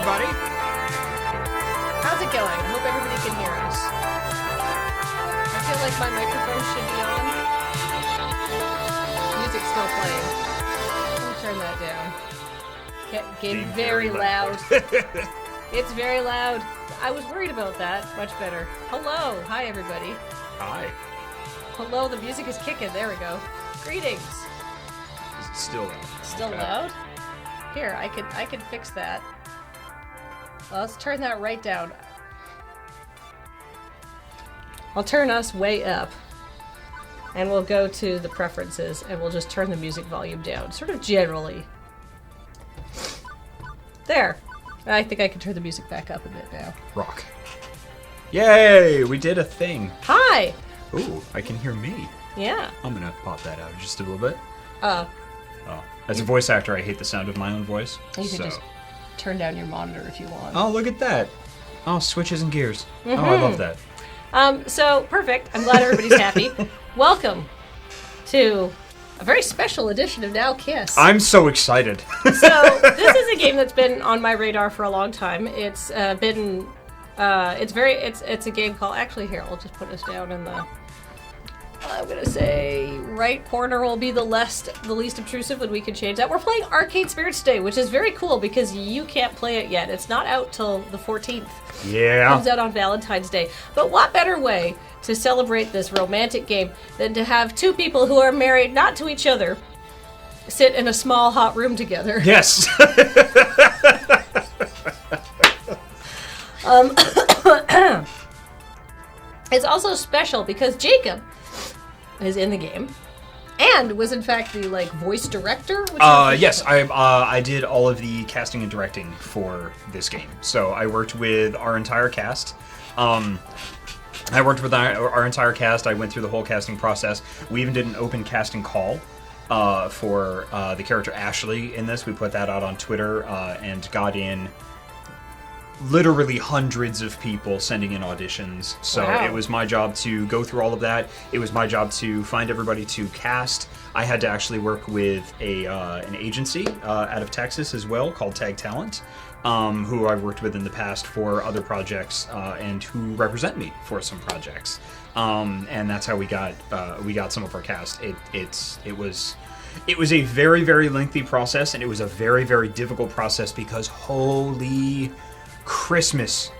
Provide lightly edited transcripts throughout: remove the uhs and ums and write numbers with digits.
everybody. How's it going? I hope everybody can hear us. I feel like my microphone should be on. Music's still playing. Let me turn that down. Game very loud. It's very loud. I was worried about that. Much better. Hello. Hi, everybody. Hi. Hello, the music is kicking. There we go. Greetings. Is it still loud? Still Okay. loud? Here, I could fix that. Well, let's turn that right down. I'll turn us way up. And we'll go to the preferences and we'll just turn the music volume down, sort of generally. There. I think I can turn the music back up a bit now. Rock. Yay! We did a thing. Hi! Ooh, I can hear me. Yeah. I'm gonna pop that out just a little bit. Oh, As a voice actor, I hate the sound of my own voice. you can just turn down your monitor if you want. Oh, look at that. Oh, switches and gears. Oh, I love that. So, perfect. I'm glad everybody's happy. Welcome to a very special edition of Now Kiss. I'm so excited. So, this is a game that's been on my radar for a long time. It's been, it's a game called, actually here, I'll just put this down in the, I'm gonna say right corner will be the least obtrusive, and we can change that. We're playing Arcade Spirits today, which is very cool because you can't play it yet. It's not out till the 14th. Yeah. Comes out on Valentine's Day. But what better way to celebrate this romantic game than to have two people who are married not to each other sit in a small hot room together? Yes. It's also special because Jacob is in the game and was in fact the voice director. Yes, I did all of the casting and directing for this game. So I worked with our entire cast. I worked with our entire cast. I went through the whole casting process. We even did an open casting call for the character Ashley in this. We put that out on Twitter and got in literally hundreds of people sending in auditions. So Wow. It was my job to go through all of that. It was my job to find everybody to cast. I had to actually work with an agency out of Texas as well called Tag Talent, who I've worked with in the past for other projects and who represent me for some projects. And that's how we got some of our cast. It was a very, very lengthy process, and it was a very, very difficult process because holy Christmas,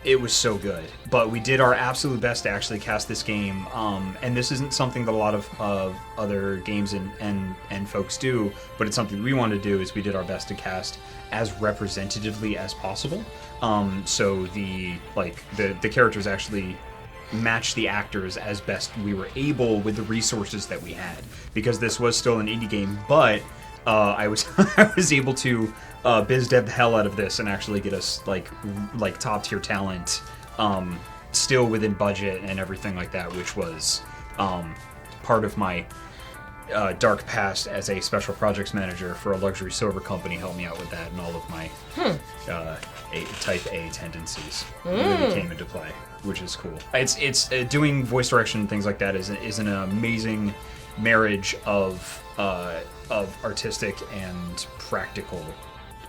it was so good. But we did our absolute best to actually cast this game, and this isn't something that a lot of other games and folks do, but it's something we want to do. Is we did our best to cast as representatively as possible, so the characters actually match the actors as best we were able with the resources that we had, because this was still an indie game, but I was I was able to biz dev the hell out of this and actually get us like top tier talent, still within budget and everything like that, which was part of my dark past as a special projects manager for a luxury silver company. Helped me out with that, and all of my type A tendencies really came into play, which is cool. It's doing voice direction and things like that is an amazing marriage of artistic and practical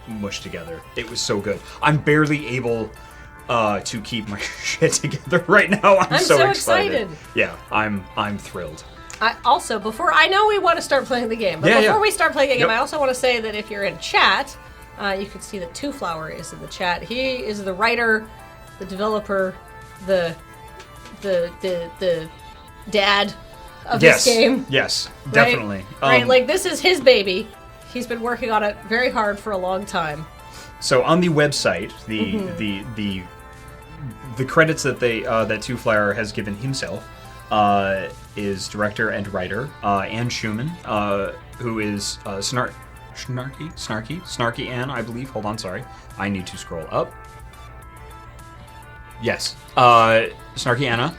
mushed together. It was so good. I'm barely able to keep my shit together right now. I'm so excited. Yeah, I'm thrilled. Before I know we want to start playing the game, but before we start playing the game, I also want to say that if you're in chat, you can see that Two Flower is in the chat. He is the writer, the developer, the dad of this game. Yes, definitely. Right, this is his baby. He's been working on it very hard for a long time. So on the website, the credits that Two Flower has given himself is director and writer Ann Schumann, who is Snarky Ann, I believe. Hold on, sorry, I need to scroll up. Yes, Snarky Anna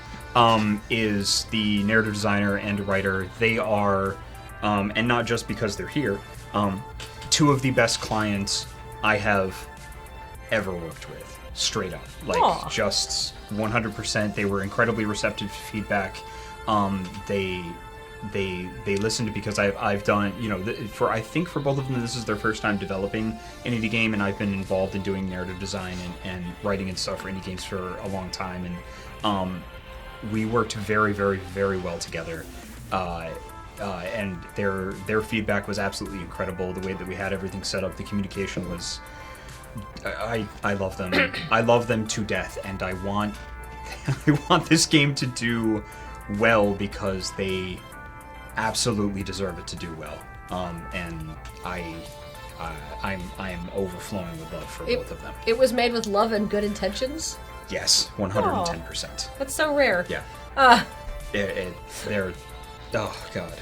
is the narrative designer and writer. They are, and not just because they're here, two of the best clients I have ever worked with. Straight up. Aww. Just 100%. They were incredibly receptive to feedback. They they listened because I've done, you know, for I think for both of them this is their first time developing an indie game, and I've been involved in doing narrative design and writing and stuff for indie games for a long time, and we worked very, very, very well together. And their feedback was absolutely incredible. The way that we had everything set up, the communication was. I love them. I love them to death, and I want this game to do well because they absolutely deserve it to do well. And I am overflowing with love for both of them. It was made with love and good intentions. Yes, 110%. That's so rare. Yeah. They're oh god.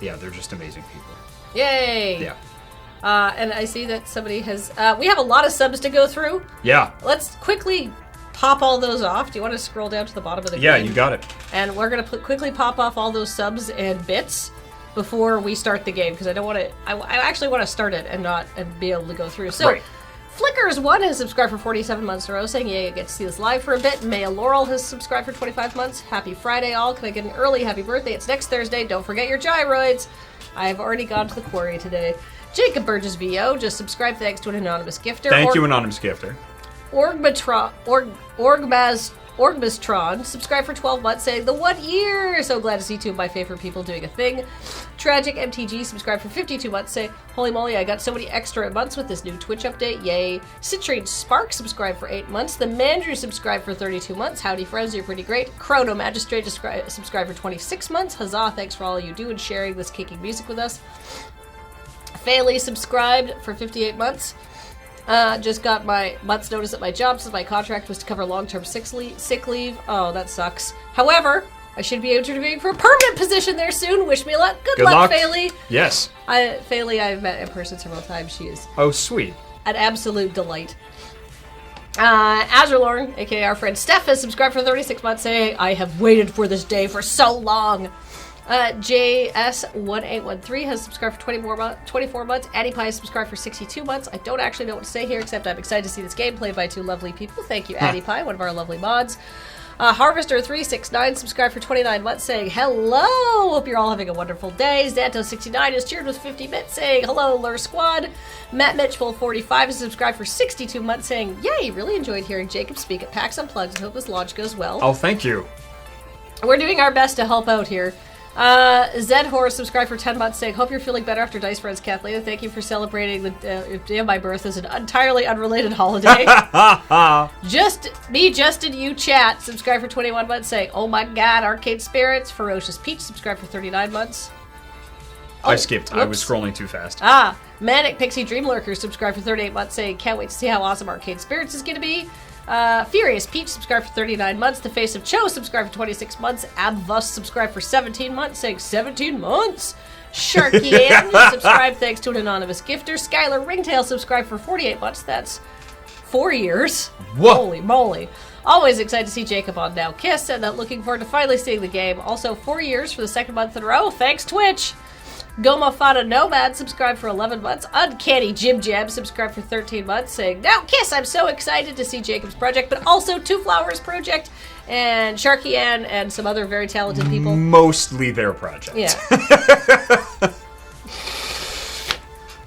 Yeah, they're just amazing people. Yay! Yeah. And I see that somebody has. We have a lot of subs to go through. Yeah. Let's quickly pop all those off. Do you want to scroll down to the bottom of the Yeah, game? you got it. And we're going to quickly pop off all those subs and bits before we start the game, because I don't want to. I actually want to start it and be able to go through. So, Right. Flickers1 has subscribed for 47 months in a row, saying, "Yay, I get to see this live for a bit." Maya Laurel has subscribed for 25 months. Happy Friday, all. Can I get an early happy birthday? It's next Thursday. Don't forget your gyroids. I've already gone to the quarry today. Jacob Burgess VO just subscribed thanks to an anonymous gifter. Thank you, anonymous gifter. Orgmastron subscribed for 12 months, saying, "The 1 year! So glad to see two of my favorite people doing a thing." Tragic MTG subscribed for 52 months, saying, "Holy moly, I got so many extra months with this new Twitch update, yay." Citrine Spark subscribed for 8 months. The Mandrew subscribed for 32 months. Howdy friends, you're pretty great. Chrono Magistrate subscribed for 26 months. Huzzah, thanks for all you do and sharing this kicking music with us. Fayley subscribed for 58 months. Just got my month's notice at my job since my contract was to cover long-term sick leave. Oh, that sucks. However, I should be interviewing for a permanent position there soon. Wish me luck. Good luck, Fayley. Yes. Fayley, I've met in person several times. She is Oh, sweet. an absolute delight. Azurlorn, aka our friend Steph, has subscribed for 36 months, saying, "I have waited for this day for so long." JS1813 has subscribed for 24 months. Addie Pie has subscribed for 62 months. I don't actually know what to say here, except I'm excited to see this game played by two lovely people. Thank you, Addie Pie, one of our lovely mods. Harvester369 subscribed for 29 months, saying, "Hello! Hope you're all having a wonderful day." Xanto69 has cheered with 50 bits, saying, "Hello, Lure Squad." Matt Mitchell45 has subscribed for 62 months, saying, "Yay! Really enjoyed hearing Jacob speak at PAX Unplugged and hope this launch goes well." Oh, thank you. We're doing our best to help out here. Zed Horror subscribed for 10 months, saying, "Hope you're feeling better after Dice Friends, Kathleen. Thank you for celebrating the day of my birth as an entirely unrelated holiday." Justin, you chat, subscribed for 21 months, saying, "Oh my god, Arcade Spirits." Ferocious Peach subscribed for 39 months. I skipped. Whoops. I was scrolling too fast. Manic Pixie Dreamlurker subscribed for 38 months, saying, "Can't wait to see how awesome Arcade Spirits is going to be." Furious Peach subscribed for 39 months. The Face of Cho subscribed for 26 months. Abvus subscribed for 17 months, saying 17 months. Sharky Ann subscribed thanks to an anonymous gifter. Skylar Ringtail subscribed for 48 months. That's 4 years. Whoa. Holy moly. Always excited to see Jacob on Now Kiss, and looking forward to finally seeing the game. Also 4 years for the second month in a row. Thanks, Twitch. Goma Fada Nomad subscribed for 11 months. Uncanny Jim Jam subscribed for 13 months, saying, "Now Kiss, I'm so excited to see Jacob's project, but also Two Flowers project." And Sharky Ann and some other very talented people. Mostly their project. Yeah.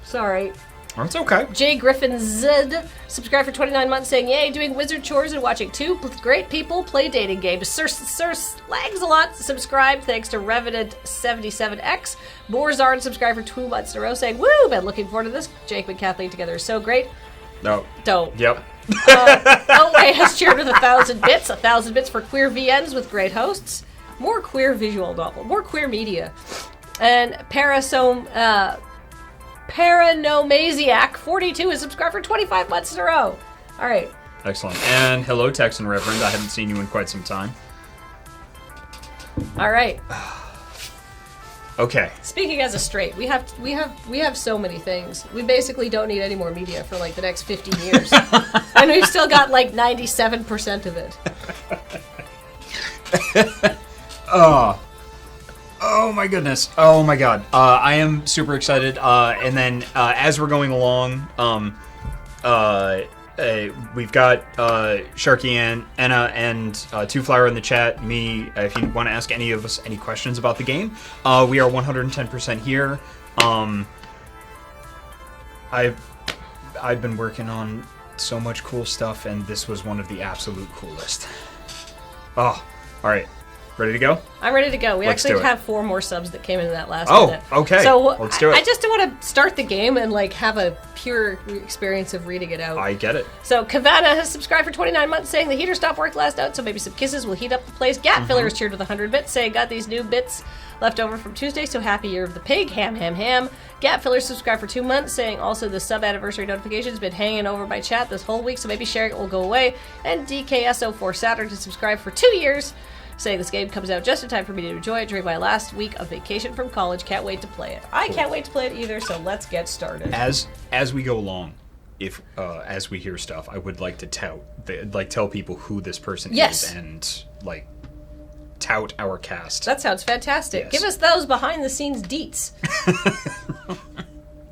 Sorry. That's okay. Jay Griffin Zed subscribed for 29 months, saying, "Yay, doing wizard chores and watching two great people play dating games." Sir Slags a lot subscribed, thanks to Revenant77X. Borzarn subscribed for 2 months in a row, saying, "Woo, been looking forward to this. Jake and Kathleen together is so great." No. Don't. Yep. Elway has cheered with 1,000 bits. 1,000 bits for queer VNs with great hosts. More queer visual novel. More queer media. And Paranomasiac 42 is subscribed for 25 months in a row. All right. Excellent. And hello, Texan Reverend. I haven't seen you in quite some time. All right. Okay. Speaking as a straight, we have so many things. We basically don't need any more media for like the next 15 years. And we've still got like 97% of it. Oh my goodness. Oh my god. I am super excited. And then as we're going along, we've got Sharky and Anna and Two Flower in the chat. Me, if you want to ask any of us any questions about the game, we are 110% here. I've been working on so much cool stuff, and this was one of the absolute coolest. Oh, all right. Ready to go? I'm ready to go. We Let's actually do it. have 4 more subs that came in that last Oh, minute. okay. So Let's do it. I just want to start the game and like have a pure experience of reading it out. I get it. So Kavana has subscribed for 29 months, saying the heater stopped work last out, so maybe some kisses will heat up the place. Gat Filler is cheered with 100 bits, saying got these new bits left over from Tuesday, so happy year of the pig. Ham, ham, ham. Gat Filler subscribed for 2 months, saying also the sub anniversary notification's been hanging over my chat this whole week, so maybe sharing it will go away. And DKSO4 Saturn to subscribe for 2 years, saying this game comes out just in time for me to enjoy it during my last week of vacation from college. Can't wait to play it. I can't wait to play it either, so let's get started. As we go along, if as we hear stuff, I would like to tell people who this person Yes. is and like tout our cast. That sounds fantastic. Yes. Give us those behind the scenes deets.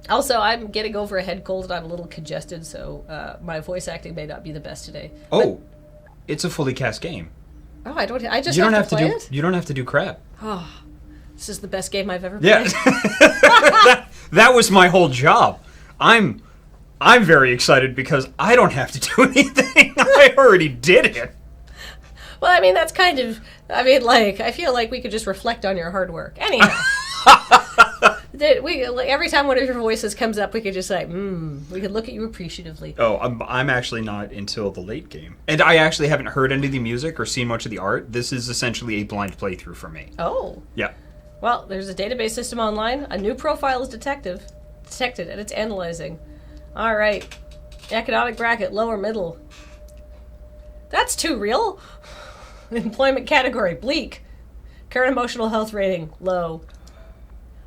Also, I'm getting over a head cold and I'm a little congested, so my voice acting may not be the best today. Oh, it's a fully cast game. Oh, I just You don't have have to to play do. it? You don't have to do crap. This is the best game I've ever Yeah, played. that was my whole job. I'm very excited because I don't have to do anything. I already did it. Well, I mean, that's kind of... I mean, like, I feel like we could just reflect on your hard work. Anyhow. Every time one of your voices comes up, we could just like, we could look at you appreciatively. Oh, I'm actually not until the late game. And I actually haven't heard any of the music or seen much of the art. This is essentially a blind playthrough for me. Oh. Yeah. Well, there's a database system online. A new profile is detected, and it's analyzing. All right. Economic bracket, lower middle. That's too real. Employment category, bleak. Current emotional health rating, low.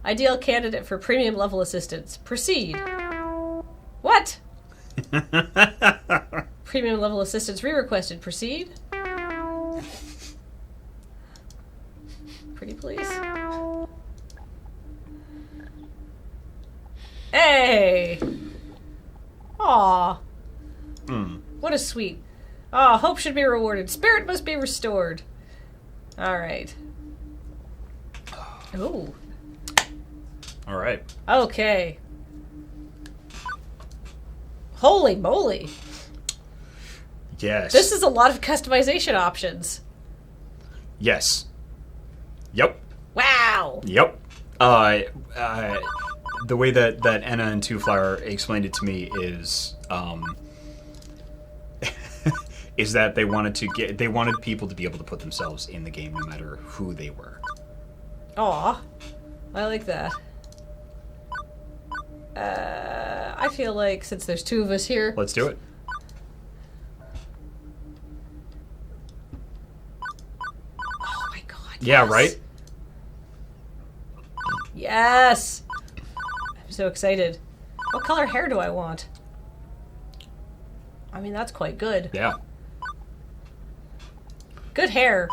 Ideal candidate for premium level assistance. Proceed. What? Premium level assistance re-requested. Proceed. Pretty please. Hey! Aw. What a sweet. Aw, hope should be rewarded. Spirit must be restored. Alright. Ooh. All right. Okay. Holy moly. Yes. This is a lot of customization options. Yes. Yep. Wow. Yep. The way that Anna and Two Flower explained it to me is is that they wanted people to be able to put themselves in the game no matter who they were. Aw. I like that. I feel like since there's 2 of us here... Let's do it. Oh my god. Yeah, yes. right? Yes! I'm so excited. What color hair do I want? I mean, that's quite good. Yeah. Good hair.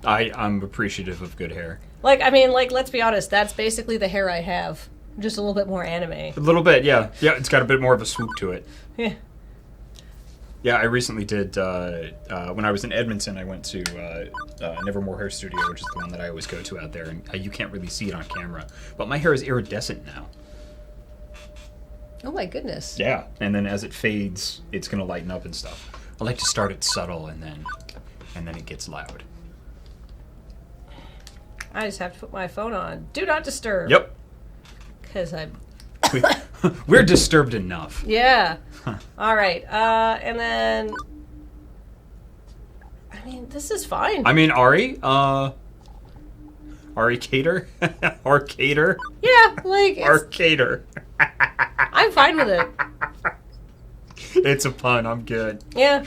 I'm appreciative of good hair. Like, I mean, like, let's be honest, that's basically the hair I have. Just a little bit more anime. A little bit, yeah. Yeah, it's got a bit more of a swoop to it. Yeah. Yeah, I recently did, when I was in Edmonton, I went to Nevermore Hair Studio, which is the one that I always go to out there, and you can't really see it on camera. But my hair is iridescent now. Oh my goodness. Yeah, and then as it fades, it's going to lighten up and stuff. I like to start it subtle, and then it gets loud. I just have to put my phone on. Do not disturb. Yep. Because I'm... We're disturbed enough. Yeah. All right. And then... I mean, this is fine. I mean, Ari Cater? Arcader? Yeah, like... Arcader. I'm fine with it. It's a pun, I'm good. Yeah.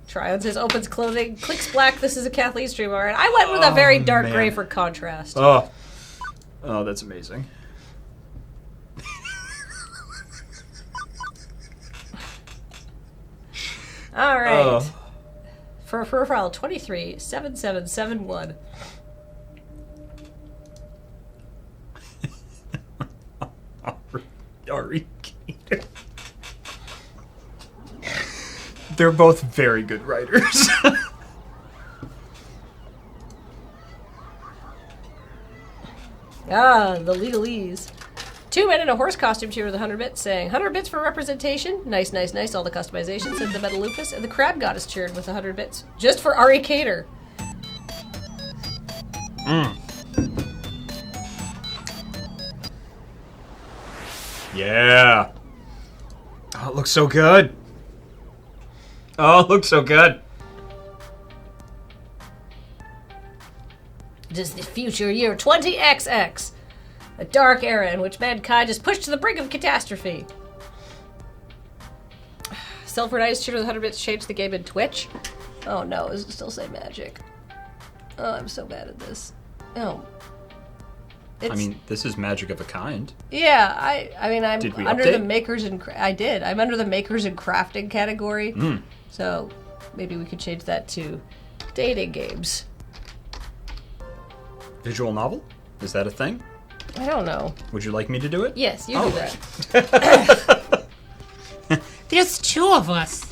Tryon says, opens clothing, clicks black, this is a Kathleen stream, alright. I went with a very dark man. gray for contrast. Oh, that's amazing. Alright. For profile 237771. Ari They're both very good writers. Ah, the legalese. 2 men in a horse costume cheer with 100 bits, saying, 100 bits for representation. Nice, nice, nice. All the customization, said the Metalupus. And the crab goddess cheered with 100 bits. Just for Ari Cater. Yeah. Oh, it looks so good. Oh, it looks so good. It is the future year 20XX. A dark era in which mankind is pushed to the brink of catastrophe. Silver Knights cheered with 100 bits changed the game in Twitch. Oh no, does it still say magic? Oh, I'm so bad at this. Oh. I mean, this is magic of a kind. Yeah, I mean, I'm Did we under update? the makers and I did. I'm under the makers and crafting category. So maybe we could change that to dating games. Visual novel? Is that a thing? I don't know. Would you like me to do it? Yes, you All do right. that. There's 2 of us.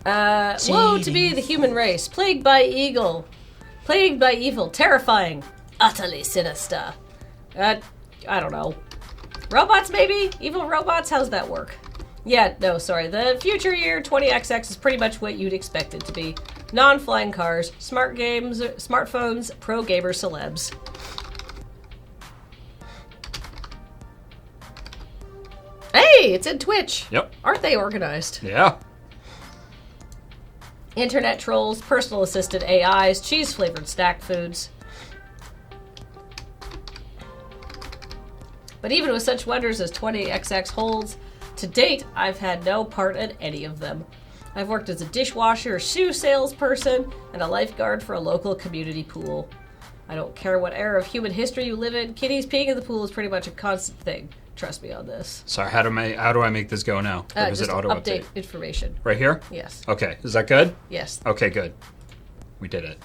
Woe to be the human race, plagued by evil, terrifying, utterly sinister. I don't know. Robots, maybe? Evil robots? How's that work? Yeah, no, sorry. The future year 20XX is pretty much what you'd expect it to be. Non-flying cars, smart games, smartphones, pro gamer celebs. Hey, it's in Twitch. Yep. Aren't they organized? Yeah. Internet trolls, personal assistant AIs, cheese-flavored snack foods. But even with such wonders as 20XX holds, to date, I've had no part in any of them. I've worked as a dishwasher, shoe salesperson, and a lifeguard for a local community pool. I don't care what era of human history you live in, kitties peeing in the pool is pretty much a constant thing. Trust me on this. Sorry, how do I make this go now? Or does Just it auto update update? information. Right here? Yes. Okay, is that good? Yes. Okay, good. We did it.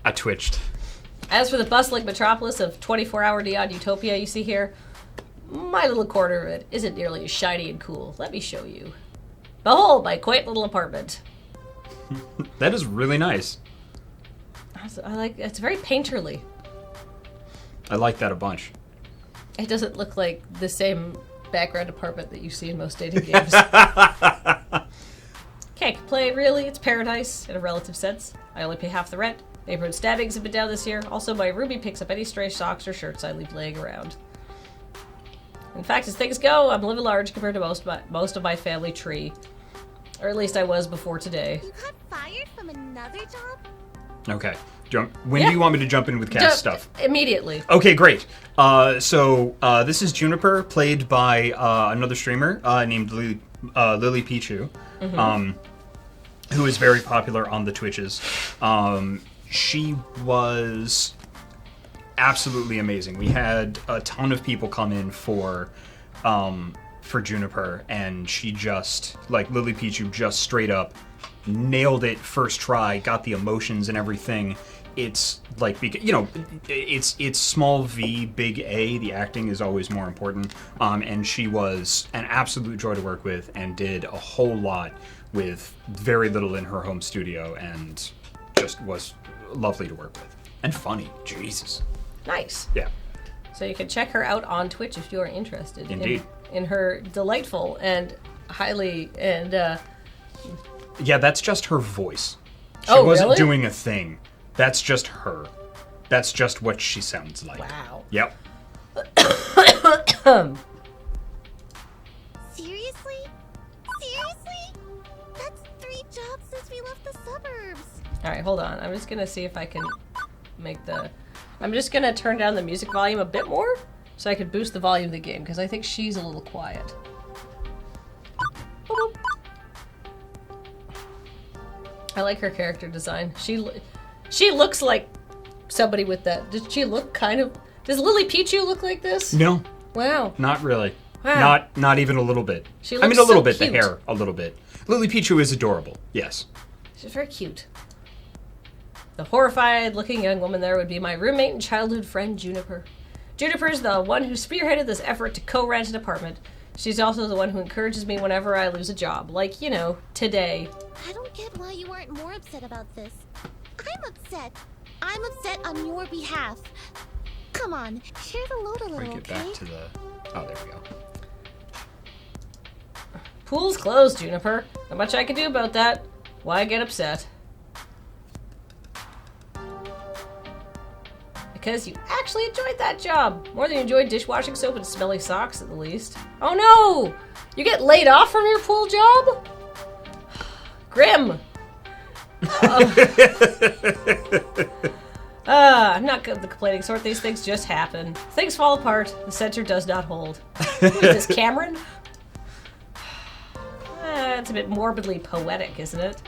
I twitched. As for the bustling metropolis of 24-hour neon utopia you see here, my little corner of it isn't nearly as shiny and cool. Let me show you. Behold, my quaint little apartment. That is really nice. I like it's very painterly. I like that a bunch. It doesn't look like the same background apartment that you see in most dating games. Can't complain, really. It's paradise in a relative sense. I only pay half the rent. Neighborhood stabbings have been down this year. Also, my Ruby picks up any stray socks or shirts I leave laying around. In fact, as things go, I'm living large compared to most of my family tree. Or at least I was before today. You got fired from another job? Okay. When Yeah. do you want me to jump in with cast stuff? Immediately. Okay, great. So this is Juniper, played by another streamer named Lily Pichu, who is very popular on the Twitches. She was absolutely amazing. We had a ton of people come in for Juniper, and she just, like, Lily Pichu just straight up nailed it first try, got the emotions and everything. It's like, you know, it's small V, big A. The acting is always more important. And she was an absolute joy to work with and did a whole lot with very little in her home studio, and just was lovely to work with. And funny. Jesus. Nice. Yeah. So you can check her out on Twitch if you are interested. Indeed. In her delightful and highly and Yeah, that's just her voice. She Oh, wasn't really? doing a thing. That's just her. That's just what she sounds like. wow. Yep. Seriously? Seriously? That's 3 jobs since we left the suburbs. All right, hold on. I'm just gonna see if I can make the. I'm just gonna turn down the music volume a bit more so I can boost the volume of the game because I think she's a little quiet. Boop, boop. I like her character design. She looks like somebody with that. Does she look kind of? Does Lily Pichu look like this? No, Wow. not really. Wow. Not even a little bit. She I mean, looks a little so bit. cute. The hair, a little bit. Lily Pichu is adorable. Yes. She's very cute. The horrified-looking young woman there would be my roommate and childhood friend, Juniper. Juniper's the one who spearheaded this effort to co-rent an apartment. She's also the one who encourages me whenever I lose a job. Like, you know, today. I don't get why you aren't more upset about this. I'm upset. I'm upset on your behalf. Come on, share the load a Or little, get okay? back to the... Oh, there we go. Pool's closed, Juniper. Not much I can do about that. Why get upset? Because you actually enjoyed that job. More than you enjoyed dishwashing soap and smelly socks, at the least. Oh no! You get laid off from your pool job? Grim. I'm not good at the complaining sort. These things just happen. Things fall apart. The center does not hold. Who is this, Cameron? It's a bit morbidly poetic, isn't it?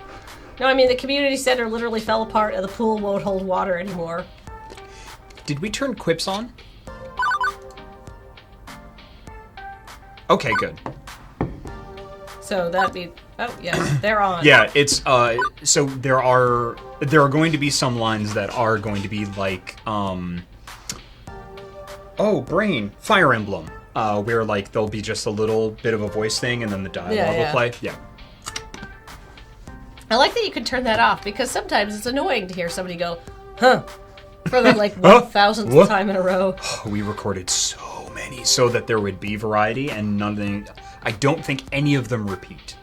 No, I mean, the community center literally fell apart and the pool won't hold water anymore. Did we turn quips on? Okay, good. So that'd be... Oh, yes, they're on. Yeah, it's so there are going to be some lines that are going to be like oh, brain, Fire Emblem, where like there'll be just a little bit of a voice thing and then the dialogue will play. Yeah. I like that you can turn that off because sometimes it's annoying to hear somebody go, huh, for the like 1,000th What? time in a row. We recorded so many so that there would be variety and none of them, I don't think any of them repeat.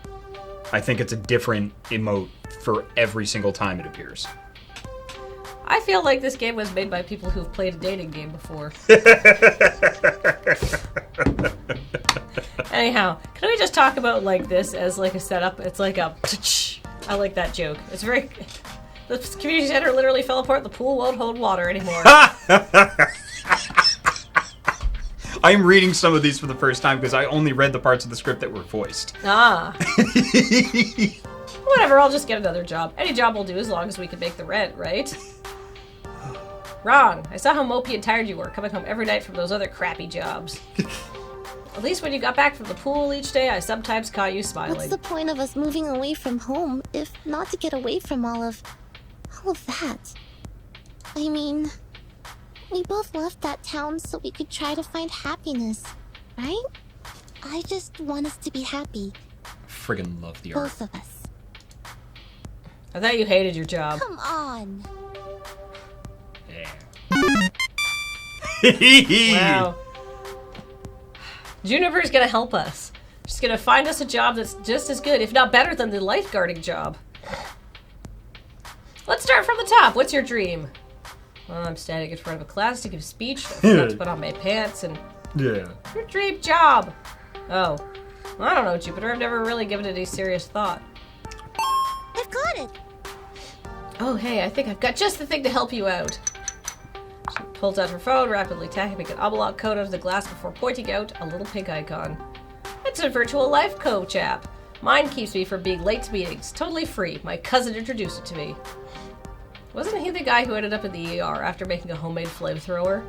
I think it's a different emote for every single time it appears. I feel like this game was made by people who've played a dating game before. Anyhow, can we just talk about like this as like a setup? It's like a... I like that joke. It's very... The community center literally fell apart. The pool won't hold water anymore. I'm reading some of these for the first time because I only read the parts of the script that were voiced. Ah. Whatever, I'll just get another job. Any job will do as long as we can make the rent, right? Wrong. I saw how mopey and tired you were coming home every night from those other crappy jobs. At least when you got back from the pool each day, I sometimes caught you smiling. What's the point of us moving away from home if not to get away from all of that? I mean, we both left that town so we could try to find happiness, right? I just want us to be happy, Friggin' love the art. both of us. I thought you hated your job. Come on. Yeah. Wow. Juniper's gonna help us. She's gonna find us a job that's just as good, if not better than the lifeguarding job. Let's start from the top. What's your dream? Well, I'm standing in front of a class to give a speech. I forgot to put on my pants and... Yeah. Your dream job! Oh. Well, I don't know, Jupiter. I've never really given it any serious thought. I've got it. Oh, hey, I think I've got just the thing to help you out. She pulls out her phone, rapidly tapping an envelope code onto the glass before pointing out a little pink icon. It's a virtual life coach app. Mine keeps me from being late to meetings. Totally free. My cousin introduced it to me. Wasn't he the guy who ended up in the ER after making a homemade flamethrower?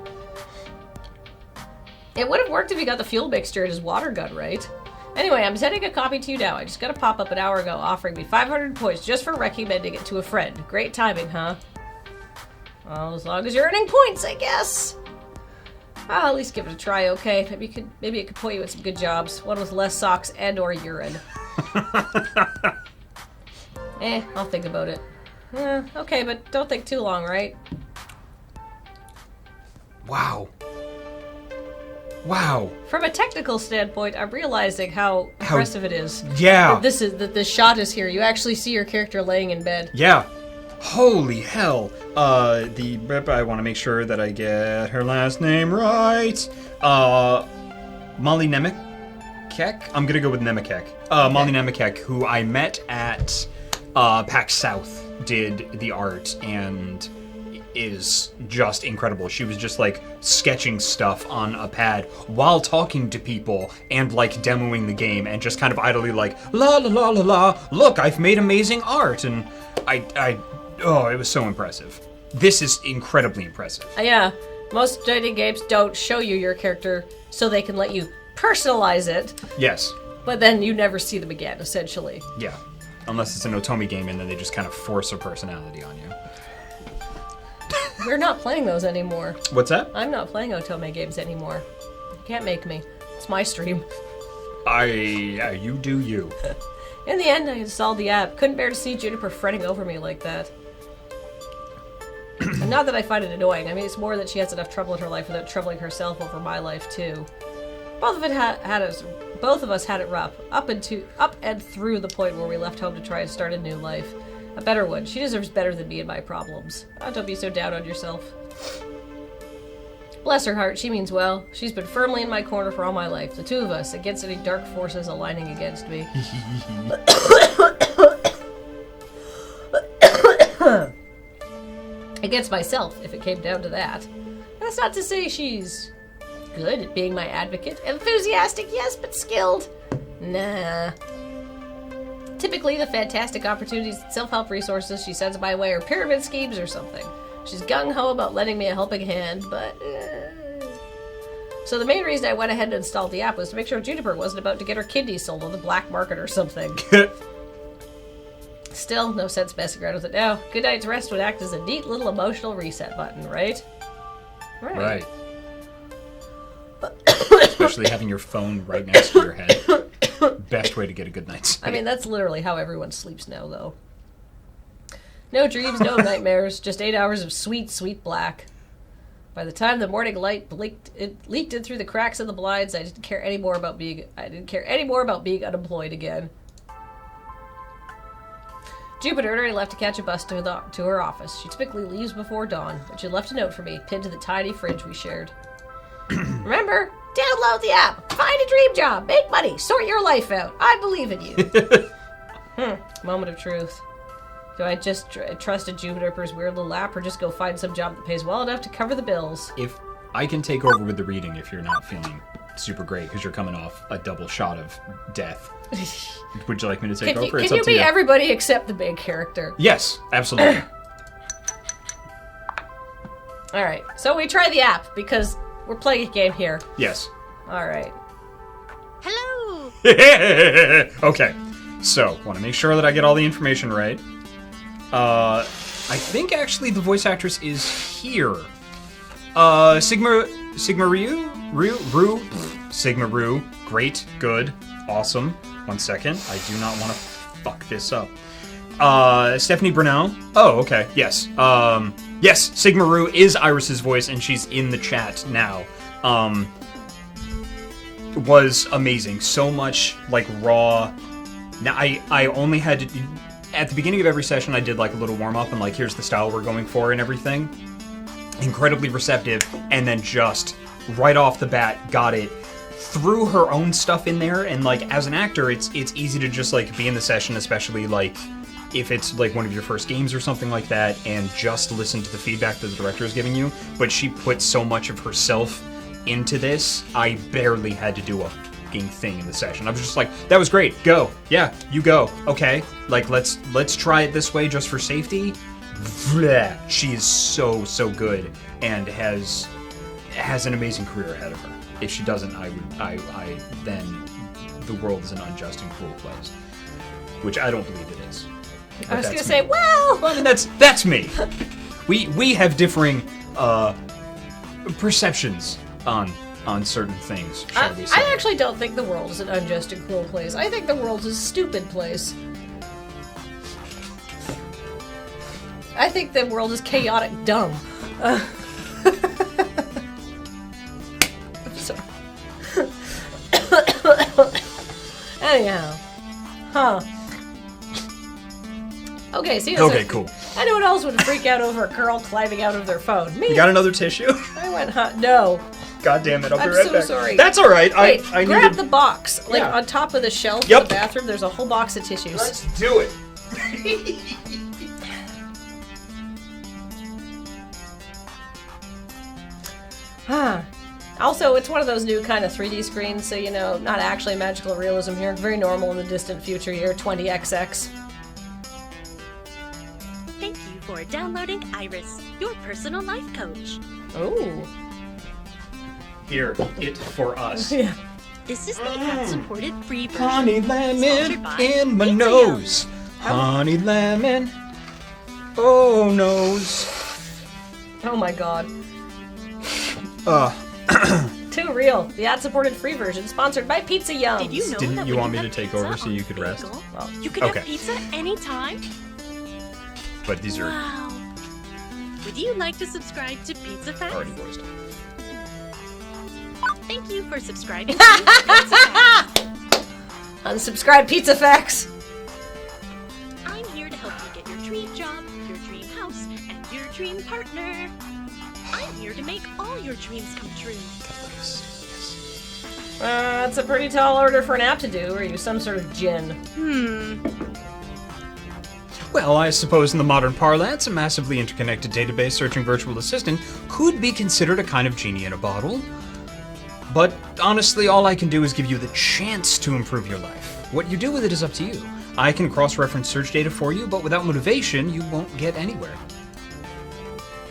It would have worked if he got the fuel mixture in his water gun, right? Anyway, I'm sending a copy to you now. I just got a pop-up an hour ago offering me 500 points just for recommending it to a friend. Great timing, huh? Well, as long as you're earning points, I guess. I'll at least give it a try, okay? Maybe it could point you at some good jobs. One with less socks and or urine. I'll think about it. Okay, but don't think too long, right? Wow. Wow. From a technical standpoint, I'm realizing how impressive it is. Yeah. That this shot is here. You actually see your character laying in bed. Yeah. Holy hell. I want to make sure that I get her last name right. Molly Nemekek? I'm gonna go with Nemekek. Molly Nemekek, who I met at PAX South, did the art and is just incredible. She was just like sketching stuff on a pad while talking to people and like demoing the game and just kind of idly like la la la la la, look, I've made amazing art. And oh, it was so impressive. This is incredibly impressive. Yeah, most dating games don't show you your character so they can let you personalize it, Yes. but then you never see them again, essentially. Yeah. Unless it's an Otome game and then they just kind of force a personality on you. We're not playing those anymore. What's that? I'm not playing Otome games anymore. You can't make me. It's my stream. You do you. In the end, I installed the app. Couldn't bear to see Juniper fretting over me like that. And not that I find it annoying. I mean, it's more that she has enough trouble in her life without troubling herself over my life, too. Both of us had it rough, up and through the point where we left home to try and start a new life. A better one. She deserves better than me and my problems. Oh, don't be so down on yourself. Bless her heart, she means well. She's been firmly in my corner for all my life. The two of us, against any dark forces aligning against me. Against myself, if it came down to that. That's not to say she's good at being my advocate. Enthusiastic, yes, but skilled? Nah. Typically, the fantastic opportunities and self-help resources she sends my way are pyramid schemes or something. She's gung-ho about lending me a helping hand, but... So the main reason I went ahead and installed the app was to make sure Juniper wasn't about to get her kidneys sold on the black market or something. Still, no sense messing around with it now. Good night's rest would act as a neat little emotional reset button, right? Right. Especially having your phone right next to your head. Best way to get a good night's sleep. I mean, that's literally how everyone sleeps now, though. No dreams, no nightmares, just 8 hours of sweet, sweet black. By the time the morning light leaked in through the cracks in the blinds, I didn't care any more about being unemployed again. Jupiter had already left to catch a bus to her office. She typically leaves before dawn, but she left a note for me, pinned to the tiny fridge we shared. Remember, download the app, find a dream job, make money, sort your life out. I believe in you. Moment of truth. Do I just trust in Jupiter's weird little app, or just go find some job that pays well enough to cover the bills? If I can take over with the reading if you're not feeling super great because you're coming off a double shot of death. Would you like me to take over? Can you be everybody except the main character? Yes, absolutely. Alright, so we try the app because we're playing a game here. Yes. Alright. Hello! Okay, so want to make sure that I get all the information right. I think actually the voice actress is here. Sigma Rue, great, good, awesome. 1 second, I do not want to fuck this up. Stephanie Brunel. Oh, okay, yes. Yes, Sigma Rue is Iris's voice, and she's in the chat now. Was amazing. So much, like, raw. Now, I only had to... At the beginning of every session, I did, like, a little warm-up, and, like, here's the style we're going for and everything. Incredibly receptive, and then just right off the bat got it. Threw her own stuff in there, and like as an actor, it's easy to just like be in the session, especially like if it's like one of your first games or something like that, and just listen to the feedback that the director is giving you. But she put so much of herself into this, I barely had to do a fucking thing in the session. I was just like, that was great, go, yeah, you go, okay, like let's try it this way just for safety. Blah. She is so good and has an amazing career ahead of her. If she doesn't, then the world is an unjust and cruel place, which I don't believe it is. I was gonna say, well, I mean that's me. We have differing perceptions on certain things. Shall we say? I actually don't think the world is an unjust and cruel place. I think the world is a stupid place. I think the world is chaotic dumb. Sorry. Anyhow. Huh. Okay, see Okay, cool. Anyone else would freak out over a girl climbing out of their phone? Me? You got another tissue? I went, huh? No. God damn it, I'll be I'm right so back. sorry. That's alright. Wait, I grab needed... the box. Like, Yeah. on top of the shelf Yep. in the bathroom, there's a whole box of tissues. Let's do it. Also, it's one of those new kind of 3D screens, so, you know, not actually magical realism here. Very normal in the distant future year 20XX. Thank you for downloading Iris, your personal life coach. Ooh. Here, it for us. Yeah. This is the ad-supported free version. Honey Sponsored lemon by in my Patreon. nose. Honey lemon. Oh, nose. Oh my god. Too real. The ad-supported free version, sponsored by Pizza Yums. Did you know Didn't that you when want me have to take pizza over so on you could rest? bagel, Well, you can okay. have pizza anytime? But these are Wow. Would you like to subscribe to Pizza Facts? already voiced. Thank you for subscribing to Pizza Facts. Unsubscribe Pizza Facts. I'm here to help you get your dream job, your dream house, and your dream partner. I'm here to make all your dreams come true. That's a pretty tall order for an app to do. Are you some sort of djinn? Well, I suppose in the modern parlance, a massively interconnected database searching virtual assistant could be considered a kind of genie in a bottle. But honestly, all I can do is give you the chance to improve your life. What you do with it is up to you. I can cross-reference search data for you, but without motivation, you won't get anywhere.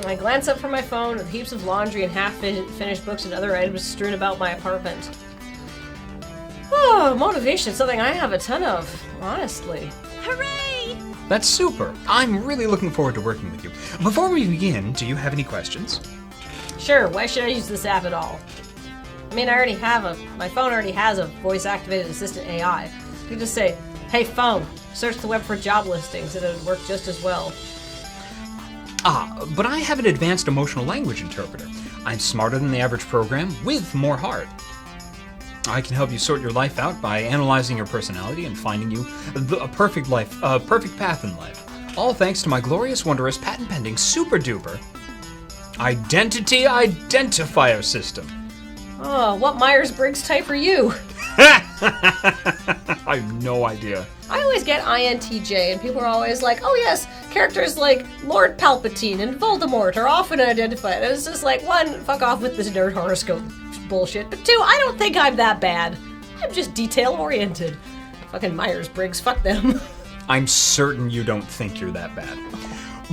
I glance up from my phone with heaps of laundry and half-finished books and other items strewn about my apartment. Oh, motivation is something I have a ton of, honestly. Hooray! That's super. I'm really looking forward to working with you. Before we begin, do you have any questions? Sure, why should I use this app at all? I mean, my phone already has a voice-activated assistant AI. You can just say, hey phone, search the web for job listings, and it would work just as well. But I have an advanced emotional language interpreter. I'm smarter than the average program, with more heart. I can help you sort your life out by analyzing your personality and finding you a perfect path in life. All thanks to my glorious, wondrous, patent-pending, super-duper identity identifier system. Oh, what Myers-Briggs type are you? I have no idea. I always get INTJ, and people are always like, oh yes, characters like Lord Palpatine and Voldemort are often identified. And it's just like, one, fuck off with this nerd horoscope bullshit, but two, I don't think I'm that bad. I'm just detail-oriented. Fucking Myers-Briggs, fuck them. I'm certain you don't think you're that bad.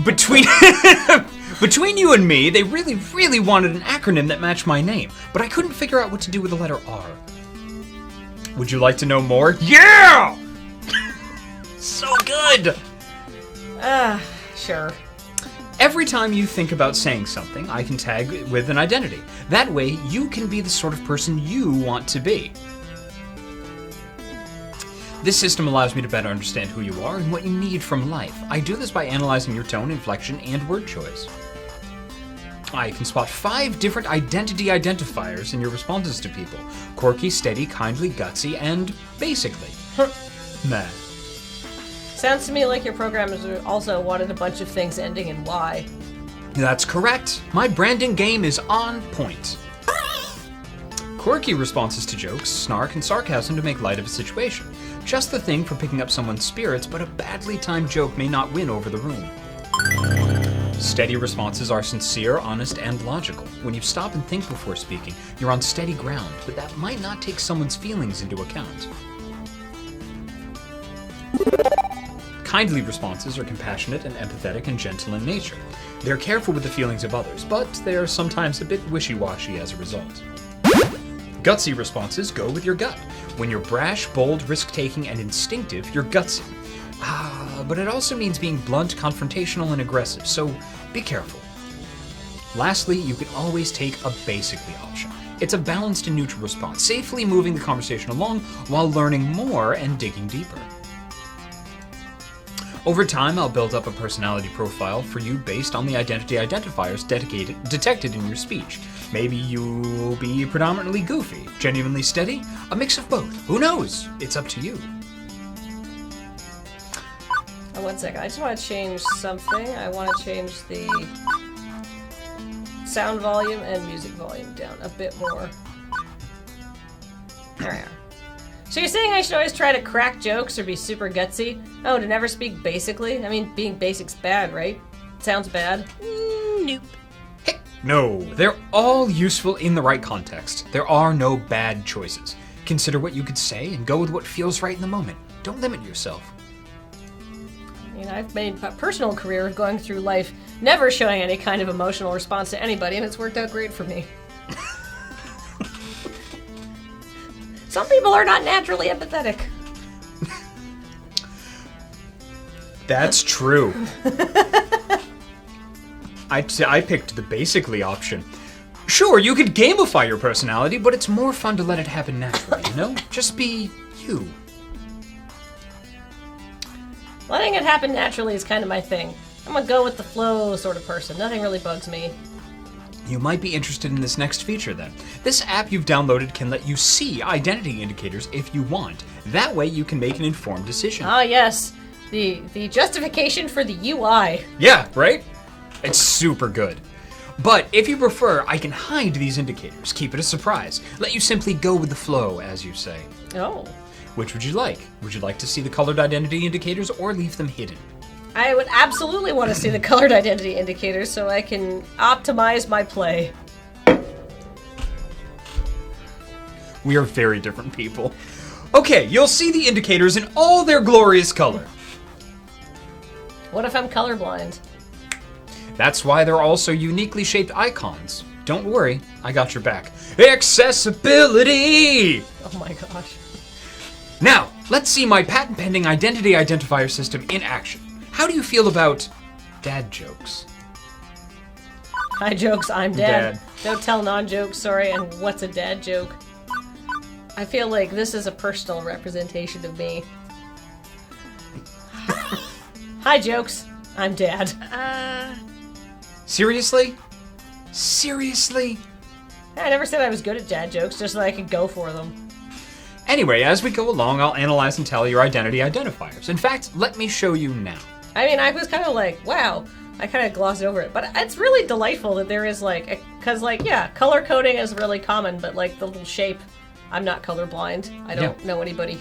Between you and me, they really, really wanted an acronym that matched my name, but I couldn't figure out what to do with the letter R. Would you like to know more? Yeah! So good! Sure. Every time you think about saying something, I can tag it with an identity. That way, you can be the sort of person you want to be. This system allows me to better understand who you are and what you need from life. I do this by analyzing your tone, inflection, and word choice. I can spot 5 different identity identifiers in your responses to people. Quirky, steady, kindly, gutsy, and basically. Nah. Sounds to me like your programmers also wanted a bunch of things ending in Y. That's correct. My branding game is on point. Quirky responses to jokes, snark, and sarcasm to make light of a situation. Just the thing for picking up someone's spirits, but a badly timed joke may not win over the room. Steady responses are sincere, honest, and logical. When you stop and think before speaking, you're on steady ground, but that might not take someone's feelings into account. Kindly responses are compassionate and empathetic and gentle in nature. They're careful with the feelings of others, but they're sometimes a bit wishy-washy as a result. Gutsy responses go with your gut. When you're brash, bold, risk-taking, and instinctive, you're gutsy. But it also means being blunt, confrontational, and aggressive, so be careful. Lastly, you can always take a basically option. It's a balanced and neutral response, safely moving the conversation along while learning more and digging deeper. Over time, I'll build up a personality profile for you based on the identity identifiers detected in your speech. Maybe you'll be predominantly goofy, genuinely steady, a mix of both. Who knows? It's up to you. Oh, one second. I just want to change something. I want to change the sound volume and music volume down a bit more. There we are. So you're saying I should always try to crack jokes or be super gutsy? Oh, to never speak basically? I mean, being basic's bad, right? Sounds bad. Nope. No, they're all useful in the right context. There are no bad choices. Consider what you could say and go with what feels right in the moment. Don't limit yourself. I mean, I've made a personal career of going through life never showing any kind of emotional response to anybody, and it's worked out great for me. Some people are not naturally empathetic. That's true. I picked the basically option. Sure, you could gamify your personality, but it's more fun to let it happen naturally, you know? Just be you. Letting it happen naturally is kind of my thing. I'm a go with the flow sort of person. Nothing really bugs me. You might be interested in this next feature then. This app you've downloaded can let you see identity indicators if you want. That way you can make an informed decision. Ah, yes. The justification for the UI. Yeah, right? It's super good. But if you prefer, I can hide these indicators, keep it a surprise, let you simply go with the flow, as you say. Oh. Which would you like? Would you like to see the colored identity indicators or leave them hidden? I would absolutely want to see the colored identity indicators so I can optimize my play. We are very different people. Okay, you'll see the indicators in all their glorious color. What if I'm colorblind? That's why they're also uniquely shaped icons. Don't worry, I got your back. Accessibility! Oh my gosh. Now, let's see my patent-pending identity identifier system in action. How do you feel about dad jokes? Hi jokes, I'm dad. Dad. Don't tell non-jokes, sorry, and what's a dad joke? I feel like this is a personal representation of me. Hi jokes, I'm dad. Seriously? Seriously? I never said I was good at dad jokes, just that I could go for them. Anyway, as we go along, I'll analyze and tally your identity identifiers. In fact, let me show you now. I mean, I was kind of like, wow. I kind of glossed over it, but it's really delightful that there is like, because like, yeah, color coding is really common, but like the little shape, I'm not colorblind. I don't know anybody.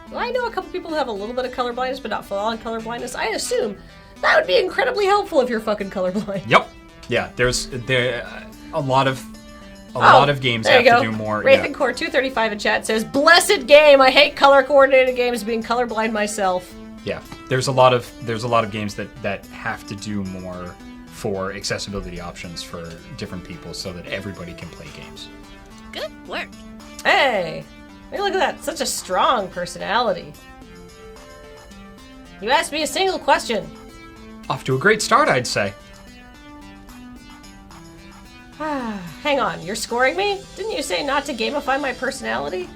Well, I know a couple people who have a little bit of color blindness, but not full on color blindness. I assume that would be incredibly helpful if you're fucking colorblind. Yep. Yeah, there's a lot of games there have you go. to do more. Ravencore 235 in chat says, "Blessed game. I hate color coordinated games. Being colorblind myself." Yeah, there's a lot of games that have to do more for accessibility options for different people so that everybody can play games. Good work. Hey, hey, look at that. Such a strong personality. You asked me a single question. Off to a great start, I'd say. Hang on, you're scoring me? Didn't you say not to gamify my personality?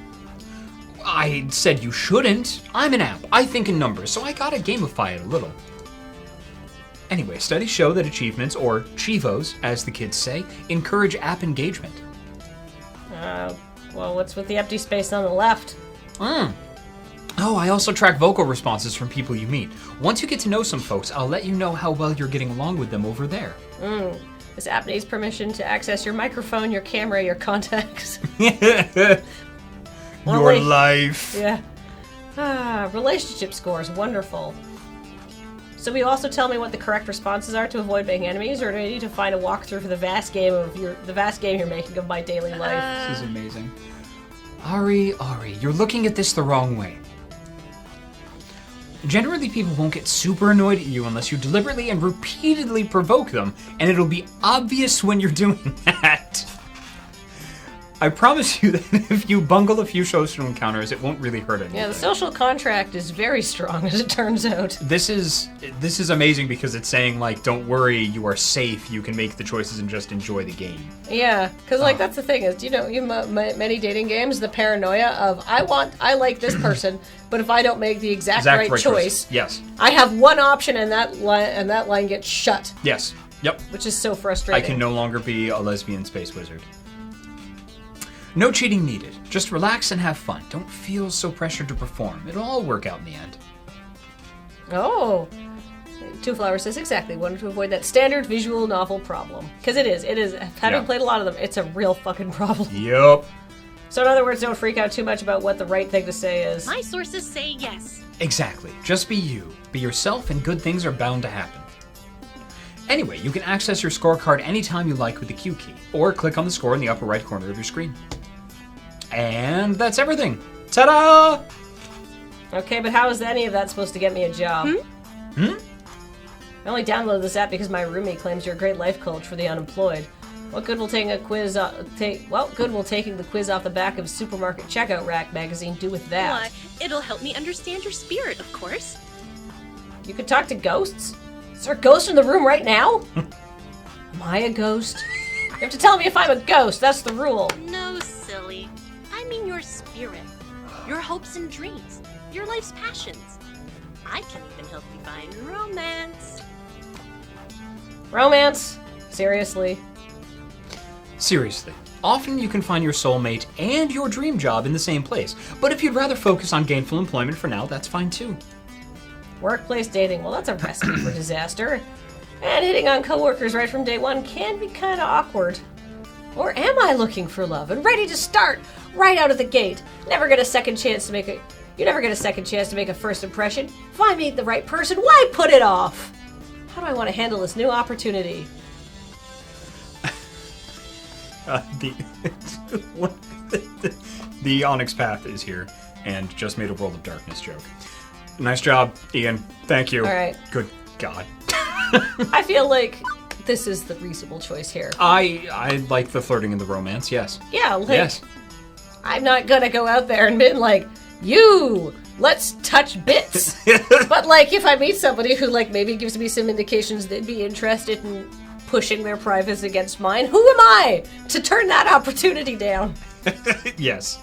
I said you shouldn't. I'm an app. I think in numbers, so I gotta gamify it a little. Anyway, studies show that achievements, or Chivos, as the kids say, encourage app engagement. Well, what's with the empty space on the left? Oh, I also track vocal responses from people you meet. Once you get to know some folks, I'll let you know how well you're getting along with them over there. This app needs permission to access your microphone, your camera, your contacts. Your life. Yeah. Relationship scores, wonderful. So will you also tell me what the correct responses are to avoid making enemies, or do I need to find a walkthrough for the vast game you're making of my daily life? This is amazing. Ari, you're looking at this the wrong way. Generally, people won't get super annoyed at you unless you deliberately and repeatedly provoke them, and it'll be obvious when you're doing that. I promise you that if you bungle a few social encounters, it won't really hurt anything. Yeah, the social contract is very strong, as it turns out. This is amazing because it's saying, like, don't worry, you are safe, you can make the choices and just enjoy the game. Yeah, because, like, that's the thing is, many dating games, the paranoia of, I like this person, but if I don't make the exact right choice, yes, I have one option and that line gets shut. Yes, yep. Which is so frustrating. I can no longer be a lesbian space wizard. No cheating needed. Just relax and have fun. Don't feel so pressured to perform. It'll all work out in the end. Oh. Two Flowers says exactly. Wanted to avoid that standard visual novel problem. Because it is. Having played a lot of them, it's a real fucking problem. Yup. So in other words, don't freak out too much about what the right thing to say is. My sources say yes. Exactly. Just be you. Be yourself and good things are bound to happen. Anyway, you can access your scorecard anytime you like with the Q key, or click on the score in the upper right corner of your screen. And that's everything. Ta-da! Okay, but how is any of that supposed to get me a job? I only downloaded this app because my roommate claims you're a great life coach for the unemployed. What good will taking the quiz off the back of Supermarket Checkout Rack magazine do with that? Why, it'll help me understand your spirit, of course. You could talk to ghosts? Is there a ghost in the room right now? Am I a ghost? You have to tell me if I'm a ghost. That's the rule. No, silly. I mean your spirit, your hopes and dreams, your life's passions. I can even help you find romance. Romance? Seriously? Seriously. Often you can find your soulmate and your dream job in the same place. But if you'd rather focus on gainful employment for now, that's fine too. Workplace dating. Well, that's a recipe for disaster. And hitting on coworkers right from day one can be kind of awkward. Or am I looking for love and ready to start right out of the gate? You never get a second chance to make a first impression. If I meet the right person, why put it off? How do I want to handle this new opportunity? The Onyx Path is here and just made a World of Darkness joke. Nice job, Ian. Thank you. All right. Good God. I feel like this is the reasonable choice here. I like the flirting and the romance, yes. Yeah, like, Yes. I'm not gonna go out there and be like, let's touch bits. But, like, if I meet somebody who, like, maybe gives me some indications they'd be interested in pushing their privates against mine, who am I to turn that opportunity down? Yes.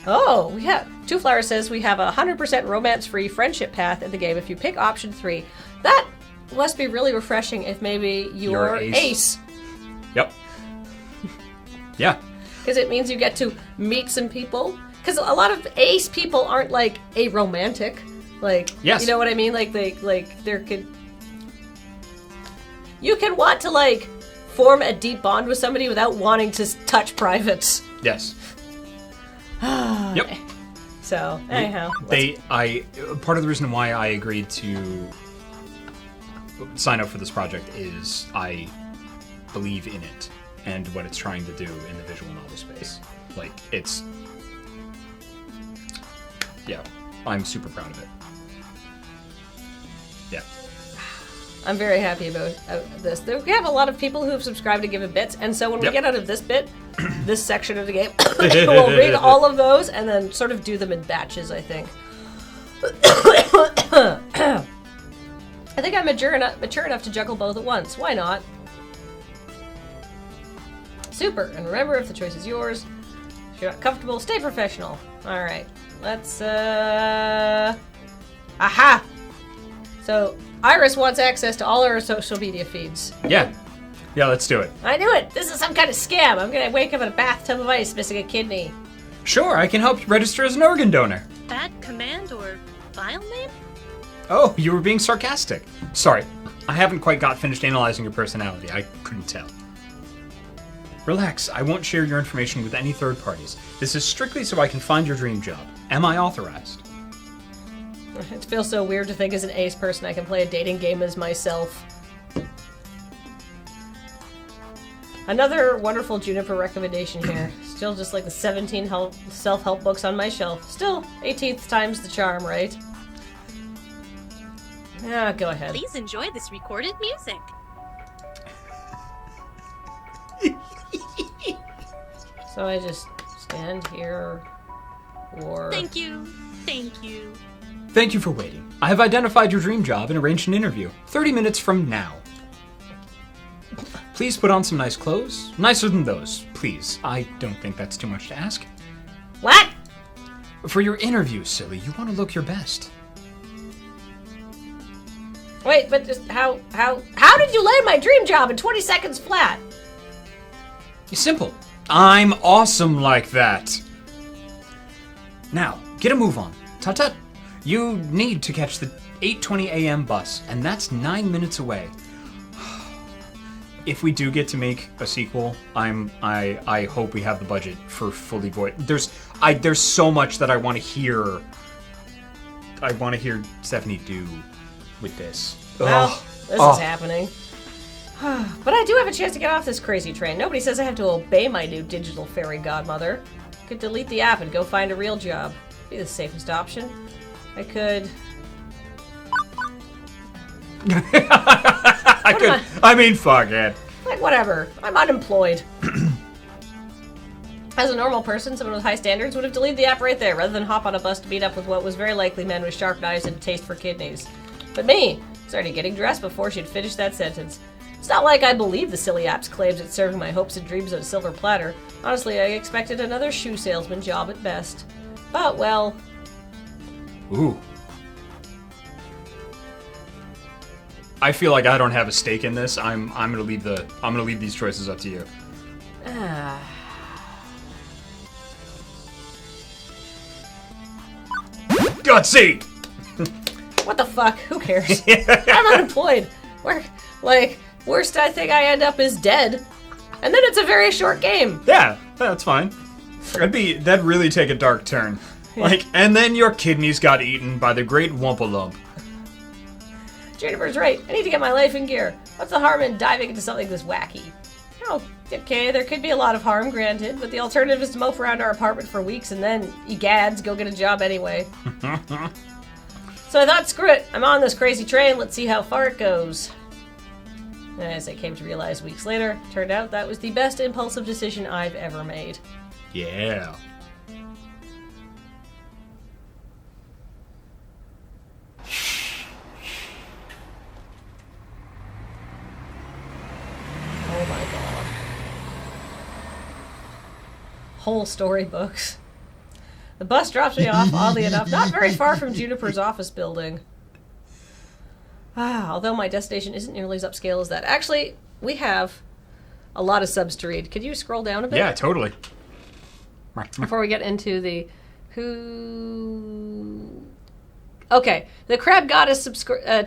Oh, we have... Two Flower says we have a 100% romance-free friendship path in the game if you pick option 3. That must be really refreshing if maybe you're ace. Yep. Yeah. Because it means you get to meet some people. Because a lot of ace people aren't, like, aromantic. Like, yes. You know what I mean? Like, there could... You can want to, like, form a deep bond with somebody without wanting to touch privates. Yes. Yep. So, anyhow. Part of the reason why I agreed to sign up for this project is I believe in it and what it's trying to do in the visual novel space. Like, it's... Yeah, I'm super proud of it. Yeah. I'm very happy about this. We have a lot of people who have subscribed to Give It Bits, and so when we get out of this bit, this section of the game, we'll read all of those and then sort of do them in batches, I think. I think I'm mature enough to juggle both at once. Why not? Super. And remember, if the choice is yours, if you're not comfortable, stay professional. Alright. Let's, Aha! So, Iris wants access to all our social media feeds. Yeah. Yeah, let's do it. I knew it! This is some kind of scam! I'm gonna wake up in a bathtub of ice missing a kidney. Sure, I can help you register as an organ donor. Bad command or file name? Oh, you were being sarcastic. Sorry, I haven't quite got finished analyzing your personality. I couldn't tell. Relax, I won't share your information with any third parties. This is strictly so I can find your dream job. Am I authorized? It feels so weird to think as an ace person I can play a dating game as myself. Another wonderful Juniper recommendation here. Still just like the 17 self-help books on my shelf. Still, 18th time's the charm, right? Yeah, go ahead. Please enjoy this recorded music. So I just stand here, or... Thank you. Thank you. Thank you for waiting. I have identified your dream job and arranged an interview. 30 minutes from now. Please put on some nice clothes. Nicer than those, please. I don't think that's too much to ask. What? For your interview, silly, you want to look your best. Wait, but just how did you land my dream job in 20 seconds flat? Simple. I'm awesome like that. Now, get a move on. Tut-tut. You need to catch the 8:20 a.m. bus, and that's 9 minutes away. If we do get to make a sequel, I hope we have the budget for fully void. There's so much that I want to hear. I want to hear Stephanie do with this. Well, this is happening. But I do have a chance to get off this crazy train. Nobody says I have to obey my new digital fairy godmother. I could delete the app and go find a real job. Be the safest option. I could... I mean, fuck it. Like, whatever. I'm unemployed. As a normal person, someone with high standards would have deleted the app right there, rather than hop on a bus to meet up with what was very likely men with sharp eyes and a taste for kidneys. But me, started getting dressed before she'd finished that sentence. It's not like I believe the silly app's claims it's serving my hopes and dreams on a silver platter. Honestly, I expected another shoe salesman job at best. But, well... Ooh. I feel like I don't have a stake in this. I'm gonna leave these choices up to you. God's sake! What the fuck? Who cares? I'm unemployed. Worst I think I end up is dead. And then it's a very short game. Yeah, that's fine. That'd really take a dark turn. And then your kidneys got eaten by the great Wumpa-Lump. Juniper's right. I need to get my life in gear. What's the harm in diving into something this wacky? Oh, okay, there could be a lot of harm, granted, but the alternative is to mope around our apartment for weeks and then, egads, go get a job anyway. So I thought, screw it, I'm on this crazy train, let's see how far it goes. As I came to realize weeks later, turned out that was the best impulsive decision I've ever made. Yeah. Oh my god. Whole storybooks. The bus drops me off, oddly enough, not very far from Juniper's office building. Although my destination isn't nearly as upscale as that. Actually, we have a lot of subs to read. Could you scroll down a bit? Yeah, totally. Before we get into the who... Okay, the Crab Goddess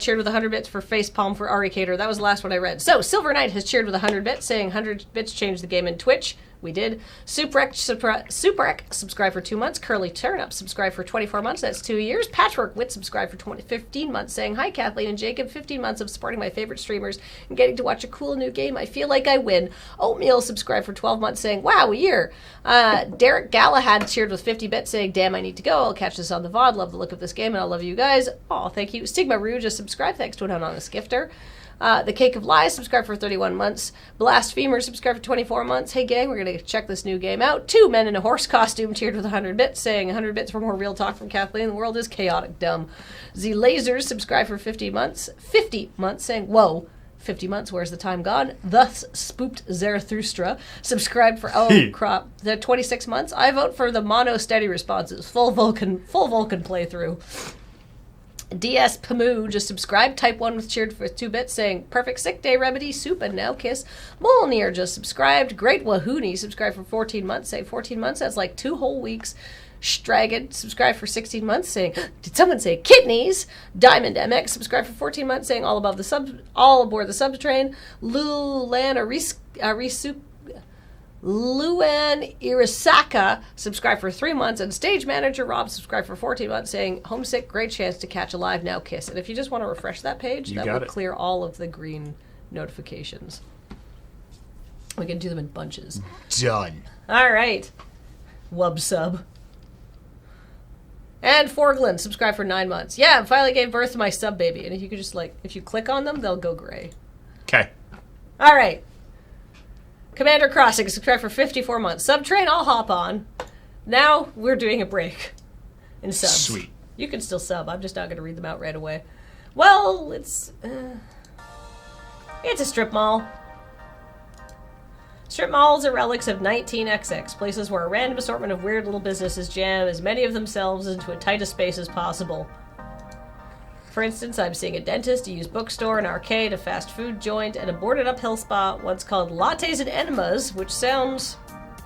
cheered with 100 bits for Facepalm for Ari Cater. That was the last one I read. So, Silver Knight has cheered with 100 bits, saying 100 bits changed the game in Twitch. We did. Suprek subscribed for 2 months. Curly Turnip subscribed for 24 months. That's 2 years. Patchwork Wit subscribed for 15 months, saying, hi, Kathleen and Jacob. 15 months of supporting my favorite streamers and getting to watch a cool new game. I feel like I win. Oatmeal subscribed for 12 months, saying, wow, a year. Derek Galahad cheered with 50 bits, saying, damn, I need to go. I'll catch this on the VOD. Love the look of this game, and I love you guys. Oh, thank you. Stigma Rouge just subscribed. Thanks to an anonymous gifter. The Cake of Lies subscribed for 31 months. Blasphemer subscribed for 24 months. Hey gang, we're going to check this new game out. 2 men in a horse costume cheered with 100 bits, saying 100 bits for more real talk from Kathleen. The world is chaotic dumb. Z Lasers subscribed for 50 months, saying, whoa, 50 months, where's the time gone? Thus spooked Zarathustra subscribed for, the 26 months. I vote for the mono steady responses. Full Vulcan playthrough. DS Pamu just subscribed. Type 1 was cheered for 2 bits, saying, perfect sick day remedy, soup, and now kiss. Molnir just subscribed. Great Wahoonie subscribed for 14 months, saying 14 months, that's like 2 whole weeks. Stragged subscribed for 16 months, saying, did someone say kidneys? Diamond MX subscribed for 14 months, saying all aboard the sub train. Luan Irisaka subscribed for 3 months, and Stage Manager Rob subscribed for 14 months, saying, homesick, great chance to catch a live now kiss. And if you just want to refresh that page, that will clear all of the green notifications. We can do them in bunches. Done. All right. Wub sub. And Forglin subscribed for 9 months. Yeah, I finally gave birth to my sub baby. And if you could just, if you click on them, they'll go gray. Okay. All right. Commander Crossing subscribed for 54 months. Subtrain, I'll hop on. Now we're doing a break in subs. Sweet. You can still sub. I'm just not going to read them out right away. Well, it's a strip mall. Strip malls are relics of 19XX, places where a random assortment of weird little businesses jam as many of themselves into a tight a space as possible. For instance, I'm seeing a dentist, a used bookstore, an arcade, a fast food joint, and a boarded-up hill spa, once called Lattes and Enemas, which sounds...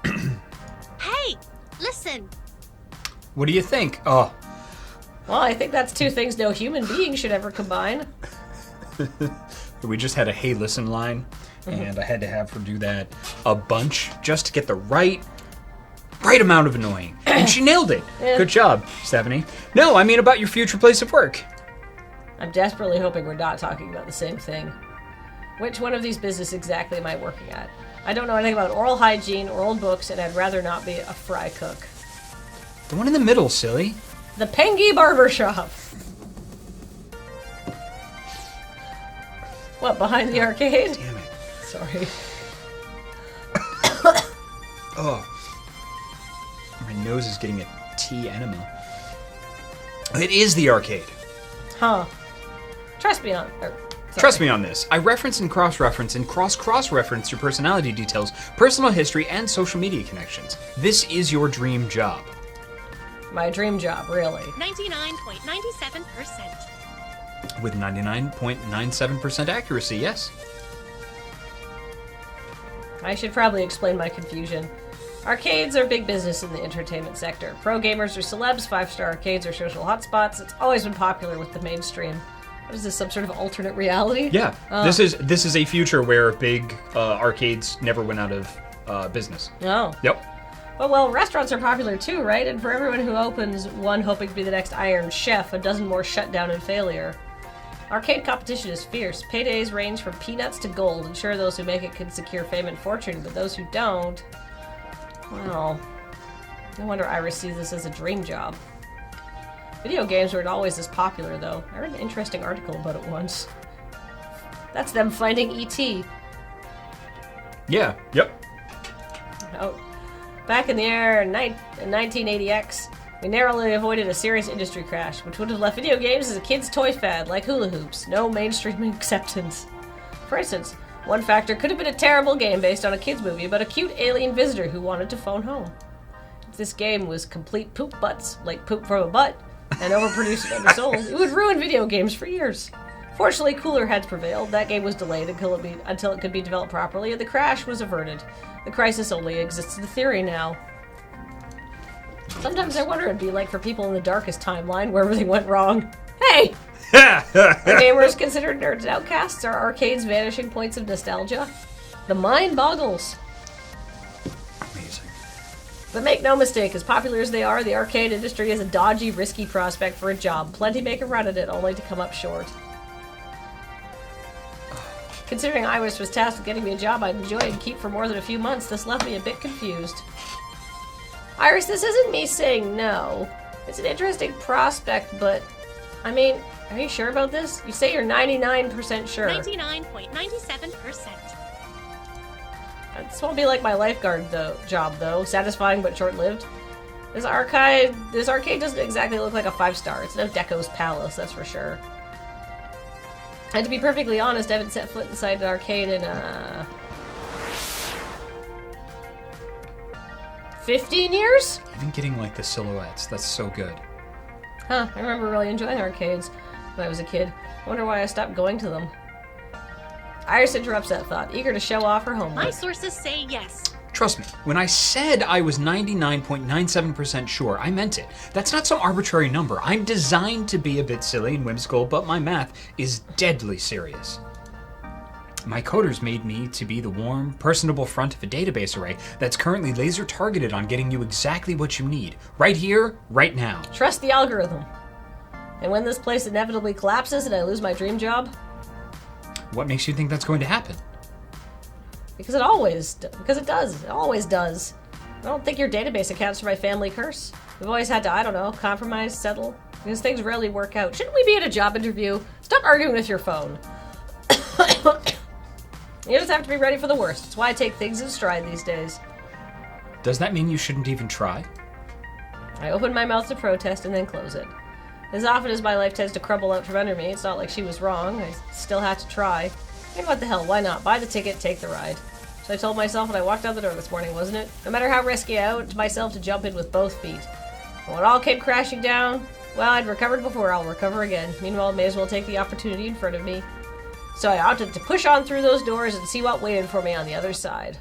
Hey, listen. What do you think? Oh. Well, I think that's 2 things no human being should ever combine. We just had a hey listen line, and I had to have her do that a bunch just to get the right amount of annoying. And she nailed it. Yeah. Good job, Stephanie. No, I mean about your future place of work. I'm desperately hoping we're not talking about the same thing. Which one of these businesses exactly am I working at? I don't know anything about oral hygiene or old books, and I'd rather not be a fry cook. The one in the middle, silly. The Pengy Barbershop. What, behind the arcade? Damn it. Sorry. Oh. My nose is getting a tea enema. It is the arcade. Huh. Trust me on... Trust me on this. I reference and cross-reference and cross-cross-reference your personality details, personal history, and social media connections. This is your dream job. My dream job, really. 99.97%. With 99.97% accuracy, yes. I should probably explain my confusion. Arcades are big business in the entertainment sector. Pro gamers are celebs, 5-star arcades are social hotspots. It's always been popular with the mainstream. What is this, some sort of alternate reality? Yeah, this is a future where big arcades never went out of business. Oh. Yep. Well, restaurants are popular too, right? And for everyone who opens one hoping to be the next Iron Chef, a dozen more shut down in failure. Arcade competition is fierce. Paydays range from peanuts to gold, and sure, those who make it can secure fame and fortune, but those who don't, well, no wonder Iris sees this as a dream job. Video games weren't always this popular, though. I read an interesting article about it once. That's them finding E.T. Yeah, yep. Oh. Back in the air in 1980X, we narrowly avoided a serious industry crash, which would have left video games as a kid's toy fad, like hula hoops. No mainstream acceptance. For instance, one factor could have been a terrible game based on a kid's movie about a cute alien visitor who wanted to phone home. If this game was complete poop butts, like poop from a butt, and overproduced and undersold, it would ruin video games for years. Fortunately, cooler heads prevailed. That game was delayed until it could be developed properly, and the crash was averted. The crisis only exists in theory now. Sometimes I wonder what it'd be like for people in the darkest timeline where everything went wrong. Hey! Are gamers considered nerds and outcasts? Are arcades vanishing points of nostalgia? The mind boggles. Amazing. But make no mistake, as popular as they are, the arcade industry is a dodgy, risky prospect for a job. Plenty make a run at it, only to come up short. Considering Iris was tasked with getting me a job I'd enjoy and keep for more than a few months, this left me a bit confused. Iris, this isn't me saying no. It's an interesting prospect, but... I mean, are you sure about this? You say you're 99% sure. 99.97%. This won't be like my lifeguard job, though. Satisfying but short-lived. This arcade doesn't exactly look like a 5-star. It's no Deco's Palace, that's for sure. And to be perfectly honest, I haven't set foot inside an arcade in, 15 years? Even getting like the silhouettes, that's so good. Huh, I remember really enjoying arcades when I was a kid. I wonder why I stopped going to them. Iris interrupts that thought, eager to show off her homework. My sources say yes. Trust me, when I said I was 99.97% sure, I meant it. That's not some arbitrary number. I'm designed to be a bit silly and whimsical, but my math is deadly serious. My coders made me to be the warm, personable front of a database array that's currently laser targeted on getting you exactly what you need. Right here, right now. Trust the algorithm. And when this place inevitably collapses and I lose my dream job? What makes you think that's going to happen? Because it does. It always does. I don't think your database accounts for my family curse. We've always had to, I don't know, compromise, settle. Because things rarely work out. Shouldn't we be at a job interview? Stop arguing with your phone. You just have to be ready for the worst. It's why I take things in stride these days. Does that mean you shouldn't even try? I open my mouth to protest and then close it. As often as my life tends to crumble out from under me, it's not like she was wrong. I still had to try. And what the hell, why not? Buy the ticket, take the ride. So I told myself when I walked out the door this morning, wasn't it? No matter how risky, I owed it to myself to jump in with both feet. And when it all came crashing down, well, I'd recovered before, I'll recover again. Meanwhile, I may as well take the opportunity in front of me. So I opted to push on through those doors and see what waited for me on the other side.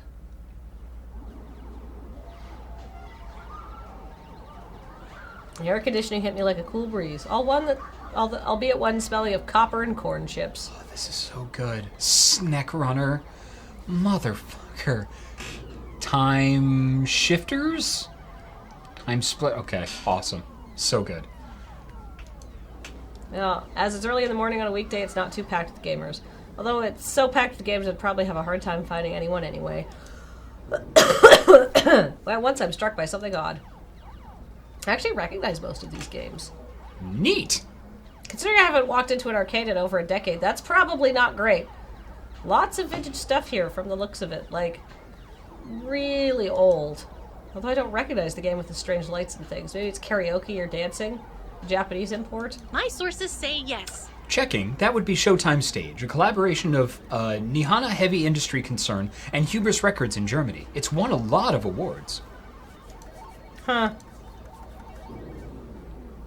The air conditioning hit me like a cool breeze, albeit one smelling of copper and corn chips. Oh, this is so good. Snack runner. Motherfucker. Time shifters? Time split. Okay, awesome. So good. Now, as it's early in the morning on a weekday, it's not too packed with gamers. Although it's so packed with games, I'd probably have a hard time finding anyone anyway. Well, once I'm struck by something odd. I actually recognize most of these games. Neat! Considering I haven't walked into an arcade in over a decade, that's probably not great. Lots of vintage stuff here from the looks of it, like, really old. Although I don't recognize the game with the strange lights and things. Maybe it's karaoke or dancing? Japanese import? My sources say yes. Checking, that would be Showtime Stage, a collaboration of Nihana Heavy Industry Concern and Hubris Records in Germany. It's won a lot of awards. Huh.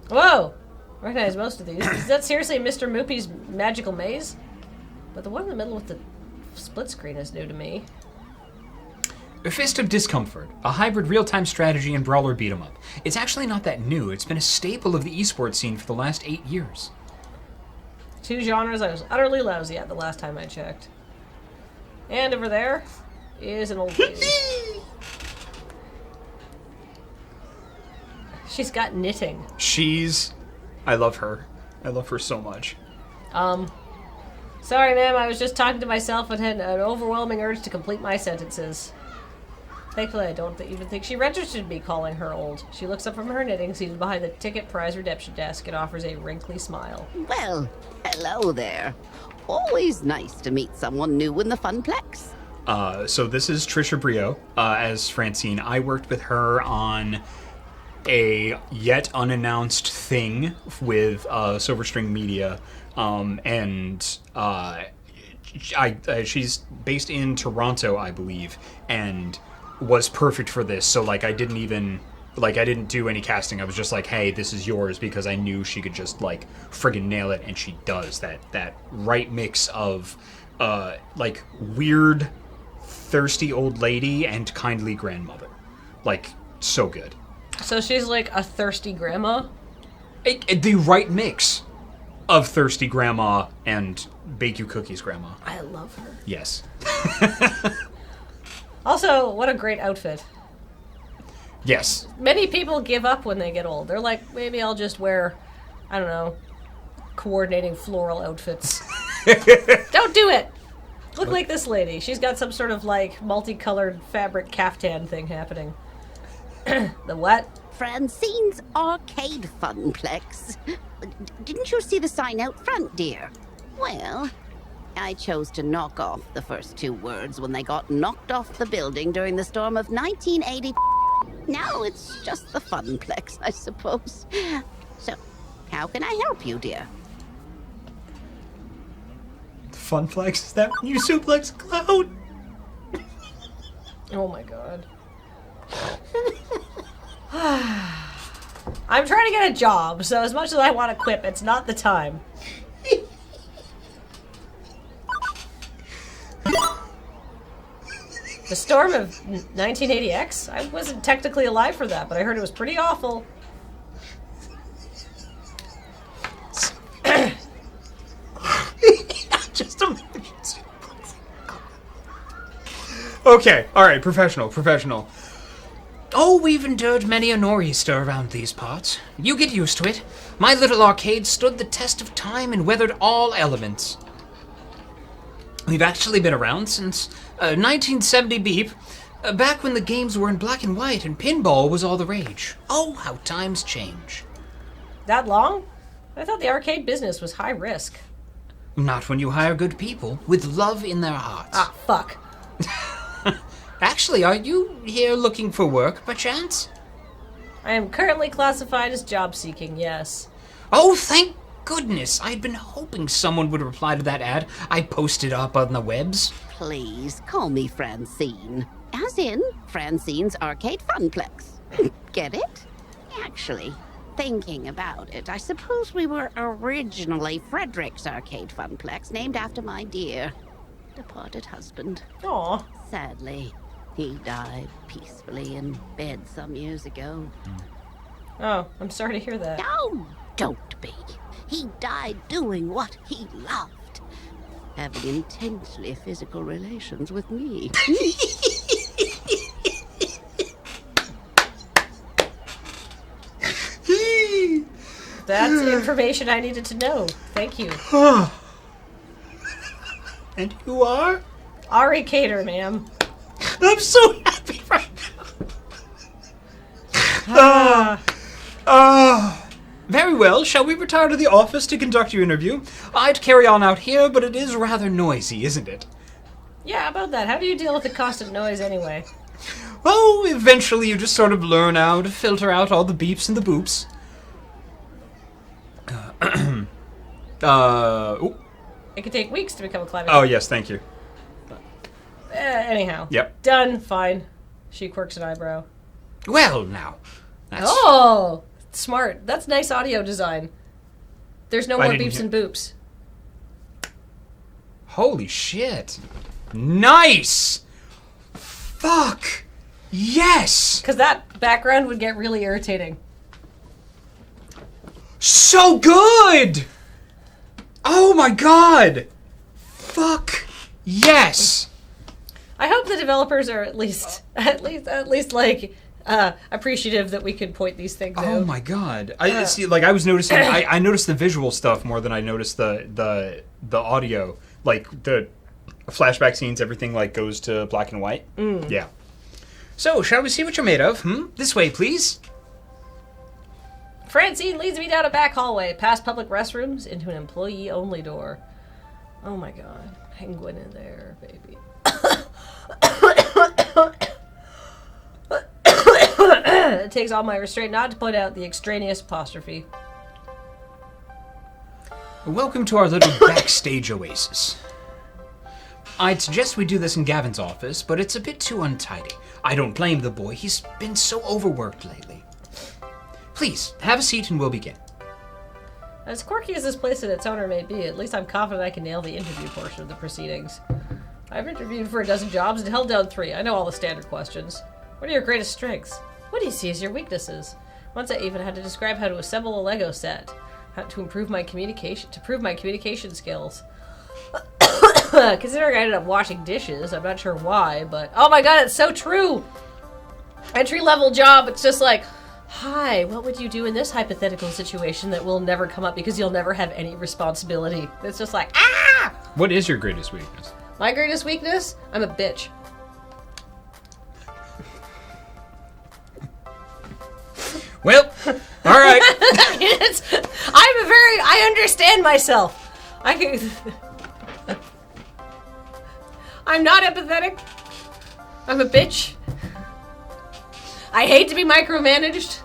Whoa! I recognize most of these. Is that seriously Mr. Moopy's Magical Maze? But the one in the middle with the split screen is new to me. A Fist of Discomfort, a hybrid real-time strategy and brawler beat-em-up. It's actually not that new. It's been a staple of the esports scene for the last 8 years. 2 genres I was utterly lousy at the last time I checked. And over there is an old lady. She's got knitting. I love her. I love her so much. Sorry, ma'am, I was just talking to myself and had an overwhelming urge to complete my sentences. Thankfully, I don't even think she registered me calling her old. She looks up from her knitting, seated behind the ticket prize redemption desk, and offers a wrinkly smile. Well, hello there. Always nice to meet someone new in the Funplex. So this is Trisha Brio as Francine. I worked with her on a yet unannounced thing with Silverstring Media, she's based in Toronto, I believe, and was perfect for this. So like I didn't do any casting. I was just like, hey, this is yours, because I knew she could just like friggin' nail it, and she does. That right mix of like weird, thirsty old lady and kindly grandmother. Like, so good. So she's like a thirsty grandma? The right mix of thirsty grandma and bake you cookies grandma. I love her. Yes. Also, what a great outfit. Yes. Many people give up when they get old. They're like, maybe I'll just wear, I don't know, coordinating floral outfits. Don't do it! Look like this lady. She's got some sort of like multicolored fabric caftan thing happening. The what? Francine's Arcade Funplex. Didn't you see the sign out front, dear? Well, I chose to knock off the first 2 words when they got knocked off the building during the storm of 1980. Now it's just the Funplex, I suppose. So, how can I help you, dear? Funplex? Is that when you suplex Cloud? Oh my god. I'm trying to get a job, so as much as I want to quip, it's not the time. The storm of 1980X? I wasn't technically alive for that, but I heard it was pretty awful. Just imagine. Okay, alright, professional. Oh, we've endured many a nor'easter around these parts. You get used to it. My little arcade stood the test of time and weathered all elements. We've actually been around since 1970 beep, back when the games were in black and white and pinball was all the rage. Oh, how times change. That long? I thought the arcade business was high risk. Not when you hire good people with love in their hearts. Ah, fuck. Actually, are you here looking for work, perchance? I am currently classified as job seeking, yes. Oh, thank goodness. I'd been hoping someone would reply to that ad I posted up on the webs. Please call me Francine. As in Francine's Arcade Funplex. Get it? Actually, thinking about it, I suppose we were originally Frederick's Arcade Funplex, named after my dear departed husband. Aw. Sadly, he died peacefully in bed some years ago. Oh, I'm sorry to hear that. No, don't be. He died doing what he loved. Having intensely physical relations with me. That's information I needed to know. Thank you. And you are? Ari Cater, ma'am. I'm so happy right now. Very well, shall we retire to the office to conduct your interview? I'd carry on out here, but it is rather noisy, isn't it? Yeah, about that. How do you deal with the constant noise anyway? Well, eventually you just sort of learn how to filter out all the beeps and the boops. Ooh. It could take weeks to become a climate. Oh, yes, thank you. Anyhow. Yep. Done. Fine. She quirks an eyebrow. Well, now. That's... Oh! Smart. That's nice audio design. There's no I more didn't beeps hear- and boops. Holy shit. Nice! Fuck! Yes! Because that background would get really irritating. So good! Oh my god! Fuck! Yes! I hope the developers are at least like appreciative that we could point these things out. Oh my god! I see. Like I was noticing, I noticed the visual stuff more than I noticed the audio. Like the flashback scenes, everything like goes to black and white. Yeah. So, shall we see what you're made of? This way, please. Francine leads me down a back hallway, past public restrooms, into an employee-only door. Oh my god. Penguin in there, baby. It takes all my restraint not to point out the extraneous apostrophe. Welcome to our little backstage oasis. I'd suggest we do this in Gavin's office, but it's a bit too untidy. I don't blame the boy. He's been so overworked lately. Please, have a seat and we'll begin. As quirky as this place and its owner may be, at least I'm confident I can nail the interview portion of the proceedings. I've interviewed for a dozen jobs and held down 3. I know all the standard questions. What are your greatest strengths? What do you see as your weaknesses? Once I even had to describe how to assemble a Lego set, how to prove my communication skills. Considering I ended up washing dishes, I'm not sure why, but oh my god, it's so true! Entry-level job, it's just like, hi, what would you do in this hypothetical situation that will never come up because you'll never have any responsibility? It's just like, ah! What is your greatest weakness? My greatest weakness? I'm a bitch. Well, all right. I understand myself. I'm not empathetic. I'm a bitch. I hate to be micromanaged.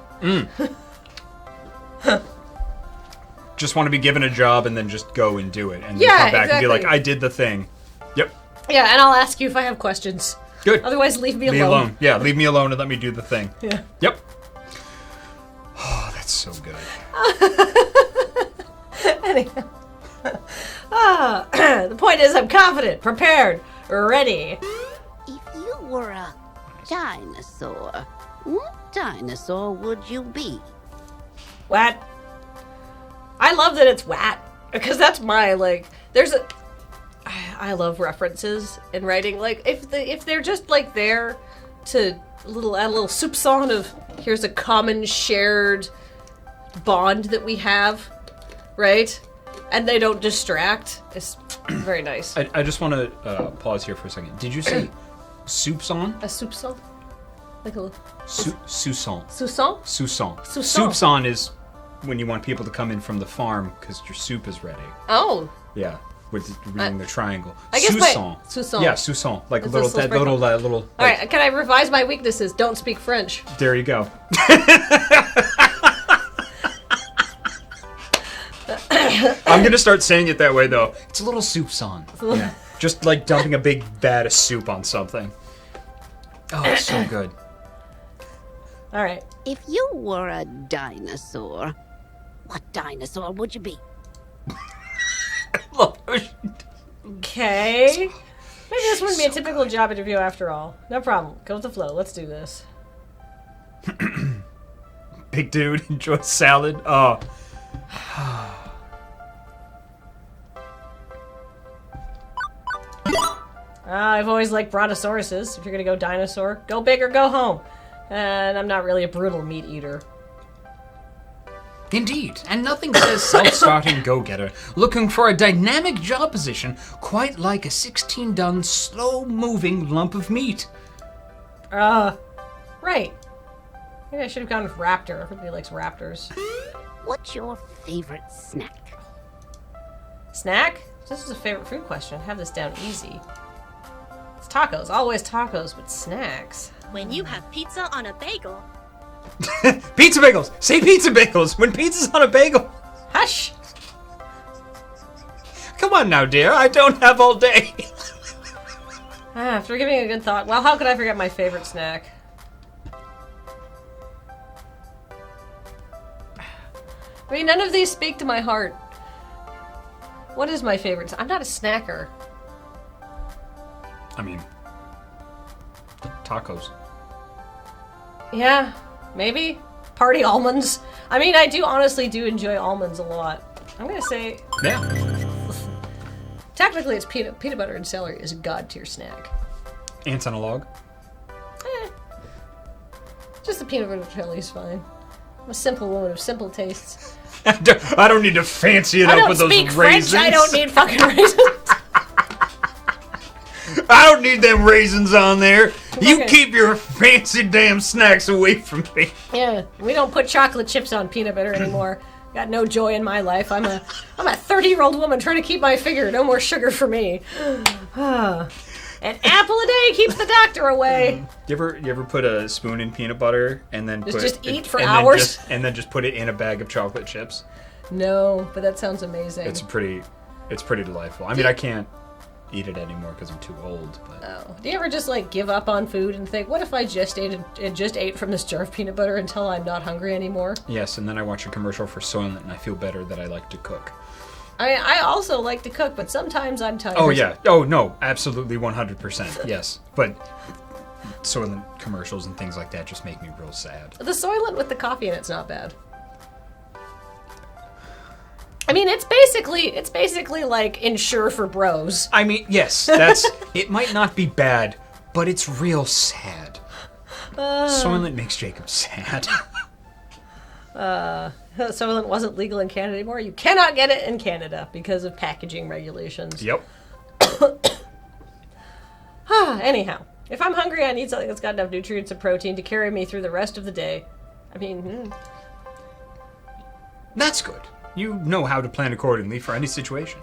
Just want to be given a job and then just go and do it, and then Yeah, come back and be like, exactly. I did the thing. Yep. Yeah, and I'll ask you if I have questions. Good. Otherwise, leave me Leave me alone. alone. Yeah, leave me alone and let me do the thing. Yeah. Yep. Oh, that's so good. Anyhow. The point is, I'm confident, prepared, ready. If you were a dinosaur, what dinosaur would you be? What? I love that it's what, because that's my, like, there's a... I love references in writing. Like, if they're just, like, there to add a little soupçon of, here's a common shared bond that we have, right? And they don't distract. It's very nice. I just want to pause here for a second. Did you say soupçon? A soupçon? Like a... Soupçon. Soupçon? Soupçon. Soupçon. Soupçon is when you want people to come in from the farm because your soup is ready. Oh. Yeah, with reading the triangle. I guess Soupçon. Soupçon. Yeah, soupçon. Like It's a little, this little that little, sprinkle. little. All like, right, can I revise my weaknesses? Don't speak French. There you go. I'm gonna start saying it that way though. It's a little soupçon. Yeah. Just like dumping a big vat of soup on something. Oh, it's so good. All right. If you were a dinosaur, what dinosaur would you be? Okay. Maybe this wouldn't be a typical job interview after all. No problem. Go with the flow. Let's do this. Big dude enjoys salad. Oh. I've always liked brontosauruses. If you're gonna go dinosaur, go big or go home. And I'm not really a brutal meat eater. Indeed, and nothing says self-starting go-getter looking for a dynamic job position quite like a 16-ton slow-moving lump of meat. Right. Maybe I should have gone with raptor. Everybody likes raptors. What's your favorite snack? Snack? This is a favorite food question. Have this down easy. It's tacos. Always tacos, but snacks. When you have pizza on a bagel, Pizza bagels! Say pizza bagels! When pizza's on a bagel! Hush! Come on now, dear. I don't have all day. After giving a good thought, well, how could I forget my favorite snack? I mean, none of these speak to my heart. What is my favorite? I'm not a snacker. I mean, tacos. Yeah, maybe. Party almonds. I mean, I do honestly do enjoy almonds a lot. I'm gonna say, Yeah. technically, it's peanut butter and celery is a god tier snack. Ants on a log. Just the peanut butter and jelly is fine. I'm a simple woman of simple tastes. I don't need to fancy it I up don't with those speak raisins. French. I don't need fucking raisins. I don't need them raisins on there. You Okay. keep your fancy damn snacks away from me. Yeah, we don't put chocolate chips on peanut butter anymore. Got no joy in my life. I'm a 30-year-old woman trying to keep my figure. No more sugar for me. An apple a day keeps the doctor away. You ever put a spoon in peanut butter and then Just eat for and hours? and then just put it in a bag of chocolate chips? No, but that sounds amazing. It's pretty delightful. I mean, I can't eat it anymore because I'm too old. But Oh. Do you ever just like give up on food and think, what if I just ate from this jar of peanut butter until I'm not hungry anymore? yes, and then I watch a commercial for Soylent and I feel better that I like to cook. I mean, I also like to cook, but sometimes I'm tired. Oh yeah. Oh no, absolutely 100%. Yes, but Soylent commercials and things like that just make me real sad. The Soylent with the coffee in it's not bad. I mean, it's basically like Ensure for bros. I mean, yes, that's it. Might not be bad, but it's real sad. Soylent makes Jacob sad. Soylent wasn't legal in Canada anymore. You cannot get it in Canada because of packaging regulations. Yep. Anyhow, if I'm hungry, I need something that's got enough nutrients and protein to carry me through the rest of the day. I mean, That's good. You know how to plan accordingly for any situation.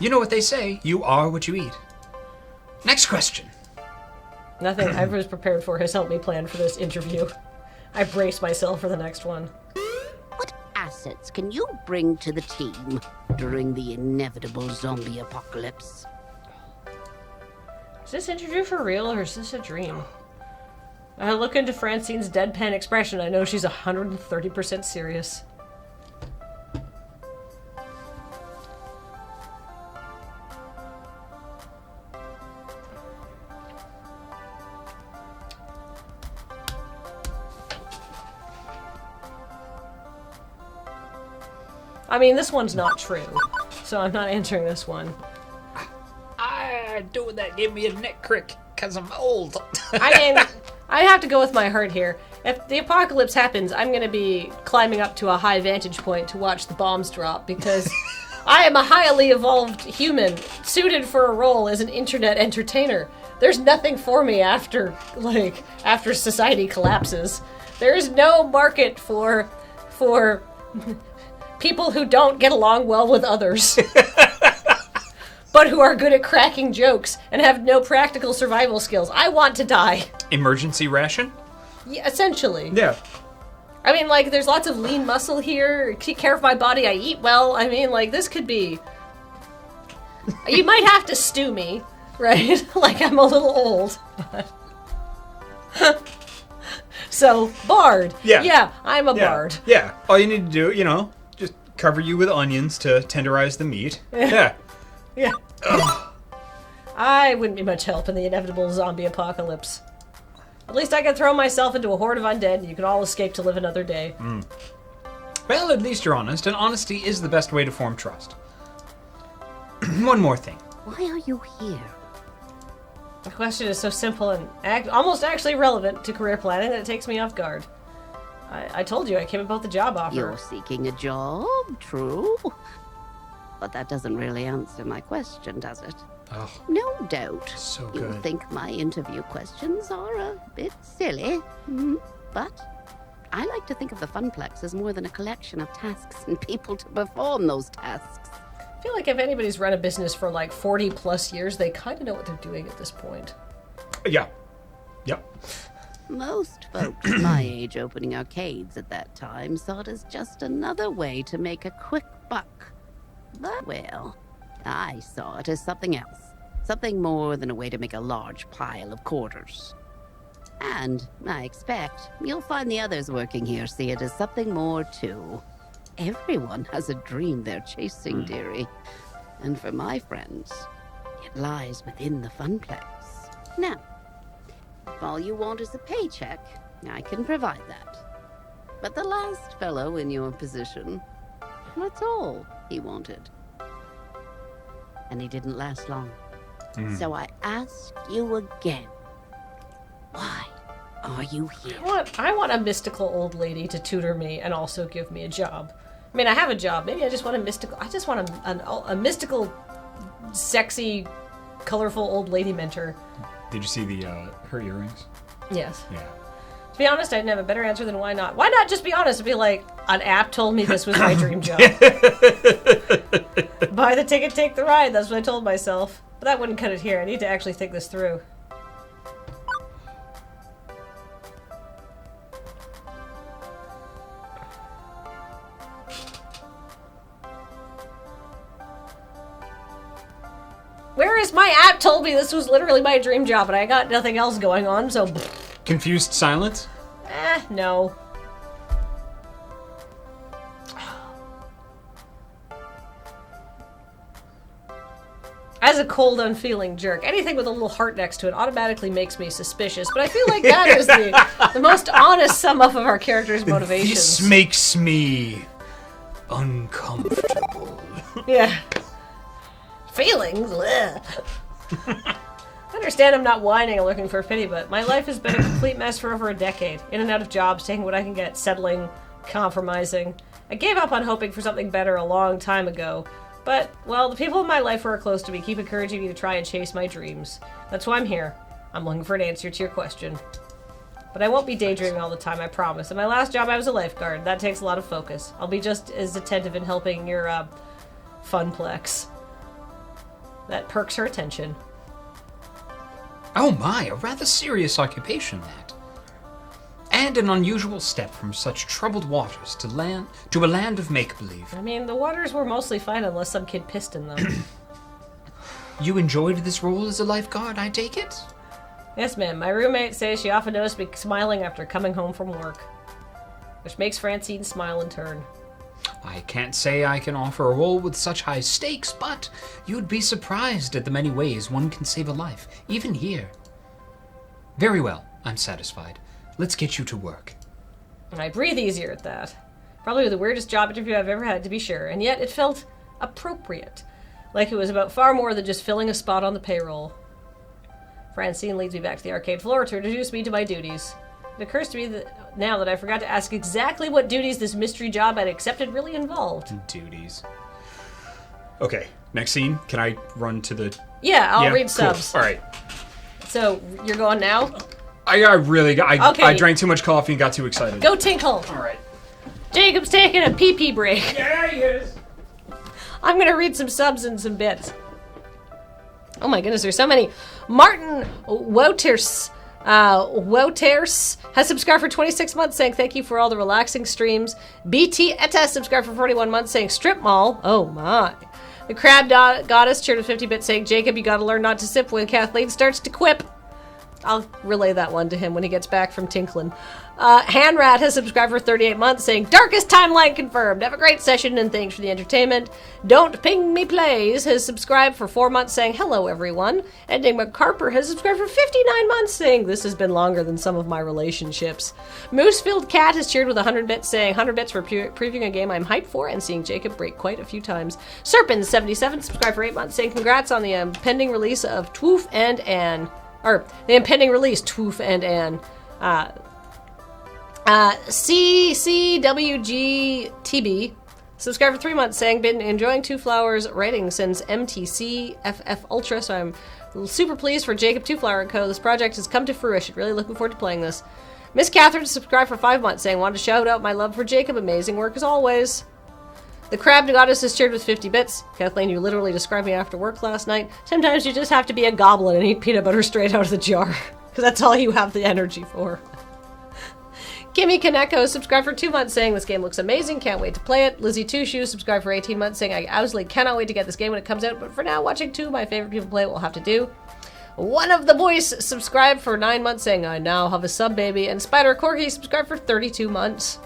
You know what they say, you are what you eat. Next question. nothing I was prepared for has helped me plan for this interview. I brace myself for the next one. What assets can you bring to the team during the inevitable zombie apocalypse? Is this interview for real or is this a dream? I look into Francine's deadpan expression. I know she's 130% serious. I mean, this one's not true, so I'm not answering this one. Doing that gave me a neck crick because I'm old. I mean, I have to go with my heart here. If the apocalypse happens, I'm going to be climbing up to a high vantage point to watch the bombs drop because I am a highly evolved human suited for a role as an internet entertainer. There's nothing for me after society collapses. There is no market for people who don't get along well with others. But who are good at cracking jokes and have no practical survival skills. I want to die. Emergency ration? Yeah, essentially. Yeah. I mean, like, there's lots of lean muscle here. Take care of my body. I eat well. I mean, like, this could be... You might have to stew me, right? Like, I'm a little old. So, bard. Yeah. Yeah, I'm a bard. Yeah. All you need to do, just cover you with onions to tenderize the meat. Yeah. Yeah. I wouldn't be much help in the inevitable zombie apocalypse. At least I could throw myself into a horde of undead and you can all escape to live another day. Well, at least you're honest, and honesty is the best way to form trust. One more thing. Why are you here? The question is so simple and almost actually relevant to career planning that it takes me off guard. I told you I came about the job offer. You're seeking a job, true. But that doesn't really answer my question, does it? Oh, No doubt. so You'll good. think my interview questions are a bit silly. But I like to think of the Funplex as more than a collection of tasks and people to perform those tasks. I feel like if anybody's run a business for like 40 plus years, they kind of know what they're doing at this point. Yeah. Yep. Most folks my age opening arcades at that time saw it as just another way to make a quick buck. But, well, I saw it as something else. Something more than a way to make a large pile of quarters. And I expect you'll find the others working here see it as something more too. Everyone has a dream they're chasing, dearie. And for my friends, it lies within the Funplex. Now, if all you want is a paycheck, I can provide that. But the last fellow in your position, that's all he wanted. And he didn't last long. So I ask you again, why are you here? I want a mystical old lady to tutor me and also give me a job. I mean, I have a job. Maybe I just want a mystical. I just want a mystical, sexy, colorful old lady mentor. Did you see the her earrings? Yes. Yeah. To be honest, I didn't have a better answer than why not. Why not just be honest and be like, an app told me this was my dream job. Buy the ticket, take the ride. That's what I told myself. But that wouldn't cut it here. I need to actually think this through. Whereas my app told me this was literally my dream job and I got nothing else going on, so... Confused silence? No. As a cold, unfeeling jerk, anything with a little heart next to it automatically makes me suspicious, but I feel like that is the most honest sum up of our characters' motivations. This makes me uncomfortable. Yeah. Feelings? Bleh. I understand I'm not whining and looking for pity, but my life has been a complete mess for over a decade. In and out of jobs, taking what I can get, settling, compromising. I gave up on hoping for something better a long time ago. But, well, the people in my life who are close to me keep encouraging me to try and chase my dreams. That's why I'm here. I'm looking for an answer to your question. But I won't be daydreaming all the time, I promise. At my last job, I was a lifeguard. That takes a lot of focus. I'll be just as attentive in helping your, Funplex. That perks her attention. Oh my, a rather serious occupation, that. And an unusual step from such troubled waters to a land of make-believe. I mean, the waters were mostly fine unless some kid pissed in them. You enjoyed this role as a lifeguard, I take it? Yes, ma'am. My roommate says she often noticed me smiling after coming home from work. Which makes Francine smile in turn. I can't say I can offer a role with such high stakes, but you'd be surprised at the many ways one can save a life, even here. Very well, I'm satisfied. Let's get you to work. I breathe easier at that. Probably the weirdest job interview I've ever had, to be sure, and yet it felt appropriate. Like it was about far more than just filling a spot on the payroll. Francine leads me back to the arcade floor to introduce me to my duties. It occurs to me now that I forgot to ask exactly what duties this mystery job I'd accepted really involved. Duties. Okay, next scene. Can I run to the... Yeah, I'll read cool. subs. All right. So, you're going now? I really got... Okay. I drank too much coffee and got too excited. Go Tinkle! All right. Jacob's taking a pee-pee break. Yeah, he is. I'm gonna read some subs and some bits. Oh my goodness, there's so many. Martin Wouters has subscribed for 26 months saying thank you for all the relaxing streams. BT Etta subscribed for 41 months saying strip mall. Oh my. The Crab Goddess cheered with 50 bits saying Jacob, you gotta learn not to sip when Kathleen starts to quip. I'll relay that one to him when he gets back from Tinklin. Hanrat has subscribed for 38 months saying, Darkest Timeline confirmed. Have a great session and thanks for the entertainment. Don't Ping Me Plays has subscribed for 4 months saying, hello everyone. Enigma Carper has subscribed for 59 months saying, this has been longer than some of my relationships. Moosefield Cat has cheered with 100 bits saying, 100 bits for previewing a game I'm hyped for and seeing Jacob break quite a few times. Serpent77 subscribed for 8 months saying, congrats on the impending release of Twoof and Anne. Or, the impending release, Twoof and Anne. CCWGTB subscribed for 3 months saying, been enjoying Two Flowers writing since MTCFF Ultra, so I'm super pleased for Jacob Two Flower & Co. This project has come to fruition. Really looking forward to playing this. Miss Catherine subscribed for 5 months saying, wanted to shout out my love for Jacob. Amazing work as always. The Crab Goddess is cheered with 50 bits. Kathleen, you literally described me after work last night. Sometimes you just have to be a goblin and eat peanut butter straight out of the jar. Because that's all you have the energy for. Kimmy Kaneko subscribed for 2 months saying this game looks amazing, can't wait to play it. Lizzie Two Shoes subscribed for 18 months saying I absolutely cannot wait to get this game when it comes out, but for now watching two of my favorite people play it will have to do. One of the boys subscribed for 9 months saying I now have a sub baby, and Spider Corky subscribed for 32 months.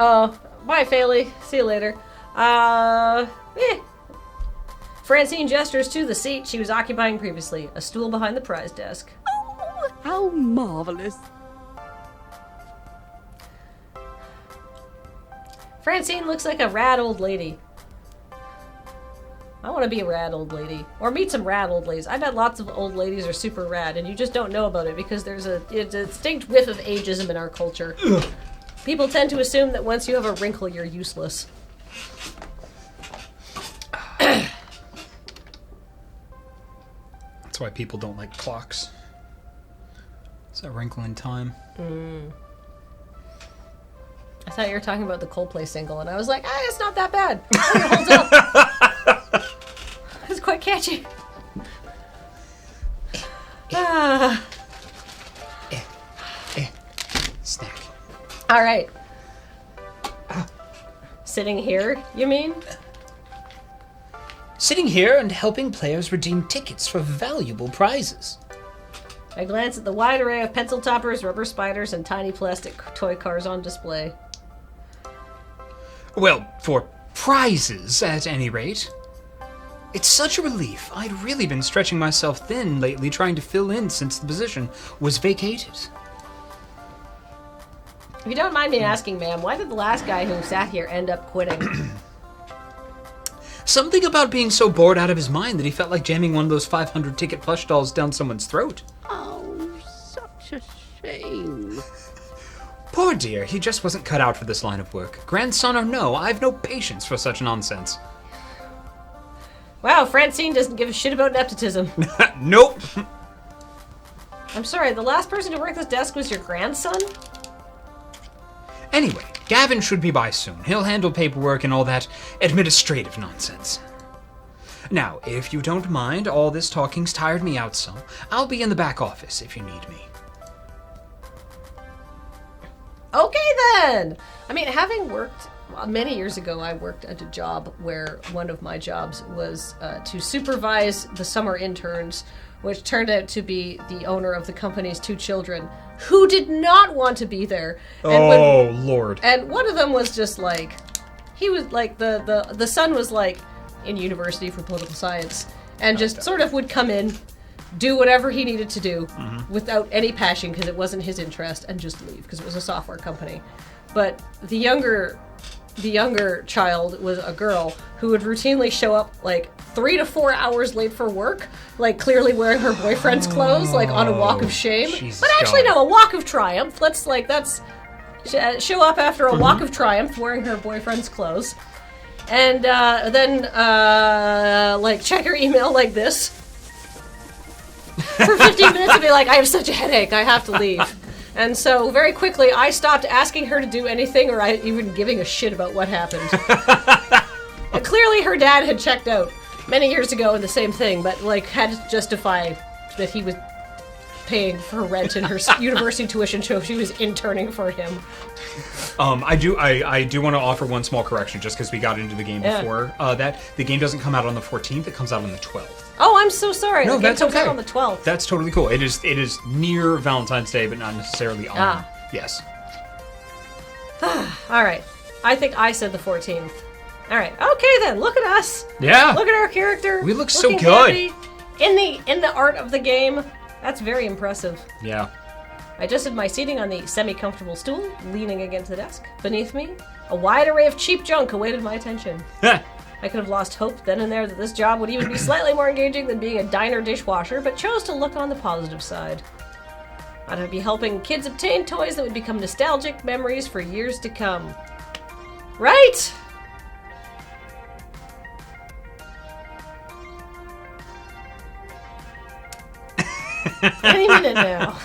Oh, bye, Faley. See you later. Francine gestures to the seat she was occupying previously, a stool behind the prize desk. Oh, how marvelous. Francine looks like a rad old lady. I want to be a rad old lady. Or meet some rad old ladies. I bet lots of old ladies are super rad, and you just don't know about it because there's a distinct whiff of ageism in our culture. People tend to assume that once you have a wrinkle, you're useless. That's why people don't like clocks. It's a wrinkle in time. I thought you were talking about the Coldplay single, and I was like, it's not that bad. It holds up. It's quite catchy. Snack. All right. Sitting here, you mean? Sitting here and helping players redeem tickets for valuable prizes. I glance at the wide array of pencil toppers, rubber spiders, and tiny plastic toy cars on display. Well, for prizes, at any rate. It's such a relief. I'd really been stretching myself thin lately trying to fill in since the position was vacated. If you don't mind me asking, ma'am, why did the last guy who sat here end up quitting? Something about being so bored out of his mind that he felt like jamming one of those 500 ticket plush dolls down someone's throat. Oh, such a shame. Poor dear, he just wasn't cut out for this line of work. Grandson or no, I've no patience for such nonsense. Wow, Francine doesn't give a shit about nepotism. Nope. I'm sorry, the last person to work this desk was your grandson? Anyway, Gavin should be by soon. He'll handle paperwork and all that administrative nonsense. Now, if you don't mind, all this talking's tired me out some. I'll be in the back office if you need me. Okay then! I mean, having worked, many years ago I worked at a job where one of my jobs was to supervise the summer interns, which turned out to be the owner of the company's 2 children, who did not want to be there. And Lord. And one of them was just like, he was like, the son was like in university for political science, and just sort of would come in, do whatever he needed to do without any passion because it wasn't his interest, and just leave because it was a software company. But the younger child was a girl who would routinely show up like 3 to 4 hours late for work, like clearly wearing her boyfriend's clothes, like on a walk of shame. Jesus But actually, God. no, a walk of triumph. That's show up after a walk of triumph wearing her boyfriend's clothes, and then like check her email like this for 15 minutes and be like, I have such a headache, I have to leave. And so very quickly I stopped asking her to do anything or even giving a shit about what happened. And clearly her dad had checked out many years ago in the same thing, but like had to justify that he was paying for rent and her university tuition, so she was interning for him. I do want to offer one small correction just because we got into the game before that. The game doesn't come out on the 14th, it comes out on the 12th. Oh, I'm so sorry. No, the game that's comes okay. out on the 12th. That's totally cool. It is near Valentine's Day, but not necessarily on. Ah. Yes. All right. I think I said the 14th. All right. Okay then. Look at us. Yeah. Look at our character. We look so looking good. happy. In the art of the game. That's very impressive. Yeah. I adjusted my seating on the semi-comfortable stool, leaning against the desk. Beneath me, a wide array of cheap junk awaited my attention. I could have lost hope then and there that this job would even be slightly more engaging than being a diner dishwasher, but chose to look on the positive side. I'd be helping kids obtain toys that would become nostalgic memories for years to come. Right? Any minute now.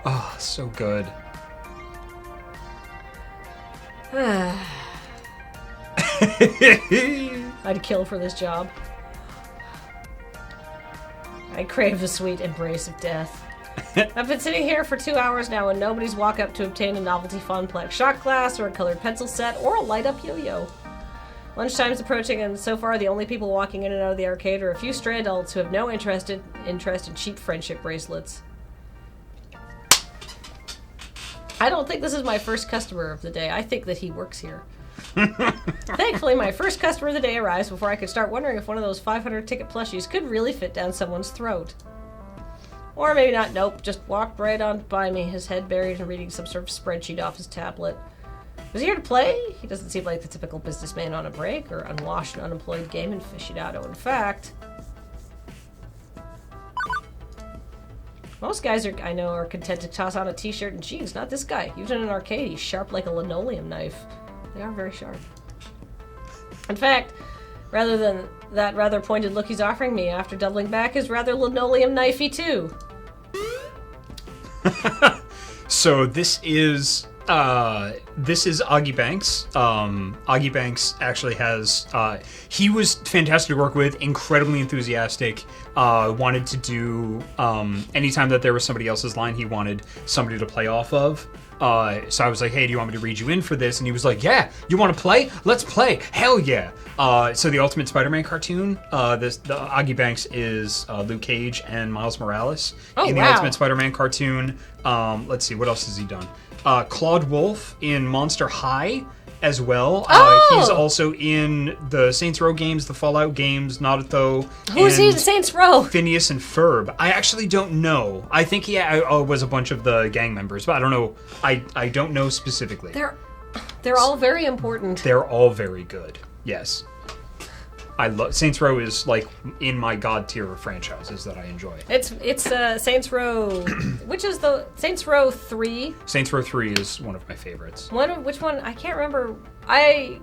Oh, so good. I'd kill for this job. I crave the sweet embrace of death. I've been sitting here for 2 hours now and nobody's walked up to obtain a novelty Funplex shot glass or a colored pencil set or a light-up yo-yo. Lunchtime's approaching and so far the only people walking in and out of the arcade are a few stray adults who have no interest in cheap friendship bracelets. I don't think this is my first customer of the day. I think that he works here. Thankfully, my first customer of the day arrives before I could start wondering if one of those 500 ticket plushies could really fit down someone's throat. Or maybe not, nope, just walked right on by me, his head buried and reading some sort of spreadsheet off his tablet. Was he here to play? He doesn't seem like the typical businessman on a break or unwashed and unemployed game aficionado. In fact, most guys I know are content to toss on a t-shirt and jeans. Not this guy. Even in an arcade, he's sharp like a linoleum knife. They are very sharp. In fact, rather than that rather pointed look he's offering me after doubling back is rather linoleum knifey too. So this is Augie Banks. Augie Banks actually has, he was fantastic to work with, incredibly enthusiastic, wanted to do, anytime that there was somebody else's line, he wanted somebody to play off of. So I was like, hey, do you want me to read you in for this? And he was like, yeah, you want to play? Let's play. Hell yeah. So the Ultimate Spider-Man cartoon, the Augie Banks is Luke Cage and Miles Morales in the Ultimate Spider-Man cartoon. Let's see, what else has he done? Claude Wolf in Monster High as well. He's also in the Saints Row games, the Fallout games, Naruto. Who's he in Saints Row? Phineas and Ferb. I actually don't know. I think he was a bunch of the gang members, but I don't know. I don't know specifically. They're all very important. They're all very good. Yes. I love Saints Row is like in my god tier of franchises that I enjoy. It's Saints Row, which is the Saints Row 3. Saints Row 3 is one of my favorites. Which one? I can't remember.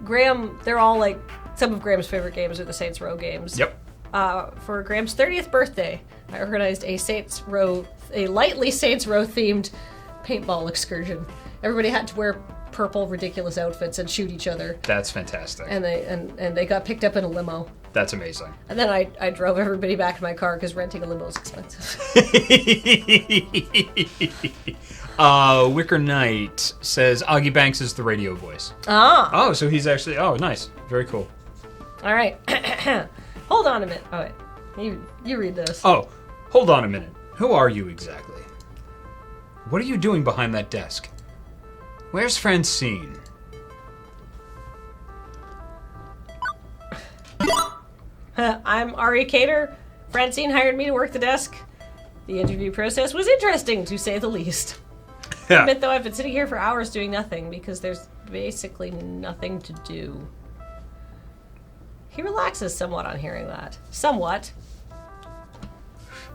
Graham, they're all like some of Graham's favorite games are the Saints Row games. Yep. For Graham's 30th birthday, I organized a lightly Saints Row themed paintball excursion. Everybody had to wear purple ridiculous outfits and shoot each other. That's fantastic. And they got picked up in a limo. That's amazing. And then I drove everybody back to my car because renting a limo is expensive. Wicker Knight says Augie Banks is the radio voice. Oh, so he's actually nice. Very cool. All right. Hold on a minute. Oh wait. You read this. Oh, hold on a minute. Who are you exactly? What are you doing behind that desk? Where's Francine? I'm Ari Cater. Francine hired me to work the desk. The interview process was interesting, to say the least. I admit, though, I've been sitting here for hours doing nothing because there's basically nothing to do. He relaxes somewhat on hearing that. Somewhat.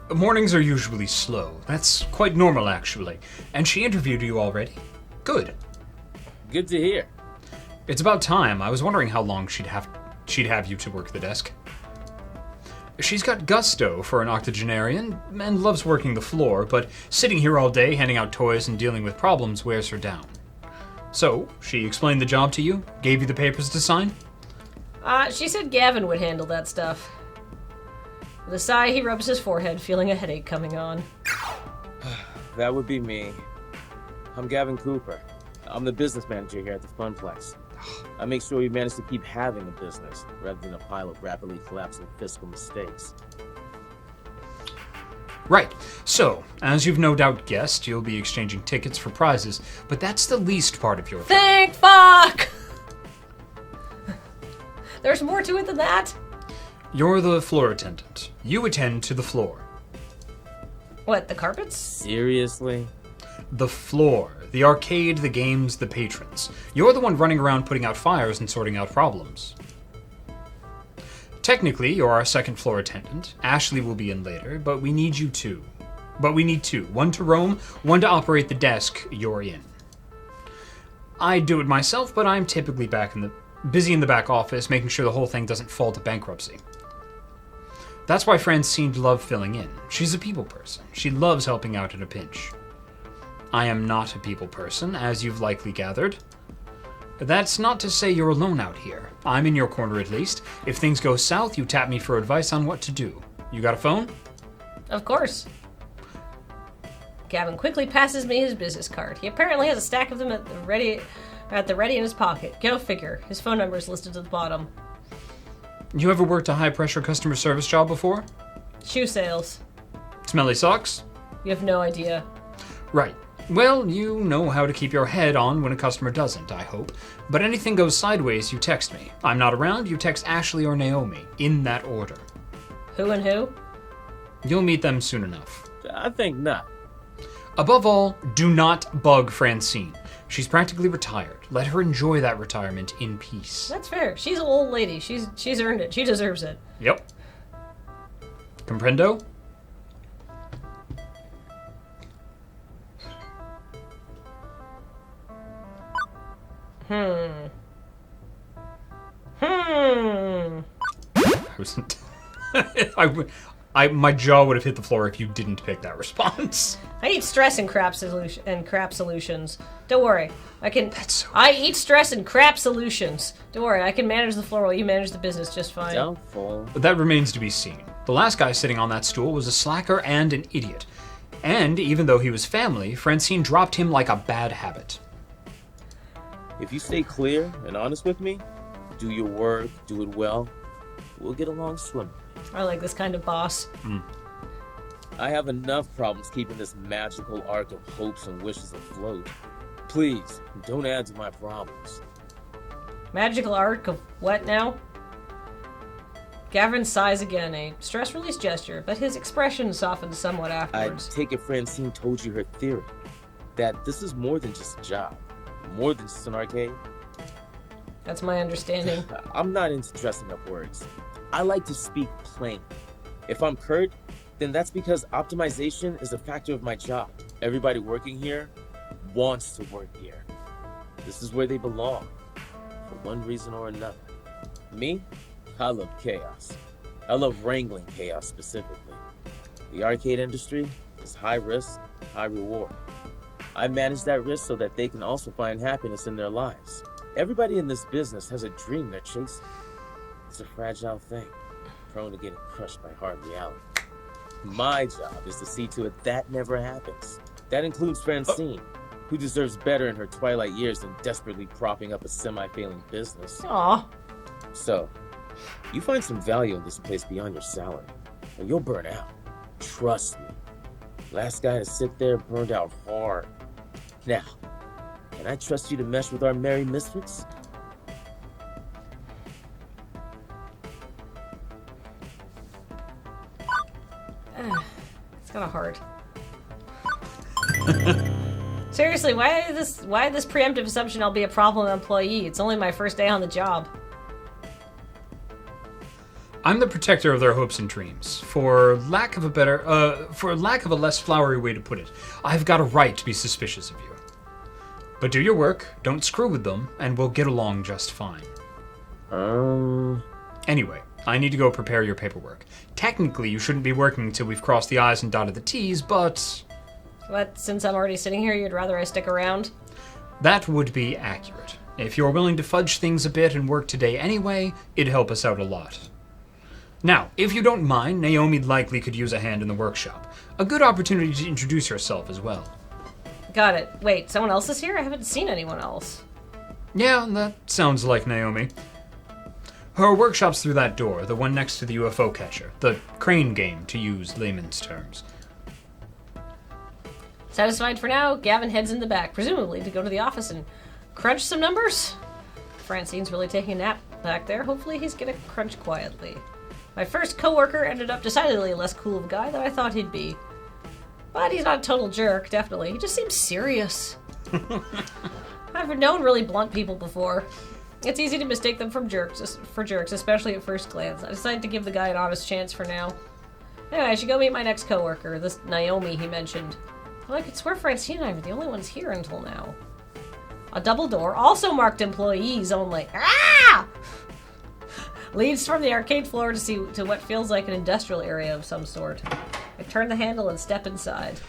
Mornings are usually slow. That's quite normal, actually. And she interviewed you already? Good. Good to hear. It's about time. I was wondering how long she'd have you to work the desk. She's got gusto for an octogenarian and loves working the floor, but sitting here all day handing out toys and dealing with problems wears her down. So, she explained the job to you? Gave you the papers to sign? She said Gavin would handle that stuff. With a sigh, he rubs his forehead, feeling a headache coming on. That would be me. I'm Gavin Cooper. I'm the business manager here at the Funplex. I make sure we manage to keep having a business, rather than a pile of rapidly collapsing fiscal mistakes. Right. So, as you've no doubt guessed, you'll be exchanging tickets for prizes, but that's the least part of your job. Thank fuck! There's more to it than that? You're the floor attendant. You attend to the floor. What, the carpets? Seriously? The floor. The arcade, the games, the patrons. You're the one running around putting out fires and sorting out problems. Technically, you're our second floor attendant. Ashley will be in later, but we need you two. One to roam, one to operate the desk you're in. I do it myself, but I'm typically busy in the back office, making sure the whole thing doesn't fall to bankruptcy. That's why Francine loved filling in. She's a people person. She loves helping out in a pinch. I am not a people person, as you've likely gathered. That's not to say you're alone out here. I'm in your corner at least. If things go south, you tap me for advice on what to do. You got a phone? Of course. Gavin quickly passes me his business card. He apparently has a stack of them at the ready in his pocket. Go figure. His phone number is listed at the bottom. You ever worked a high-pressure customer service job before? Shoe sales. Smelly socks? You have no idea. Right. Well, you know how to keep your head on when a customer doesn't, I hope. But anything goes sideways, you text me. I'm not around, you text Ashley or Naomi, in that order. Who and who? You'll meet them soon enough. I think not. Above all, do not bug Francine. She's practically retired. Let her enjoy that retirement in peace. That's fair. She's an old lady. She's earned it. She deserves it. Yep. Comprendo? I wasn't. My jaw would have hit the floor if you didn't pick that response. I eat stress and crap solutions. Don't worry, I can. That's so I eat stress and crap solutions. Don't worry, I can manage the floor while you manage the business just fine. Doubtful. But that remains to be seen. The last guy sitting on that stool was a slacker and an idiot. And even though he was family, Francine dropped him like a bad habit. If you stay clear and honest with me, do your work, do it well, we'll get along swimming. I like this kind of boss. I have enough problems keeping this magical arc of hopes and wishes afloat. Please, don't add to my problems. Magical arc of what now? Gavin sighs again, a stress release gesture, but his expression softens somewhat I afterwards. take it Francine told you her theory, that this is more than just a job, more than just an arcade. That's my understanding. I'm not into dressing up words. I like to speak plain. If I'm curt, then that's because optimization is a factor of my job. Everybody working here wants to work here. This is where they belong, for one reason or another. Me, I love chaos. I love wrangling chaos specifically. The arcade industry is high risk, high reward. I manage that risk so that they can also find happiness in their lives. Everybody in this business has a dream they're chasing. It's a fragile thing, prone to getting crushed by hard reality. My job is to see to it that never happens. That includes Francine, who deserves better in her twilight years than desperately propping up a semi-failing business. Aw. So, you find some value in this place beyond your salary, or you'll burn out. Trust me. Last guy to sit there burned out hard. Now, can I trust you to mesh with our merry misfits? It's kind of hard. Seriously, why this preemptive assumption I'll be a problem employee? It's only my first day on the job. I'm the protector of their hopes and dreams. For lack of a less flowery way to put it, I've got a right to be suspicious of you. But do your work, don't screw with them, and we'll get along just fine. Anyway, I need to go prepare your paperwork. Technically, you shouldn't be working until we've crossed the I's and dotted the T's, but... What, since I'm already sitting here, you'd rather I stick around? That would be accurate. If you're willing to fudge things a bit and work today anyway, it'd help us out a lot. Now, if you don't mind, Naomi likely could use a hand in the workshop. A good opportunity to introduce yourself as well. Got it. Wait, someone else is here? I haven't seen anyone else. Yeah, that sounds like Naomi. Her workshop's through that door, the one next to the UFO catcher. The crane game, to use layman's terms. Satisfied for now, Gavin heads in the back, presumably to go to the office and crunch some numbers. Francine's really taking a nap back there. Hopefully he's gonna crunch quietly. My first coworker ended up decidedly less cool of a guy than I thought he'd be. But he's not a total jerk, definitely. He just seems serious. I've known really blunt people before. It's easy to mistake them for jerks, especially at first glance. I decided to give the guy an honest chance for now. Anyway, I should go meet my next coworker, this Naomi he mentioned. Well, I could swear Francine and I were the only ones here until now. A double door, also marked employees only. Ah! Leads from the arcade floor to what feels like an industrial area of some sort. I turn the handle and step inside.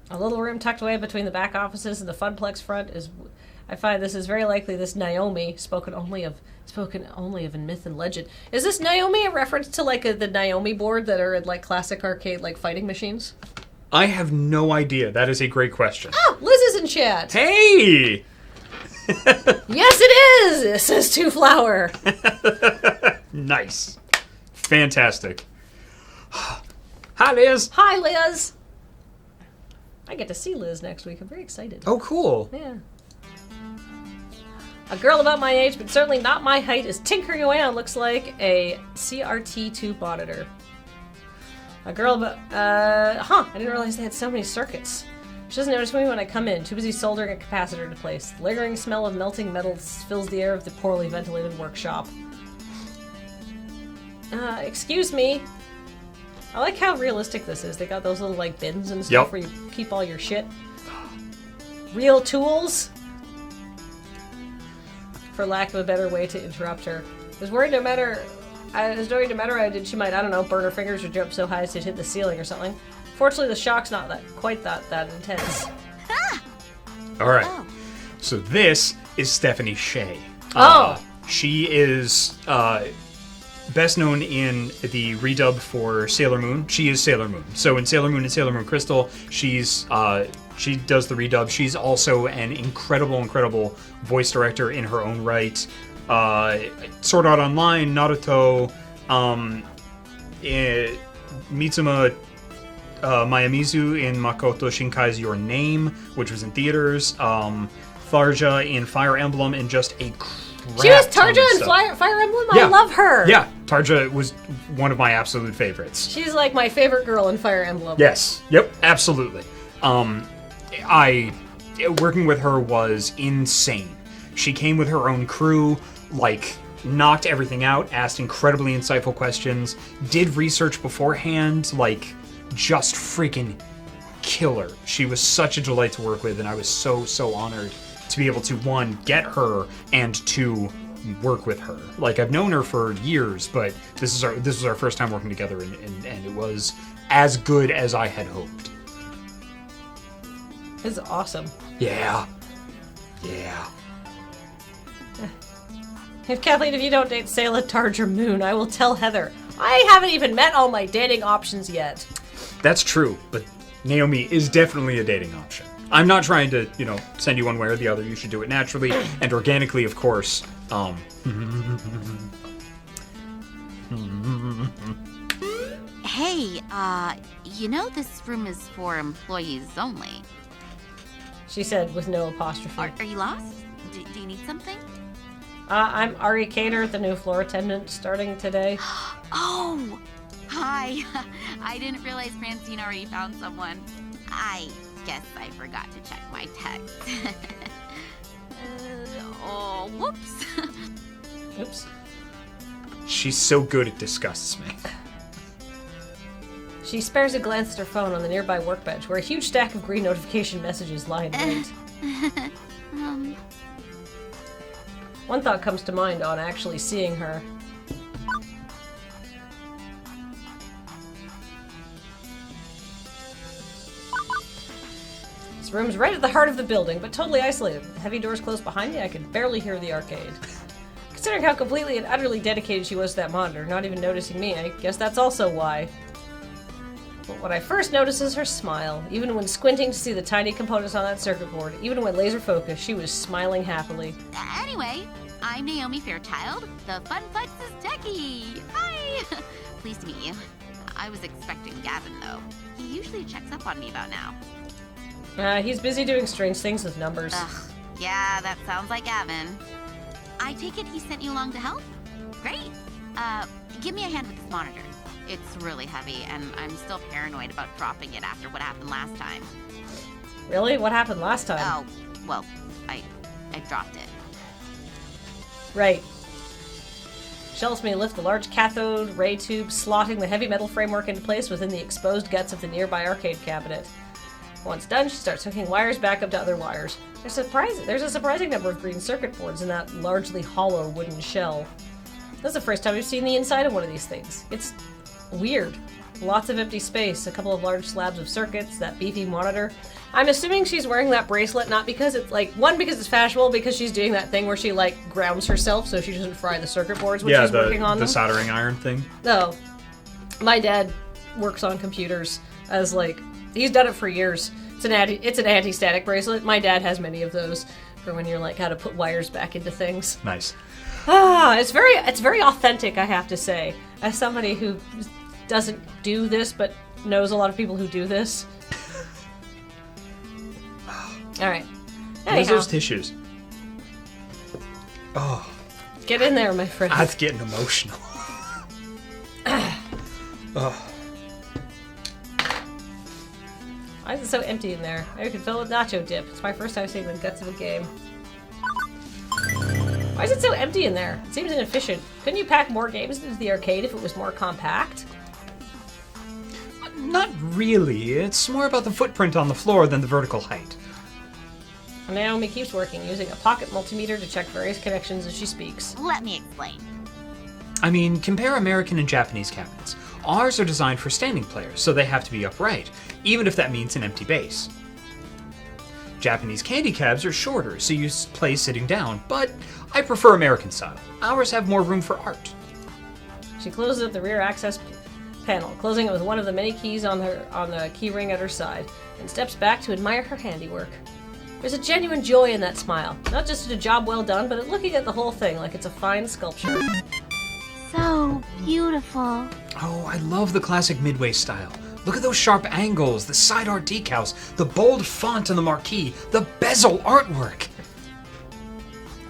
A little room tucked away between the back offices and the Funplex front is... I find this is very likely this Naomi, spoken only of in myth and legend. Is this Naomi a reference to like the Naomi board that are in like classic arcade like fighting machines? I have no idea. That is a great question. Oh, Liz is in chat. Hey! Yes, it is, says Two Flower. Nice. Fantastic. Hi, Liz. Hi, Liz. I get to see Liz next week. I'm very excited. Oh, cool. Yeah. A girl about my age, but certainly not my height, is tinkering away on looks like a CRT2 monitor. A girl about... I didn't realize they had so many circuits. She doesn't notice me when I come in, too busy soldering a capacitor into place. The lingering smell of melting metals fills the air of the poorly ventilated workshop. Excuse me. I like how realistic this is. They got those little, like, bins and stuff where you keep all your shit. Real tools? For lack of a better way to interrupt her. I was worried no matter what I did, she might, I don't know, burn her fingers or jump so high as to hit the ceiling or something. Fortunately, the shock's not quite that intense. All right. So this is Stephanie Shea. She is best known in the redub for Sailor Moon. She is Sailor Moon. So in Sailor Moon and Sailor Moon Crystal, she does the redub. She's also an incredible voice director in her own right. Sword Art Online, Naruto, Mitsuma Mayamizu in Makoto Shinkai's Your Name, which was in theaters. Tharja in Fire Emblem, and just a crap She was ton of Tarja in stuff. Fire Emblem? Yeah. I love her! Yeah, Tarja was one of my absolute favorites. She's like my favorite girl in Fire Emblem. Yes. Yep. Absolutely. Working with her was insane. She came with her own crew, like, knocked everything out, asked incredibly insightful questions, did research beforehand, like, just freaking killer. She was such a delight to work with, and I was so honored to be able to, one, get her, and two, work with her. Like, I've known her for years, but this was our first time working together, and it was as good as I had hoped. This is awesome. Yeah. If Kathleen, if you don't date Sayla, Tarja, or Moon, I will tell Heather. I haven't even met all my dating options yet. That's true, but Naomi is definitely a dating option. I'm not trying to, send you one way or the other. You should do it naturally and organically, of course. Hey, this room is for employees only. She said with no apostrophe. Are you lost? Do you need something? I'm Ari Cater, the new floor attendant, starting today. Oh! Hi. I didn't realize Francine already found someone. I guess I forgot to check my text. Whoops. Oops. She's so good it disgusts me. She spares a glance at her phone on the nearby workbench, where a huge stack of green notification messages lie in wait. One thought comes to mind on actually seeing her. This room's right at the heart of the building, but totally isolated. With the heavy doors closed behind me, I could barely hear the arcade. Considering how completely and utterly dedicated she was to that monitor, not even noticing me, I guess that's also why. But what I first noticed is her smile. Even when squinting to see the tiny components on that circuit board, even when laser focused, she was smiling happily. Anyway, I'm Naomi Fairchild, the Funplex's techie. Hi! Pleased to meet you. I was expecting Gavin, though. He usually checks up on me about now. He's busy doing strange things with numbers. Ugh, yeah, that sounds like Gavin. I take it he sent you along to help? Great. Give me a hand with this monitor. It's really heavy, and I'm still paranoid about dropping it after what happened last time. Really? What happened last time? Oh, well, I dropped it. Right. She helps me lift the large cathode ray tube, slotting the heavy metal framework into place within the exposed guts of the nearby arcade cabinet. Once done, she starts hooking wires back up to other wires. There's a surprising number of green circuit boards in that largely hollow wooden shell. This is the first time we've seen the inside of one of these things. It's weird. Lots of empty space, a couple of large slabs of circuits, that beefy monitor. I'm assuming she's wearing that bracelet not because it's like, one, because it's fashionable, because she's doing that thing where she like grounds herself so she doesn't fry the circuit boards when she's working on the them. soldering iron thing. No. My dad works on computers as like, he's done it for years. It's an anti-static bracelet. My dad has many of those for when you're like how to put wires back into things. Nice. It's very authentic, I have to say. As somebody who doesn't do this but knows a lot of people who do this. All right. Where's those tissues? Oh, Get in there, my friend. that's getting emotional. Oh. Why is it so empty in there? Maybe we can fill it with nacho dip. It's my first time seeing the guts of a game. Why is it so empty in there? It seems inefficient. Couldn't you pack more games into the arcade if it was more compact? Not really. It's more about the footprint on the floor than the vertical height. Naomi keeps working, using a pocket multimeter to check various connections as she speaks. Let me explain. I mean, compare American and Japanese cabinets. Ours are designed for standing players, so they have to be upright, even if that means an empty base. Japanese candy cabs are shorter, so you play sitting down, but I prefer American style. Ours have more room for art. She closes up the rear access panel, closing it with one of the many keys on the key ring at her side, and steps back to admire her handiwork. There's a genuine joy in that smile, not just at a job well done, but at looking at the whole thing like it's a fine sculpture. So beautiful. Oh, I love the classic Midway style. Look at those sharp angles, the side art decals, the bold font on the marquee, the bezel artwork.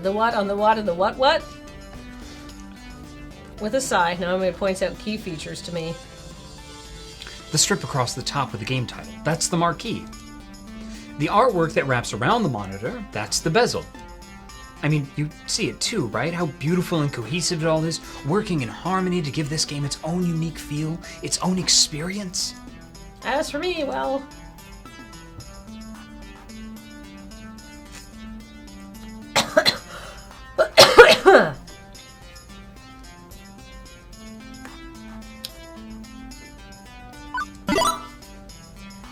The what on the what and the what? With a sigh, Naomi points out key features to me. The strip across the top with the game title, that's the marquee. The artwork that wraps around the monitor, that's the bezel. I mean, you see it too, right? How beautiful and cohesive it all is, working in harmony to give this game its own unique feel, its own experience. As for me, well...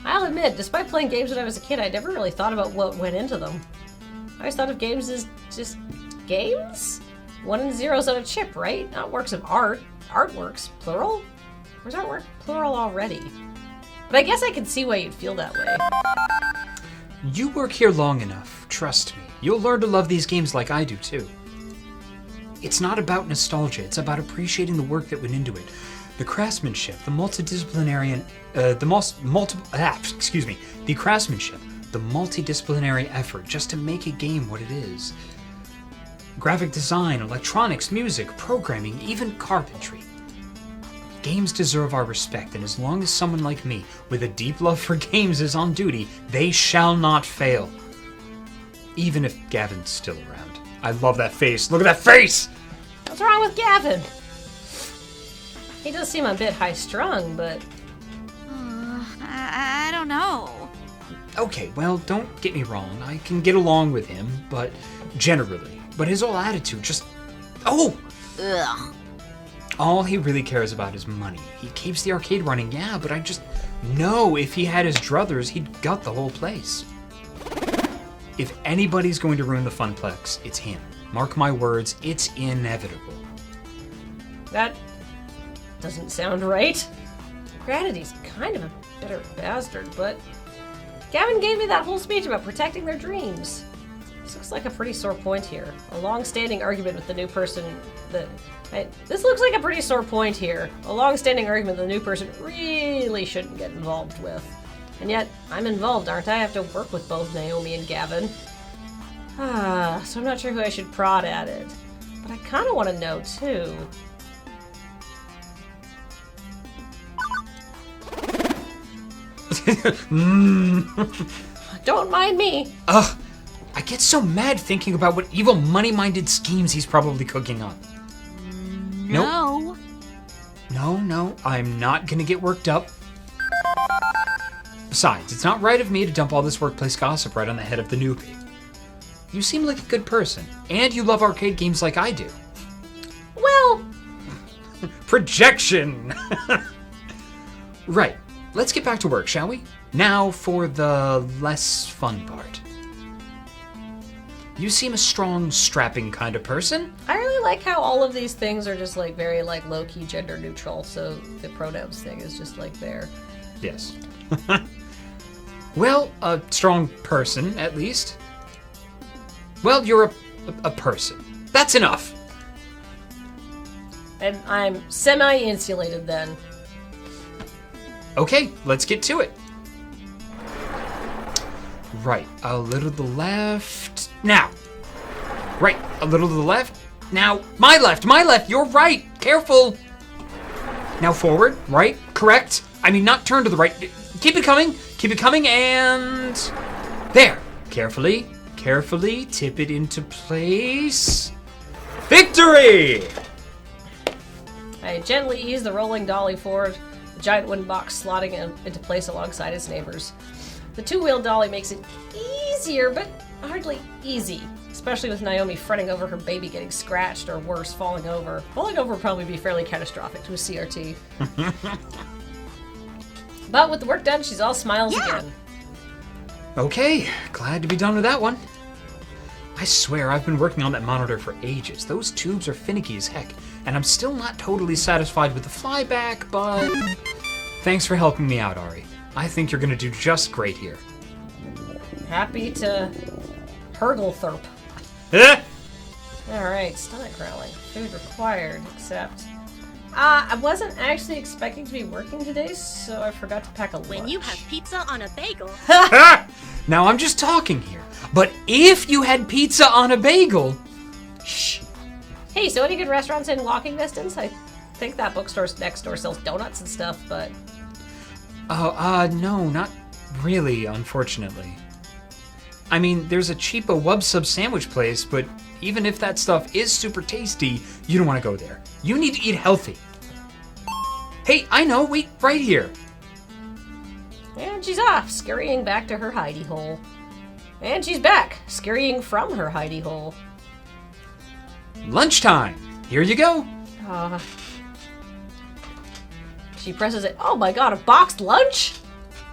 I'll admit, despite playing games when I was a kid, I never really thought about what went into them. I always thought of games as just games? 1 and 0's on a chip, right? Not works of art. Artworks, plural? Where's artwork plural already? But I guess I can see why you'd feel that way. You work here long enough, trust me. You'll learn to love these games like I do too. It's not about nostalgia, it's about appreciating the work that went into it. The craftsmanship, the multidisciplinary, the craftsmanship, the multidisciplinary effort just to make a game what it is. Graphic design, electronics, music, programming, even carpentry. Games deserve our respect, and as long as someone like me, with a deep love for games, is on duty, they shall not fail. Even if Gavin's still around. I love that face. Look at that face! What's wrong with Gavin? He does seem a bit high-strung, but... I don't know. Okay, well, don't get me wrong. I can get along with him, but generally. But his whole attitude just... Oh! Ugh. All he really cares about is money. He keeps the arcade running, yeah, but I just know if he had his druthers, he'd gut the whole place. If anybody's going to ruin the Funplex, it's him. Mark my words, it's inevitable. That doesn't sound right. Granted, he's kind of a bitter bastard, but... Gavin gave me that whole speech about protecting their dreams. This looks like a pretty sore point here. A long-standing argument with the new person that... This looks like a pretty sore point here. A long-standing argument the new person really shouldn't get involved with. And yet, I'm involved, aren't I? I have to work with both Naomi and Gavin. So I'm not sure who I should prod at it. But I kind of want to know, too. Don't mind me. Ugh, I get so mad thinking about what evil money-minded schemes he's probably cooking up. No. No, I'm not gonna get worked up. Besides, it's not right of me to dump all this workplace gossip right on the head of the newbie. You seem like a good person, and you love arcade games like I do. Well... Projection! Right. Let's get back to work, shall we? Now for the less fun part. You seem a strong, strapping kind of person. I really like how all of these things are just like very like low-key gender neutral, so the pronouns thing is just like there. Yes. Well, a strong person, at least. Well, you're a person. That's enough. And I'm semi-insulated then. Okay, let's get to it. Right, a little to the left. Now. Right, a little to the left. Now, my left, you're right. Careful. Now forward, right, correct. I mean, not turn to the right. Keep it coming, and there. Carefully, tip it into place. Victory! I gently ease the rolling dolly forward, the giant wooden box slotting into place alongside its neighbors. The two-wheel dolly makes it easier, but hardly easy, especially with Naomi fretting over her baby getting scratched or worse, falling over. Falling over would probably be fairly catastrophic to a CRT. But with the work done, she's all smiles again. Okay, glad to be done with that one. I swear I've been working on that monitor for ages. Those tubes are finicky as heck, and I'm still not totally satisfied with the flyback, but thanks for helping me out, Ari. I think you're gonna do just great here. Happy to hurgle-therp. Eh? Alright, stomach growling. Food required, except... I wasn't actually expecting to be working today, so I forgot to pack a lunch. When you have pizza on a bagel, Now I'm just talking here, but if you had pizza on a bagel... Shh. Hey, so any good restaurants in walking distance? I think that bookstore next door sells donuts and stuff, but... No, not really, unfortunately. I mean, there's a cheapo wub sub sandwich place, but even if that stuff is super tasty, you don't want to go there. You need to eat healthy. Hey, I know, wait, right here. And she's off, scurrying back to her hidey hole. And she's back, scurrying from her hidey hole. Lunchtime. Here you go. She presses it. Oh my god, a boxed lunch?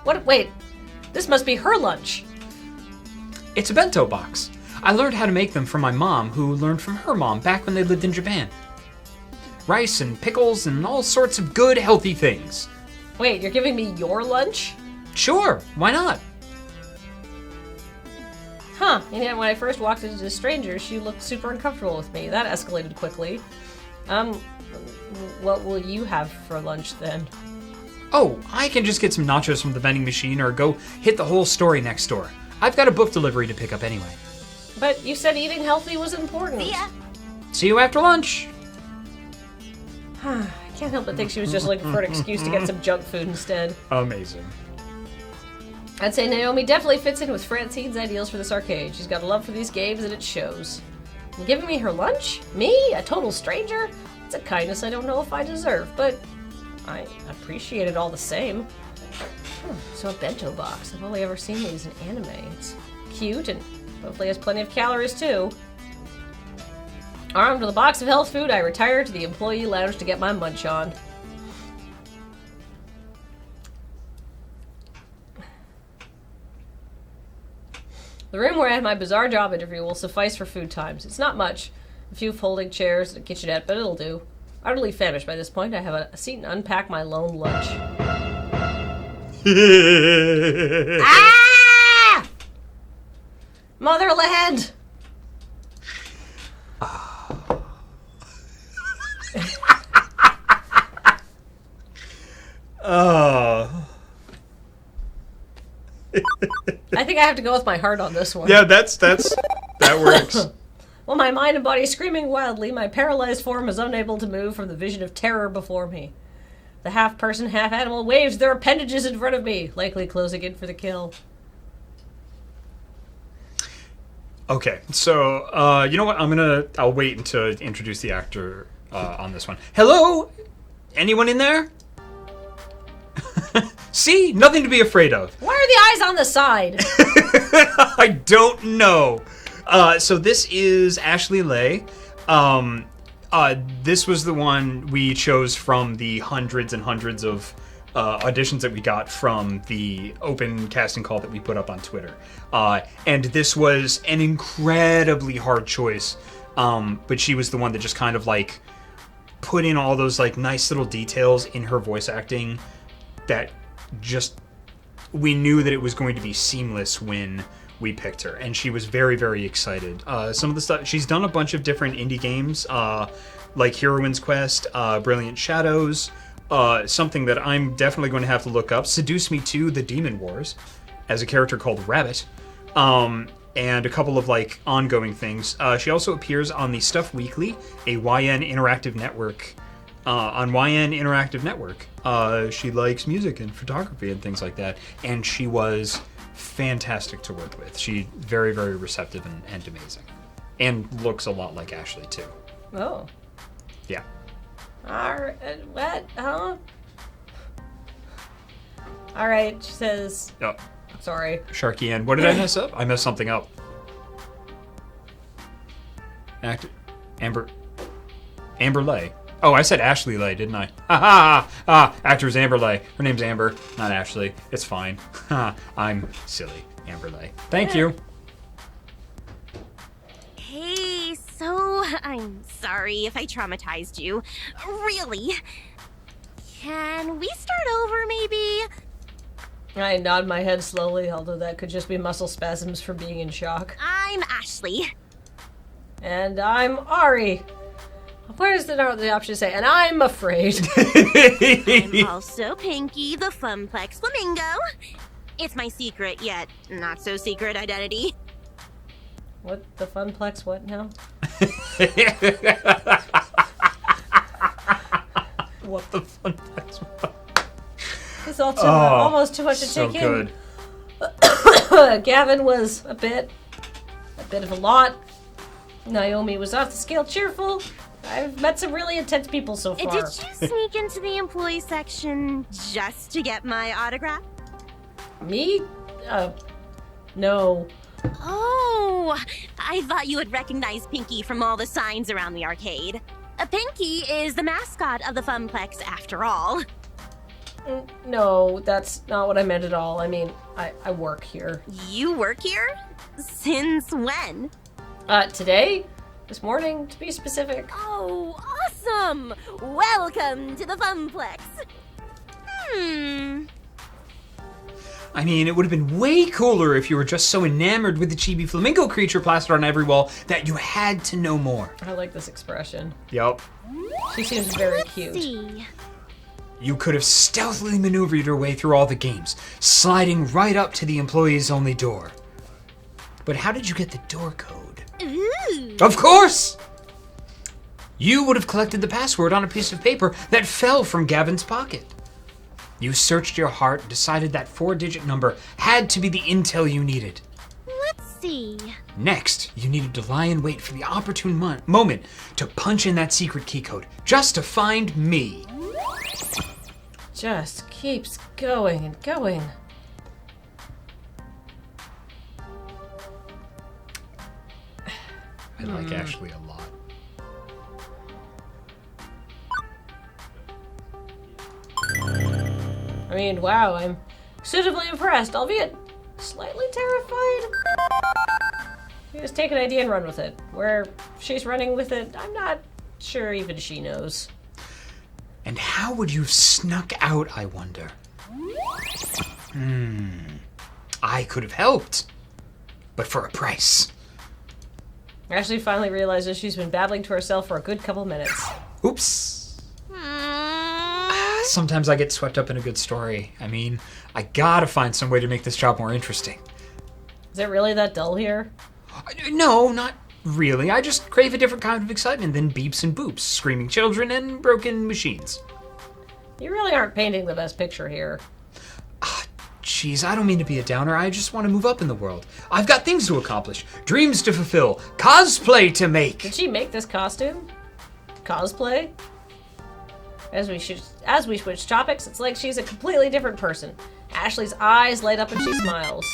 What? Wait, this must be her lunch. It's a bento box. I learned how to make them from my mom, who learned from her mom back when they lived in Japan. Rice and pickles and all sorts of good, healthy things. Wait, you're giving me your lunch? Sure, why not? Huh, and yet when I first walked into the stranger, she looked super uncomfortable with me. That escalated quickly. What will you have for lunch then? Oh, I can just get some nachos from the vending machine or go hit the whole story next door. I've got a book delivery to pick up anyway. But you said eating healthy was important. See ya. See you after lunch. I can't help but think she was just looking for an excuse to get some junk food instead. Amazing. I'd say Naomi definitely fits in with Francine's ideals for this arcade. She's got a love for these games and it shows. And giving me her lunch? Me? A total stranger? It's a kindness I don't know if I deserve, but I appreciate it all the same. So a bento box. I've only ever seen these in anime. It's cute and hopefully has plenty of calories too. Armed with a box of health food, I retire to the employee lounge to get my munch on. The room where I had my bizarre job interview will suffice for food times. It's not much. A few folding chairs and a kitchenette, but it'll do. Utterly famished by this point, I have a seat and unpack my lone lunch. Ah! Motherland! Oh. I think I have to go with my heart on this one. Yeah, that works. While my mind and body screaming wildly, my paralyzed form is unable to move from the vision of terror before me. The half-person, half-animal waves their appendages in front of me, likely closing in for the kill. Okay, so you know what? I'll wait until introduce the actor on this one. Hello, anyone in there? See, nothing to be afraid of. Why are the eyes on the side? I don't know. So this is Ashley Lay. This was the one we chose from the hundreds and hundreds of auditions that we got from the open casting call that we put up on Twitter. And this was an incredibly hard choice. But she was the one that just kind of like put in all those like nice little details in her voice acting that just, we knew that it was going to be seamless when we picked her, and she was very, very excited. Some of the stuff, she's done a bunch of different indie games, like Heroine's Quest, Brilliant Shadows, something that I'm definitely going to have to look up, Seduce Me 2, The Demon Wars, as a character called Rabbit, and a couple of like ongoing things. She also appears on the Stuff Weekly, a YN Interactive Network, on YN Interactive Network. She likes music and photography and things like that, and she was fantastic to work with. She very, very receptive and amazing, and looks a lot like Ashley too. Oh. Yeah. What? Huh? All right, she says. Oh, Sorry. Sharky Ann, what did I mess up? I messed something up. Amber Lay. Oh, I said Ashley Lay, didn't I? Actor's Amber Lay. Her name's Amber, not Ashley. It's fine. I'm silly. Amber Lay. Thank you. Hey, so I'm sorry if I traumatized you. Really? Can we start over, maybe? I nod my head slowly, although that could just be muscle spasms from being in shock. I'm Ashley. And I'm Ari. Where's the option to say, and I'm afraid? I'm also Pinky, the Funplex Flamingo. It's my secret, yet not so secret identity. What the Funplex? What now? What the Funplex? It's all almost too much to So take good. in. Gavin was a bit of a lot. Naomi was off the scale cheerful. I've met some really intense people so far. Did you sneak into the employee section just to get my autograph? Me? No. Oh, I thought you would recognize Pinky from all the signs around the arcade. Pinky is the mascot of the Funplex, after all. No, that's not what I meant at all. I mean, I work here. You work here? Since when? Today? This morning, to be specific. Oh, awesome! Welcome to the Funplex. I mean, it would have been way cooler if you were just so enamored with the chibi flamingo creature plastered on every wall that you had to know more. I like this expression. Yep. She seems very cute. See. You could have stealthily maneuvered your way through all the games, sliding right up to the employees only door. But how did you get the door code? Ooh. Of course! You would have collected the password on a piece of paper that fell from Gavin's pocket. You searched your heart and decided that 4-digit number had to be the intel you needed. Let's see. Next, you needed to lie in wait for the opportune moment to punch in that secret key code, just to find me. Just keeps going and going. I like Ashley a lot. I mean, wow, I'm suitably impressed, albeit slightly terrified. You just take an idea and run with it. Where she's running with it, I'm not sure even she knows. And how would you have snuck out, I wonder? I could have helped, but for a price. Ashley finally realizes she's been babbling to herself for a good couple minutes. Oops. Sometimes I get swept up in a good story. I mean, I gotta find some way to make this job more interesting. Is it really that dull here? No, not really. I just crave a different kind of excitement than beeps and boops, screaming children, and broken machines. You really aren't painting the best picture here. Jeez, I don't mean to be a downer. I just want to move up in the world. I've got things to accomplish, dreams to fulfill, cosplay to make. Did she make this costume? Cosplay? As we switch topics, it's like she's a completely different person. Ashley's eyes light up and she smiles.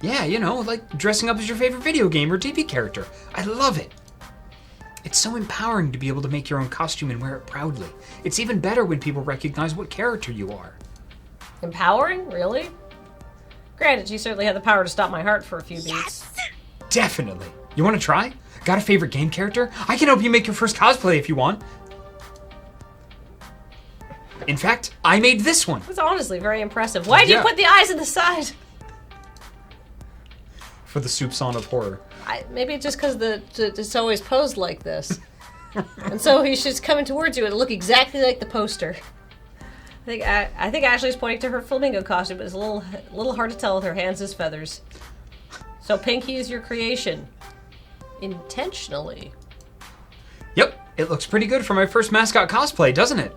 Yeah, you know, like dressing up as your favorite video game or TV character. I love it. It's so empowering to be able to make your own costume and wear it proudly. It's even better when people recognize what character you are. Empowering? Really? Granted, she certainly had the power to stop my heart for a few beats. Definitely. You want to try? Got a favorite game character? I can help you make your first cosplay if you want. In fact, I made this one. It's honestly very impressive. Why'd you Yeah. put the eyes in the side? For the soup song of horror. Maybe it's just because it's always posed like this. And so he's just coming towards you and look exactly like the poster. I think Ashley's pointing to her flamingo costume, but it's a little hard to tell with her hands as feathers. So Pinky is your creation. Intentionally. Yep, it looks pretty good for my first mascot cosplay, doesn't it?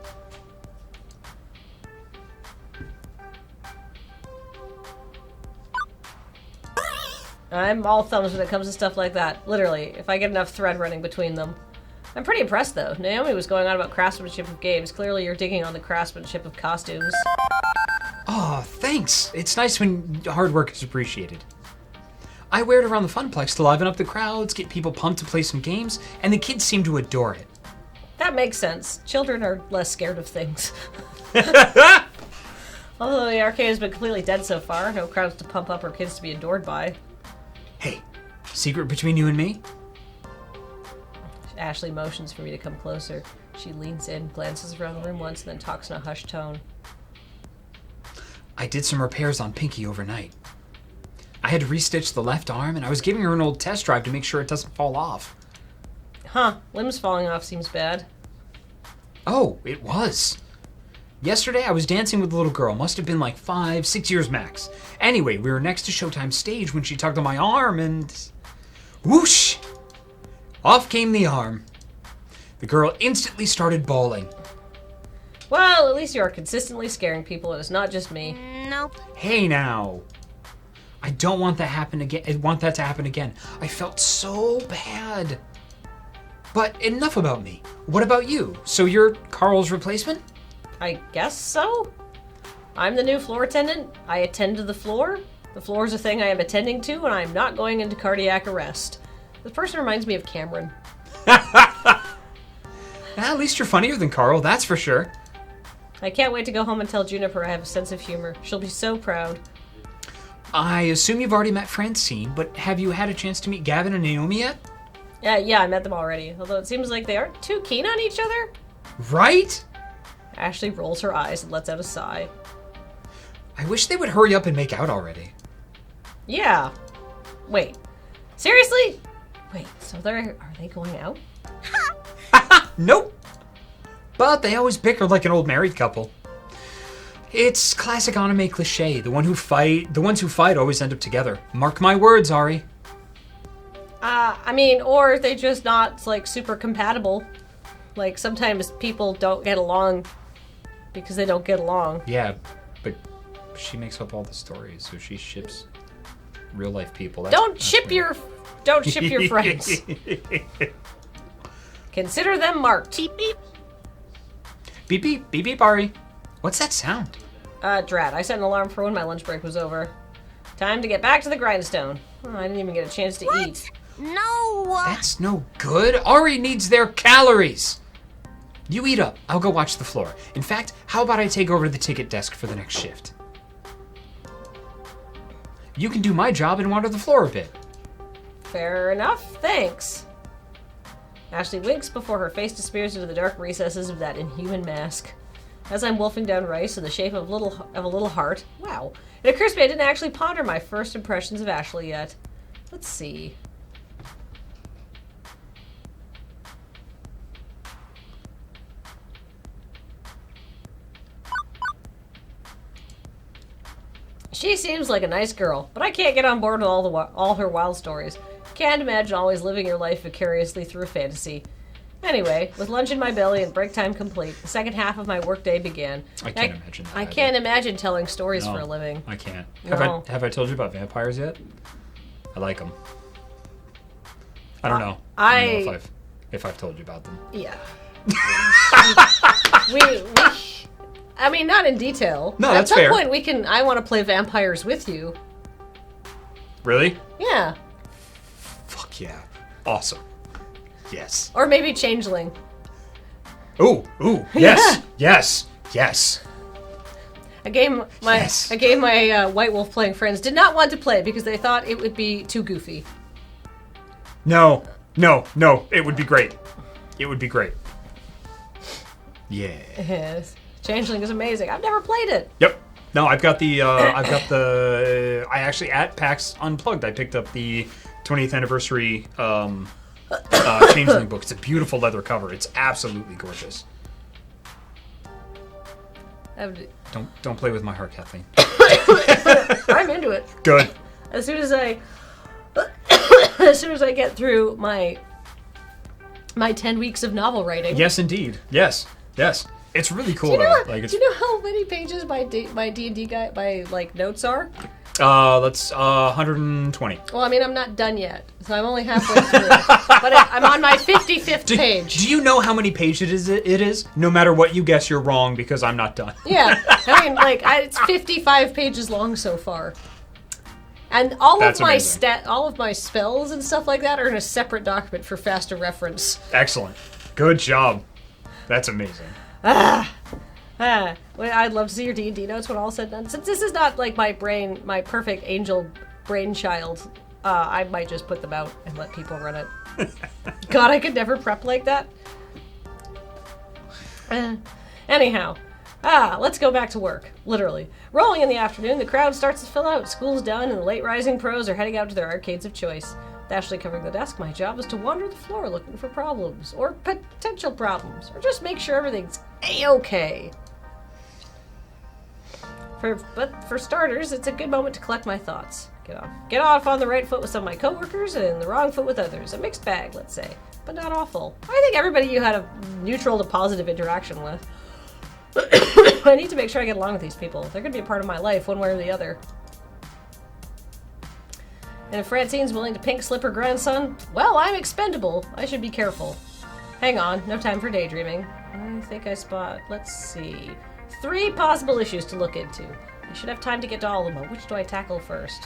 I'm all thumbs when it comes to stuff like that. Literally, if I get enough thread running between them. I'm pretty impressed, though. Naomi was going on about craftsmanship of games. Clearly, you're digging on the craftsmanship of costumes. Oh, thanks. It's nice when hard work is appreciated. I wear it around the Funplex to liven up the crowds, get people pumped to play some games, and the kids seem to adore it. That makes sense. Children are less scared of things. Although the arcade has been completely dead so far, no crowds to pump up or kids to be adored by. Hey, secret between you and me? Ashley motions for me to come closer. She leans in, glances around the room once, and then talks in a hushed tone. I did some repairs on Pinky overnight. I had to restitch the left arm, and I was giving her an old test drive to make sure it doesn't fall off. Huh, limbs falling off seems bad. Oh, it was. Yesterday, I was dancing with a little girl. Must have been like 5, 6 years max. Anyway, we were next to Showtime's stage when she tugged on my arm and... whoosh! Off came the arm. The girl instantly started bawling. Well, at least you are consistently scaring people, and it's not just me. Nope. Hey now. I don't want that happen again. I want that to happen again. I felt so bad. But enough about me. What about you? So you're Carl's replacement? I guess so? I'm the new floor attendant. I attend to the floor. The floor is a thing I am attending to, and I am not going into cardiac arrest. This person reminds me of Cameron. At least you're funnier than Carl, that's for sure. I can't wait to go home and tell Juniper I have a sense of humor. She'll be so proud. I assume you've already met Francine, but have you had a chance to meet Gavin and Naomi yet? Yeah, I met them already. Although it seems like they aren't too keen on each other. Right? Ashley rolls her eyes and lets out a sigh. I wish they would hurry up and make out already. Yeah. Wait. Seriously? Wait, so are they going out? Nope. But they always bicker like an old married couple. It's classic anime cliche. The ones who fight always end up together. Mark my words, Ari. Or they just not, like, super compatible. Like, sometimes people don't get along because they don't get along. Yeah, but she makes up all the stories, so she ships real life people. Don't ship your friends. Consider them marked. Beep beep. Beep beep, beep beep, Ari. What's that sound? Drat, I set an alarm for when my lunch break was over. Time to get back to the grindstone. Oh, I didn't even get a chance to eat. No. That's no good. Ari needs their calories. You eat up. I'll go watch the floor. In fact, how about I take over the ticket desk for the next shift? You can do my job and water the floor a bit. Fair enough, thanks. Ashley winks before her face disappears into the dark recesses of that inhuman mask. As I'm wolfing down rice in the shape of a little heart, wow, it occurs to me I didn't actually ponder my first impressions of Ashley yet. Let's see. She seems like a nice girl, but I can't get on board with all her wild stories. Can't imagine always living your life vicariously through a fantasy. Anyway, with lunch in my belly and break time complete, the second half of my workday began. I can't imagine that. I can't imagine telling stories No, for a living. I can't. No. Have I told you about vampires yet? I like them. I don't know. I don't know if I've told you about them. Yeah. I mean, not in detail. No, At that's some fair. point, I want to play vampires with you. Really? Yeah. Fuck yeah. Awesome. Yes. Or maybe changeling. Ooh, yes, yes, yes. A game my White Wolf playing friends did not want to play because they thought it would be too goofy. No. It would be great. It would be great. Yeah. Yes. Changeling is amazing. I've never played it. Yep. No, I actually, at PAX Unplugged, I picked up the 20th anniversary Changeling book. It's a beautiful leather cover. It's absolutely gorgeous. Don't play with my heart, Kathleen. I'm into it. Good. As soon as I get through my 10 weeks of novel writing. Yes, indeed. Yes. It's really cool. Do you though. know how many pages my D&D guy notes are? That's 120. Well, I mean, I'm not done yet, so I'm only halfway through. But I'm on my 55th page. Do you know how many pages it is? No matter what you guess, you're wrong because I'm not done. Yeah, I mean, it's 55 pages long so far. And all of my spells and stuff like that are in a separate document for faster reference. Excellent. Good job. That's amazing. Well, I'd love to see your D&D notes when all said and done. Since this is not like my perfect angel brainchild, I might just put them out and let people run it. God, I could never prep like that. Anyhow, let's go back to work. Literally. Rolling in the afternoon, the crowd starts to fill out. School's done, and the late rising pros are heading out to their arcades of choice. With Ashley covering the desk, my job is to wander the floor looking for problems, or potential problems, or just make sure everything's A-okay. But for starters, it's a good moment to collect my thoughts. Get off on the right foot with some of my coworkers, and the wrong foot with others. A mixed bag, let's say, but not awful. I think everybody you had a neutral to positive interaction with. I need to make sure I get along with these people. They're going to be a part of my life, one way or the other. And if Francine's willing to pink slip her grandson, well, I'm expendable. I should be careful. Hang on, no time for daydreaming. I think I spot, let's see, 3 possible issues to look into. I should have time to get to all of them. Which do I tackle first?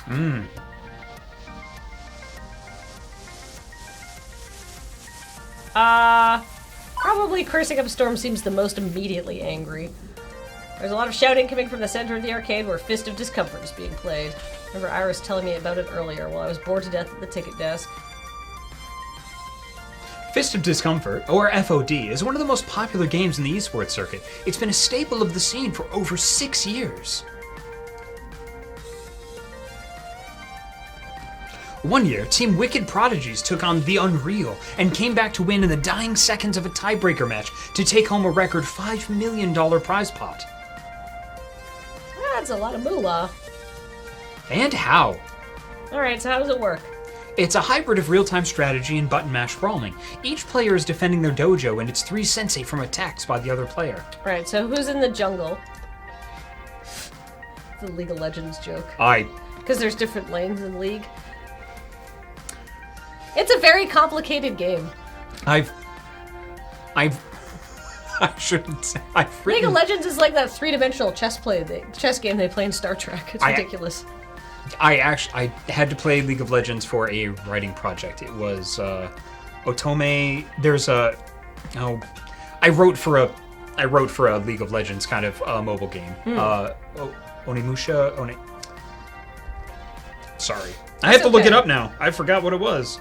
Probably cursing up a storm seems the most immediately angry. There's a lot of shouting coming from the center of the arcade where Fist of Discomfort is being played. I remember Iris telling me about it earlier while I was bored to death at the ticket desk. Fist of Discomfort, or FOD, is one of the most popular games in the esports circuit. It's been a staple of the scene for over 6 years. One year, Team Wicked Prodigies took on The Unreal and came back to win in the dying seconds of a tiebreaker match to take home a record $5 million prize pot. That's a lot of moolah. And how? Alright, so how does it work? It's a hybrid of real-time strategy and button mash brawling. Each player is defending their dojo and it's 3 sensei from attacks by the other player. Right, so who's in the jungle? The League of Legends joke. Because there's different lanes in League. It's a very complicated game. I shouldn't say. League of Legends is like that 3-dimensional chess game they play in Star Trek. It's ridiculous. I had to play League of Legends for a writing project. It was Otome. I wrote for a League of Legends kind of mobile game. Onimusha. Sorry, I have to look it up now. I forgot what it was.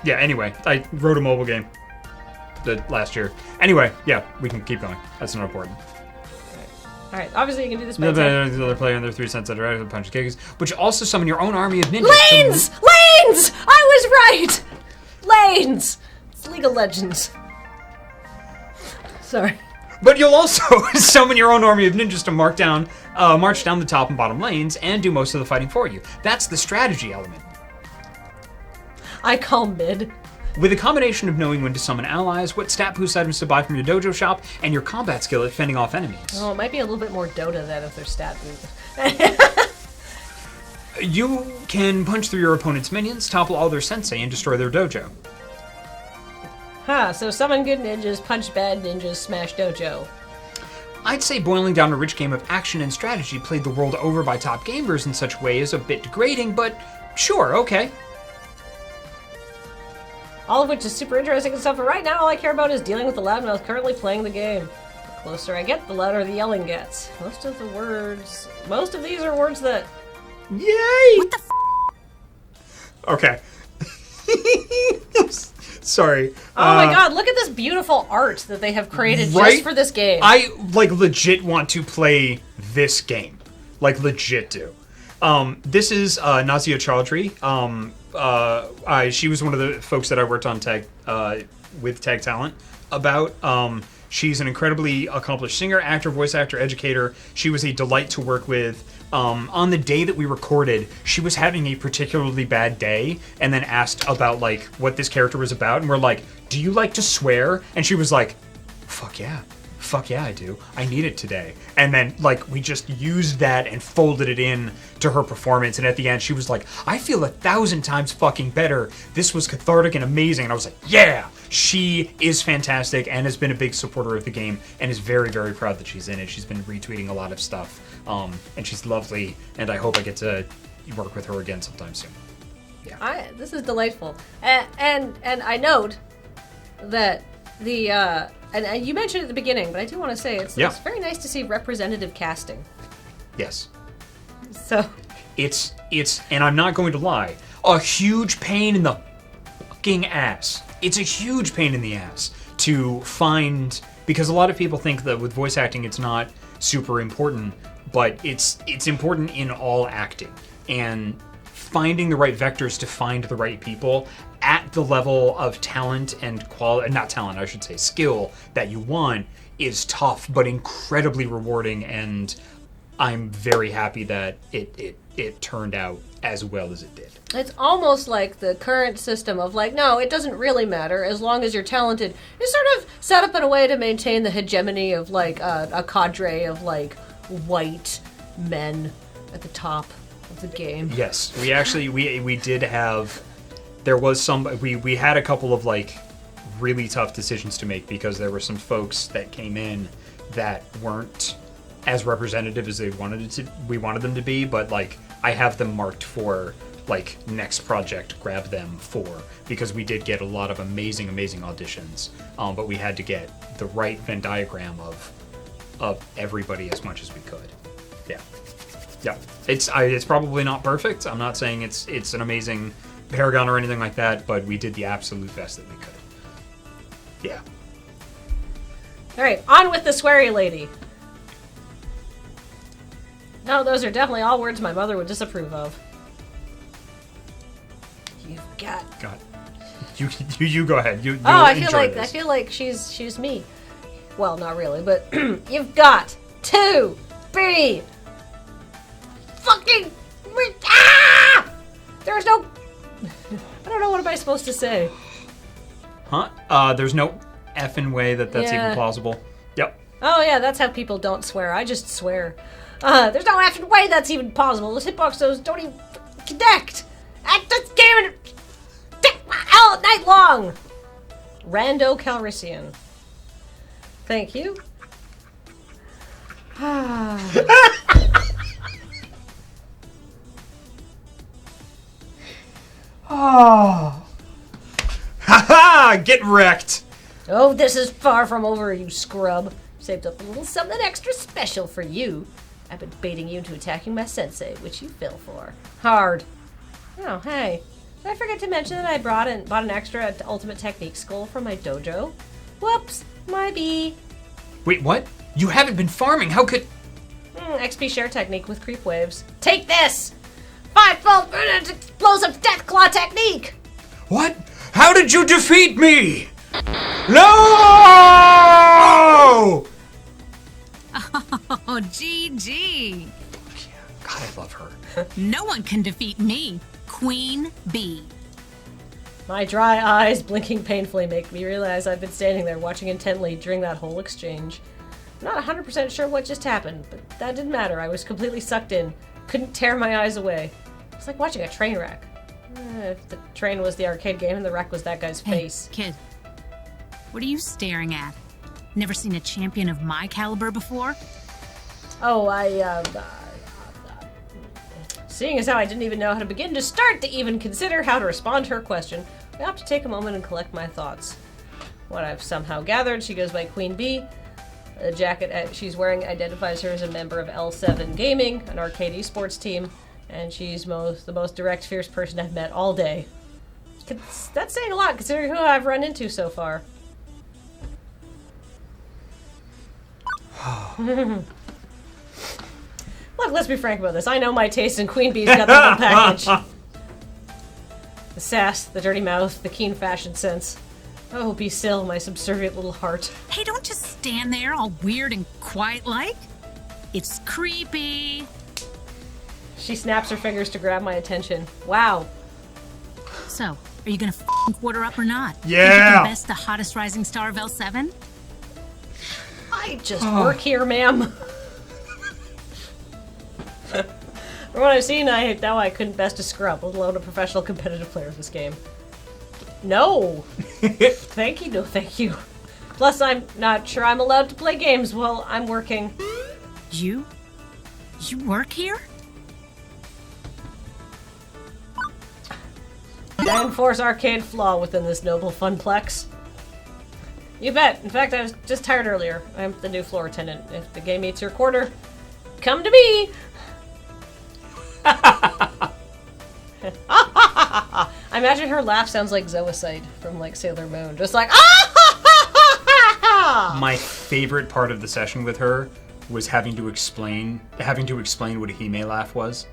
Yeah, anyway, I wrote a mobile game last year. Anyway, yeah, we can keep going. That's not important. Alright, obviously you can do this by the other player and their 3 cents that are punch kickers, but you also summon your own army of ninjas. Lanes! Lanes! I was right! Lanes! It's League of Legends. Sorry. But you'll also summon your own army of ninjas to march down the top and bottom lanes and do most of the fighting for you. That's the strategy element. I call mid. With a combination of knowing when to summon allies, what stat boost items to buy from your dojo shop, and your combat skill at fending off enemies. Oh, it might be a little bit more Dota then if they're stat boost. You can punch through your opponent's minions, topple all their sensei, and destroy their dojo. So summon good ninjas, punch bad ninjas, smash dojo. I'd say boiling down a rich game of action and strategy played the world over by top gamers in such a way is a bit degrading, but sure, okay. All of which is super interesting and stuff, but right now all I care about is dealing with the loudmouth currently playing the game. The closer I get, the louder the yelling gets. Most of these are words that... Yay! What the Okay. Sorry. Oh my god, look at this beautiful art that they have created Right? just for this game. I, like, legit want to play this game. Like, legit do. This is Nazia Chaudhry. She was one of the folks that I worked on with Tag Talent about. She's an incredibly accomplished singer, actor, voice actor, educator. She was a delight to work with. On the day that we recorded, she was having a particularly bad day and then asked about, like, what this character was about. And we're like, do you like to swear? And she was like, fuck yeah. Fuck yeah, I do. I need it today. And then, like, we just used that and folded it in to her performance. And at the end, she was like, I feel 1,000 times fucking better. This was cathartic and amazing. And I was like, yeah! She is fantastic and has been a big supporter of the game and is very, very proud that she's in it. She's been retweeting a lot of stuff. And she's lovely. And I hope I get to work with her again sometime soon. Yeah. This is delightful. And I note that the... And you mentioned it at the beginning, but I do want to say it's very nice to see representative casting. Yes. So it's and I'm not going to lie, a huge pain in the fucking ass. It's a huge pain in the ass to find, because a lot of people think that with voice acting it's not super important, but it's important in all acting. And finding the right vectors to find the right people at the level of talent and quality, not talent, I should say, skill that you want is tough, but incredibly rewarding. And I'm very happy that it turned out as well as it did. it's almost like the current system of like, no, it doesn't really matter as long as you're talented. It's sort of set up in a way to maintain the hegemony of like a cadre of like white men at the top of the game. Yes, we actually we did have. There was some. We had a couple of like really tough decisions to make because there were some folks that came in that weren't as representative as we wanted them to be. But like I have them marked for like next project. Grab them for because we did get a lot of amazing auditions. But we had to get the right Venn diagram of everybody as much as we could. Yeah. It's probably not perfect. I'm not saying it's an amazing Paragon or anything like that, but we did the absolute best that we could. Yeah. All right, on with the sweary lady. No, those are definitely all words my mother would disapprove of. You've got. God. You go ahead. You I this. feel like she's me. Well, not really, but you've got to be fucking. There's no. I don't know what am I supposed to say. Huh? There's no effing way that's even plausible. Yep. Oh yeah, that's how people don't swear. I just swear. There's no effing way that's even possible. Those hitbox those don't even connect. At this game all night long. Rando Calrissian. Thank you. Oh. Haha! Get wrecked! Oh, this is far from over, you scrub. Saved up a little something extra special for you. I've been baiting you into attacking my sensei, which you fell for. Hard. Oh, hey. Did I forget to mention that I bought an extra Ultimate Technique skull from my dojo? Whoops, my bee. Wait, what? You haven't been farming. How could... XP share technique with creep waves. Take this! 5-fold explosive death claw technique! What? How did you defeat me? No! Oh, GG. God, I love her. No one can defeat me, Queen Bee. My dry eyes blinking painfully make me realize I've been standing there watching intently during that whole exchange. I'm not 100% sure what just happened, but that didn't matter. I was completely sucked in. Couldn't tear my eyes away. It's like watching a train wreck. If the train was the arcade game and the wreck was that guy's face. Kid, what are you staring at? Never seen a champion of my caliber before? Oh, seeing as how I didn't even know how to begin to start to even consider how to respond to her question, I have to take a moment and collect my thoughts. What I've somehow gathered, she goes by Queen Bee. The jacket she's wearing identifies her as a member of L7 Gaming, an arcade esports team, and she's the most direct, fierce person I've met all day. That's saying a lot, considering who I've run into so far. Look, let's be frank about this. I know my taste, and Queen Bee's got the whole package. The sass, the dirty mouth, the keen fashion sense. Oh, be still, my subservient little heart. Hey, don't just stand there all weird and quiet-like. It's creepy. She snaps her fingers to grab my attention. Wow. So, are you gonna f***ing quarter up or not? Yeah. Think you can best the hottest rising star of L7? I just work here, ma'am. From what I've seen, I couldn't best a scrub, let alone a professional competitive player of this game. No. Thank you, no thank you. Plus, I'm not sure I'm allowed to play games while I'm working. You work here? I enforce arcade flaw within this noble funplex. You bet. In fact, I was just tired earlier. I'm the new floor attendant. If the game meets your quarter, come to me! I imagine her laugh sounds like Zoicide from like Sailor Moon. Just like My favorite part of the session with her was having to explain what a Hime laugh was,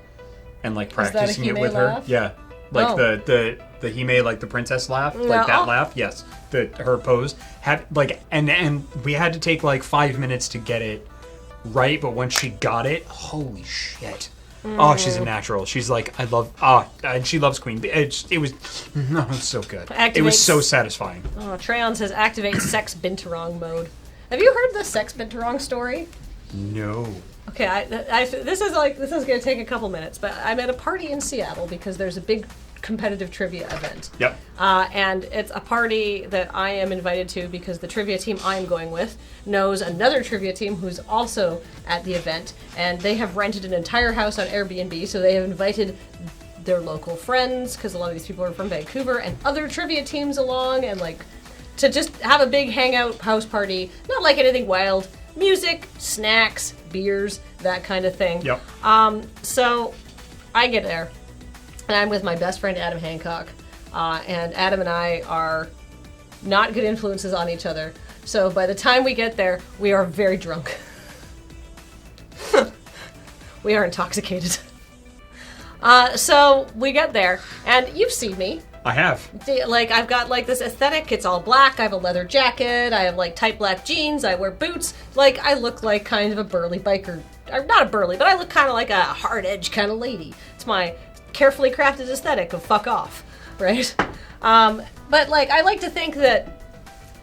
and like practicing it with laugh? her. Yeah, like Oh. the Hime, like the princess laugh, like that laugh. Yes, her pose had like, and we had to take like 5 minutes to get it right, but when she got it, holy shit. Oh, she's a natural. She's like, and she loves Queen Bee. It was so good. It was so satisfying. Oh, Treon says activate sex binturong mode. Have you heard the sex binturong story? No. Okay, this is gonna take a couple minutes, but I'm at a party in Seattle because there's a big competitive trivia event. Yep. And it's a party that I am invited to because the trivia team I'm going with knows another trivia team who's also at the event, and they have rented an entire house on Airbnb, so they have invited their local friends, because a lot of these people are from Vancouver, and other trivia teams along, and like to just have a big hangout house party, not like anything wild, music, snacks, beers, that kind of thing. Yep. So I get there, and I'm with my best friend Adam Hancock, and Adam and I are not good influences on each other. So by the time we get there, we are very drunk. We are intoxicated. So we get there, and you've seen me. I have. Like, I've got like this aesthetic. It's all black. I have a leather jacket. I have like tight black jeans. I wear boots. Like, I look like kind of a burly biker. Or not a burly, but I look kind of like a hard edge kind of lady. It's my carefully crafted aesthetic of fuck off, right? But like, I like to think that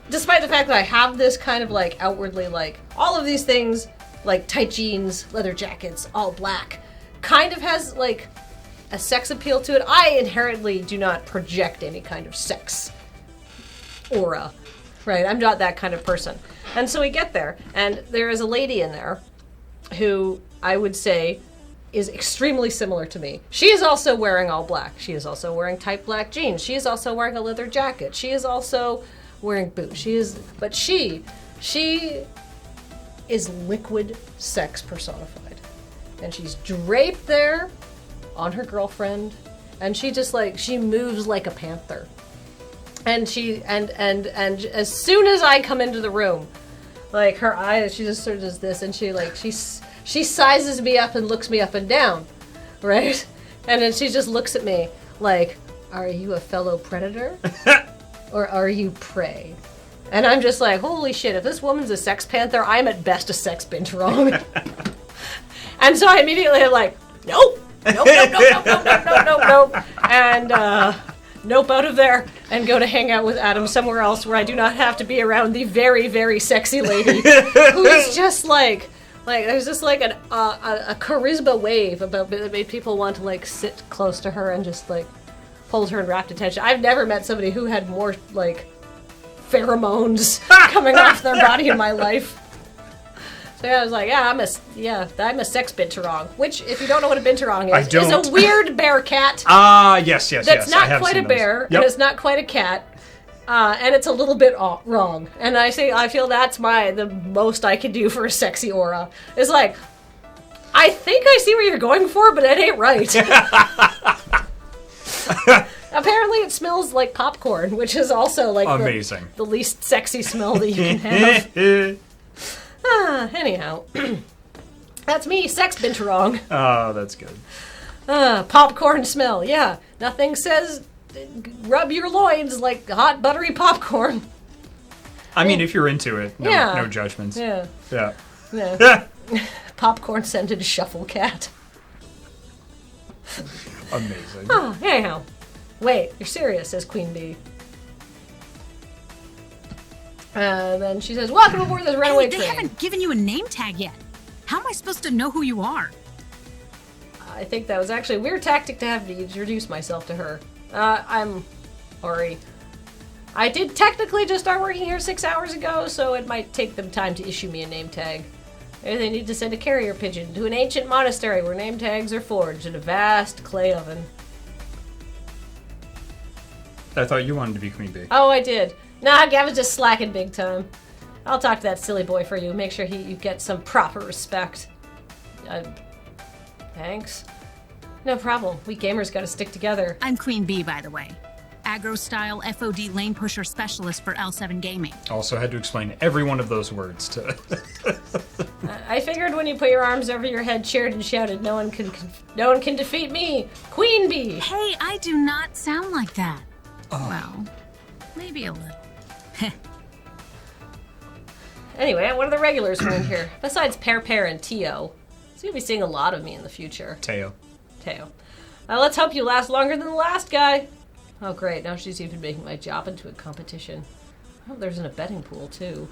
despite the fact that I have this kind of like outwardly like all of these things, like tight jeans, leather jackets, all black, kind of has like a sex appeal to it. I inherently do not project any kind of sex aura, right? I'm not that kind of person. And so we get there, and there is a lady in there who I would say is extremely similar to me. She is also wearing all black. She is also wearing tight black jeans. She is also wearing a leather jacket. She is also wearing boots. She is liquid sex personified. And she's draped there on her girlfriend, and she just like, she moves like a panther. And she, and as soon as I come into the room, like her eyes, she just sort of does this, and she like, she sizes me up and looks me up and down, right? And then she just looks at me like, are you a fellow predator? Or are you prey? And I'm just like, holy shit, if this woman's a sex panther, I'm at best a sex binturong. And so I immediately am like, nope, and nope out of there, and go to hang out with Adam somewhere else where I do not have to be around the very, very sexy lady who is just like there's just like a charisma wave about that made people want to like sit close to her and just like hold her in rapt attention. I've never met somebody who had more like pheromones coming off their body in my life. So I was like, I'm a sex binturong. Which, if you don't know what a binturong I is don't. a weird bear cat. Yes. That's I not have quite seen a those. bear, Yep. and it's not quite a cat. And it's a little bit wrong. And I feel that's the most I can do for a sexy aura. It's like, I think I see what you're going for, but it ain't right. Apparently it smells like popcorn, which is also like Amazing. the least sexy smell that you can have. Anyhow. That's me, sex binturong. Oh, that's good. Popcorn smell, yeah. Nothing says rub your loins like hot buttery popcorn. I mean, if you're into it, no judgments. Yeah. Yeah. Popcorn scented shuffle cat. Amazing. Oh, anyhow. Wait, you're serious, says Queen Bee. Then she says, welcome aboard this runaway Hey, they train. haven't given you a name tag yet. How am I supposed to know who you are? I think that was actually a weird tactic to have to introduce myself to her. I'm Ori. I did technically just start working here 6 hours ago, so it might take them time to issue me a name tag. Maybe they need to send a carrier pigeon to an ancient monastery where name tags are forged in a vast clay oven. I thought you wanted to be Queen Bee. Oh, I did. Nah, Gavin's just slacking big time. I'll talk to that silly boy for you. Make sure you get some proper respect. Thanks. No problem. We gamers gotta stick together. I'm Queen Bee, by the way. Aggro-style FOD lane pusher specialist for L7 Gaming. Also had to explain every one of those words to. I figured when you put your arms over your head, cheered and shouted, no one can defeat me, Queen Bee. Hey, I do not sound like that. Well, maybe a little. Anyway, one of the regulars are in here. Besides Pear and Tio. So you'll be seeing a lot of me in the future. Teo. Let's hope you last longer than the last guy. Oh, great. Now she's even making my job into a competition. I hope there's an betting pool, too.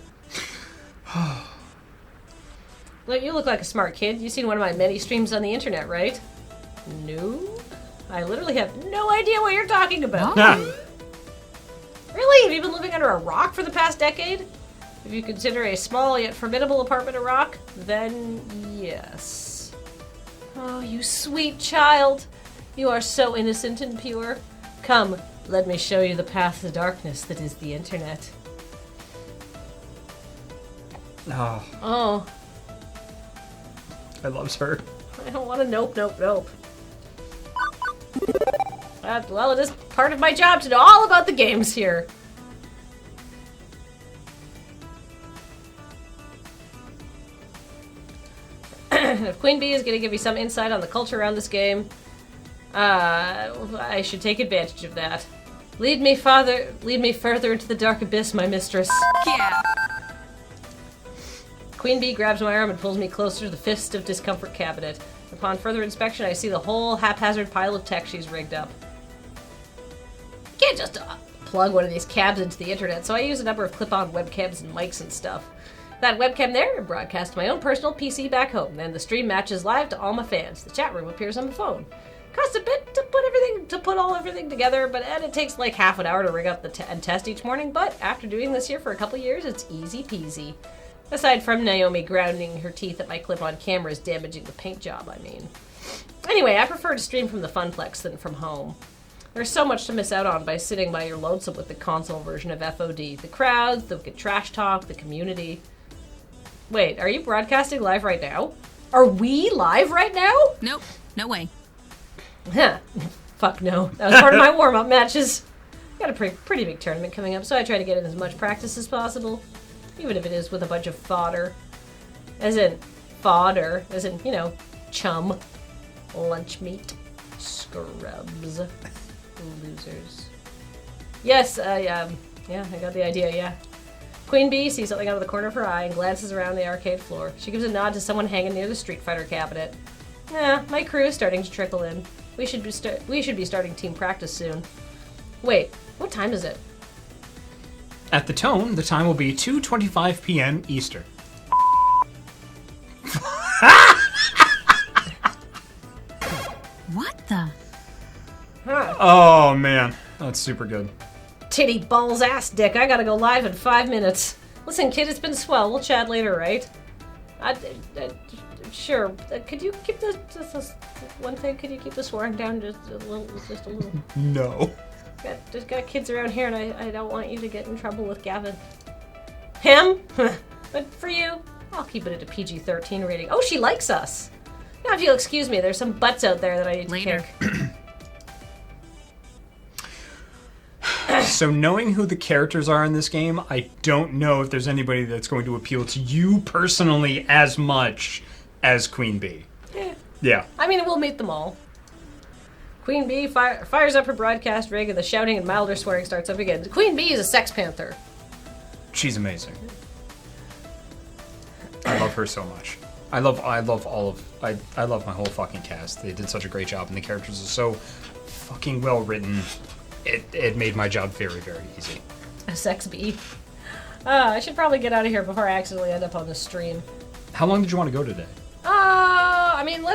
Look, you look like a smart kid. You've seen one of my many streams on the internet, right? No? I literally have no idea what you're talking about. Really? Have you been living under a rock for the past decade? If you consider a small yet formidable apartment a rock, then yes. Oh, you sweet child. You are so innocent and pure. Come, let me show you the path to darkness that is the internet. Oh, Oh, I loves her. I don't want to nope. Well, it is part of my job to know all about the games here. If Queen Bee is going to give you some insight on the culture around this game, I should take advantage of that. Lead me further into the dark abyss, my mistress. Yeah. Queen Bee grabs my arm and pulls me closer to the Fist of Discomfort cabinet. Upon further inspection, I see the whole haphazard pile of tech she's rigged up. You can't just plug one of these cabs into the internet, so I use a number of clip-on webcams and mics and stuff. That webcam there broadcasts to my own personal PC back home, and the stream matches live to all my fans. The chat room appears on my phone. Costs a bit to put everything together, and it takes like half an hour to rig up and test each morning, but after doing this here for a couple years, it's easy peasy. Aside from Naomi grounding her teeth at my clip-on cameras, damaging the paint job, I mean. Anyway, I prefer to stream from the Funplex than from home. There's so much to miss out on by sitting by your lonesome with the console version of FOD. The crowds, the trash talk, the community. Wait, are you broadcasting live right now? Are we live right now? Nope, no way. Huh. Fuck no. That was part of my warm-up matches. Got a pretty big tournament coming up, so I try to get in as much practice as possible. Even if it is with a bunch of fodder. As in, chum. Lunch meat. Scrubs. Losers. Yes, yeah, I got the idea, yeah. Queen Bee sees something out of the corner of her eye and glances around the arcade floor. She gives a nod to someone hanging near the Street Fighter cabinet. My crew is starting to trickle in. We should be starting team practice soon. Wait, what time is it? At the tone, the time will be 2:25 p.m. Eastern. What the? Huh. Oh man, that's super good. Titty balls ass dick, I gotta go live in 5 minutes. Listen, kid, it's been swell. We'll chat later, right? Sure. Could you keep this one thing? Could you keep the swearing down just a little? No. Just got kids around here, and I don't want you to get in trouble with Gavin. Him? But for you, I'll keep it at a PG-13 rating. Oh, she likes us. Now, if you'll excuse me, there's some butts out there that I need to kick. So knowing who the characters are in this game, I don't know if there's anybody that's going to appeal to you personally as much as Queen Bee. Yeah. I mean, we'll meet them all. Queen Bee fires up her broadcast rig, and the shouting and milder swearing starts up again. Queen Bee is a sex panther. She's amazing. I love her so much. I love my whole fucking cast. They did such a great job, and the characters are so fucking well written. It made my job very, very easy. A sex bee. I should probably get out of here before I accidentally end up on the stream. How long did you want to go today? I mean,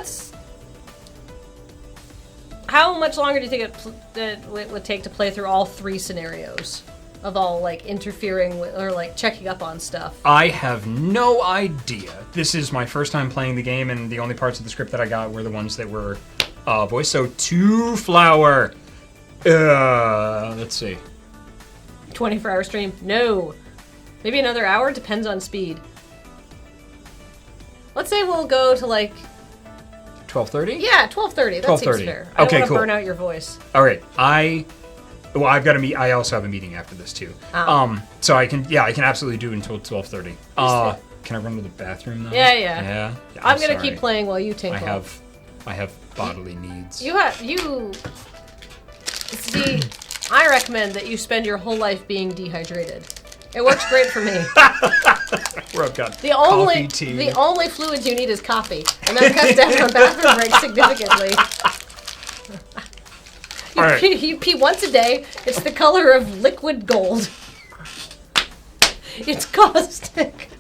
how much longer do you think it would take to play through all 3 scenarios? Of all, like, interfering with, or, like, checking up on stuff? I have no idea. This is my first time playing the game, and the only parts of the script that I got were the ones that were voiced. So, 2 flower. Let's see. 24-hour stream? No. Maybe another hour? Depends on speed. Let's say we'll go to, like... 12:30? Yeah, 12:30. That seems fair. I don't want to burn out your voice. All right. I've got to meet. I also have a meeting after this too. So I can absolutely do it until 12:30. Can I run to the bathroom though? Yeah. I'm gonna keep playing while you tinkle. I have bodily needs. See, I recommend that you spend your whole life being dehydrated. It works great for me. Where I've got the only fluids you need is coffee, and that cuts down on bathroom breaks significantly. You pee once a day. It's the color of liquid gold. It's caustic.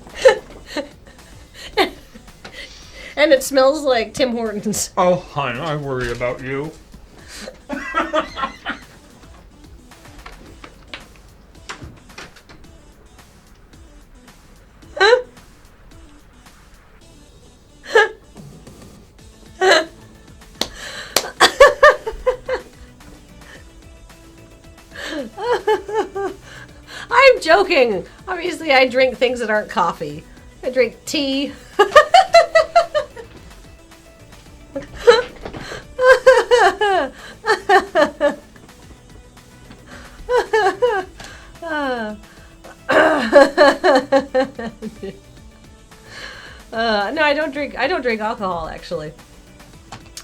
And it smells like Tim Hortons. Oh, hon, I worry about you. I'm joking. Obviously, I drink things that aren't coffee. I drink tea. No, I don't drink alcohol, actually.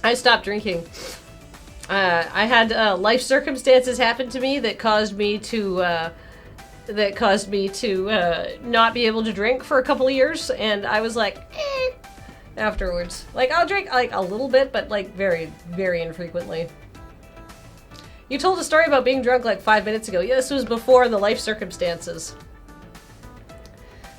I stopped drinking. I had life circumstances happen to me that caused me to not be able to drink for a couple of years, and I was like, afterwards. Like, I'll drink like a little bit, but like very, very infrequently. You told a story about being drunk like 5 minutes ago. Yeah, this was before the life circumstances.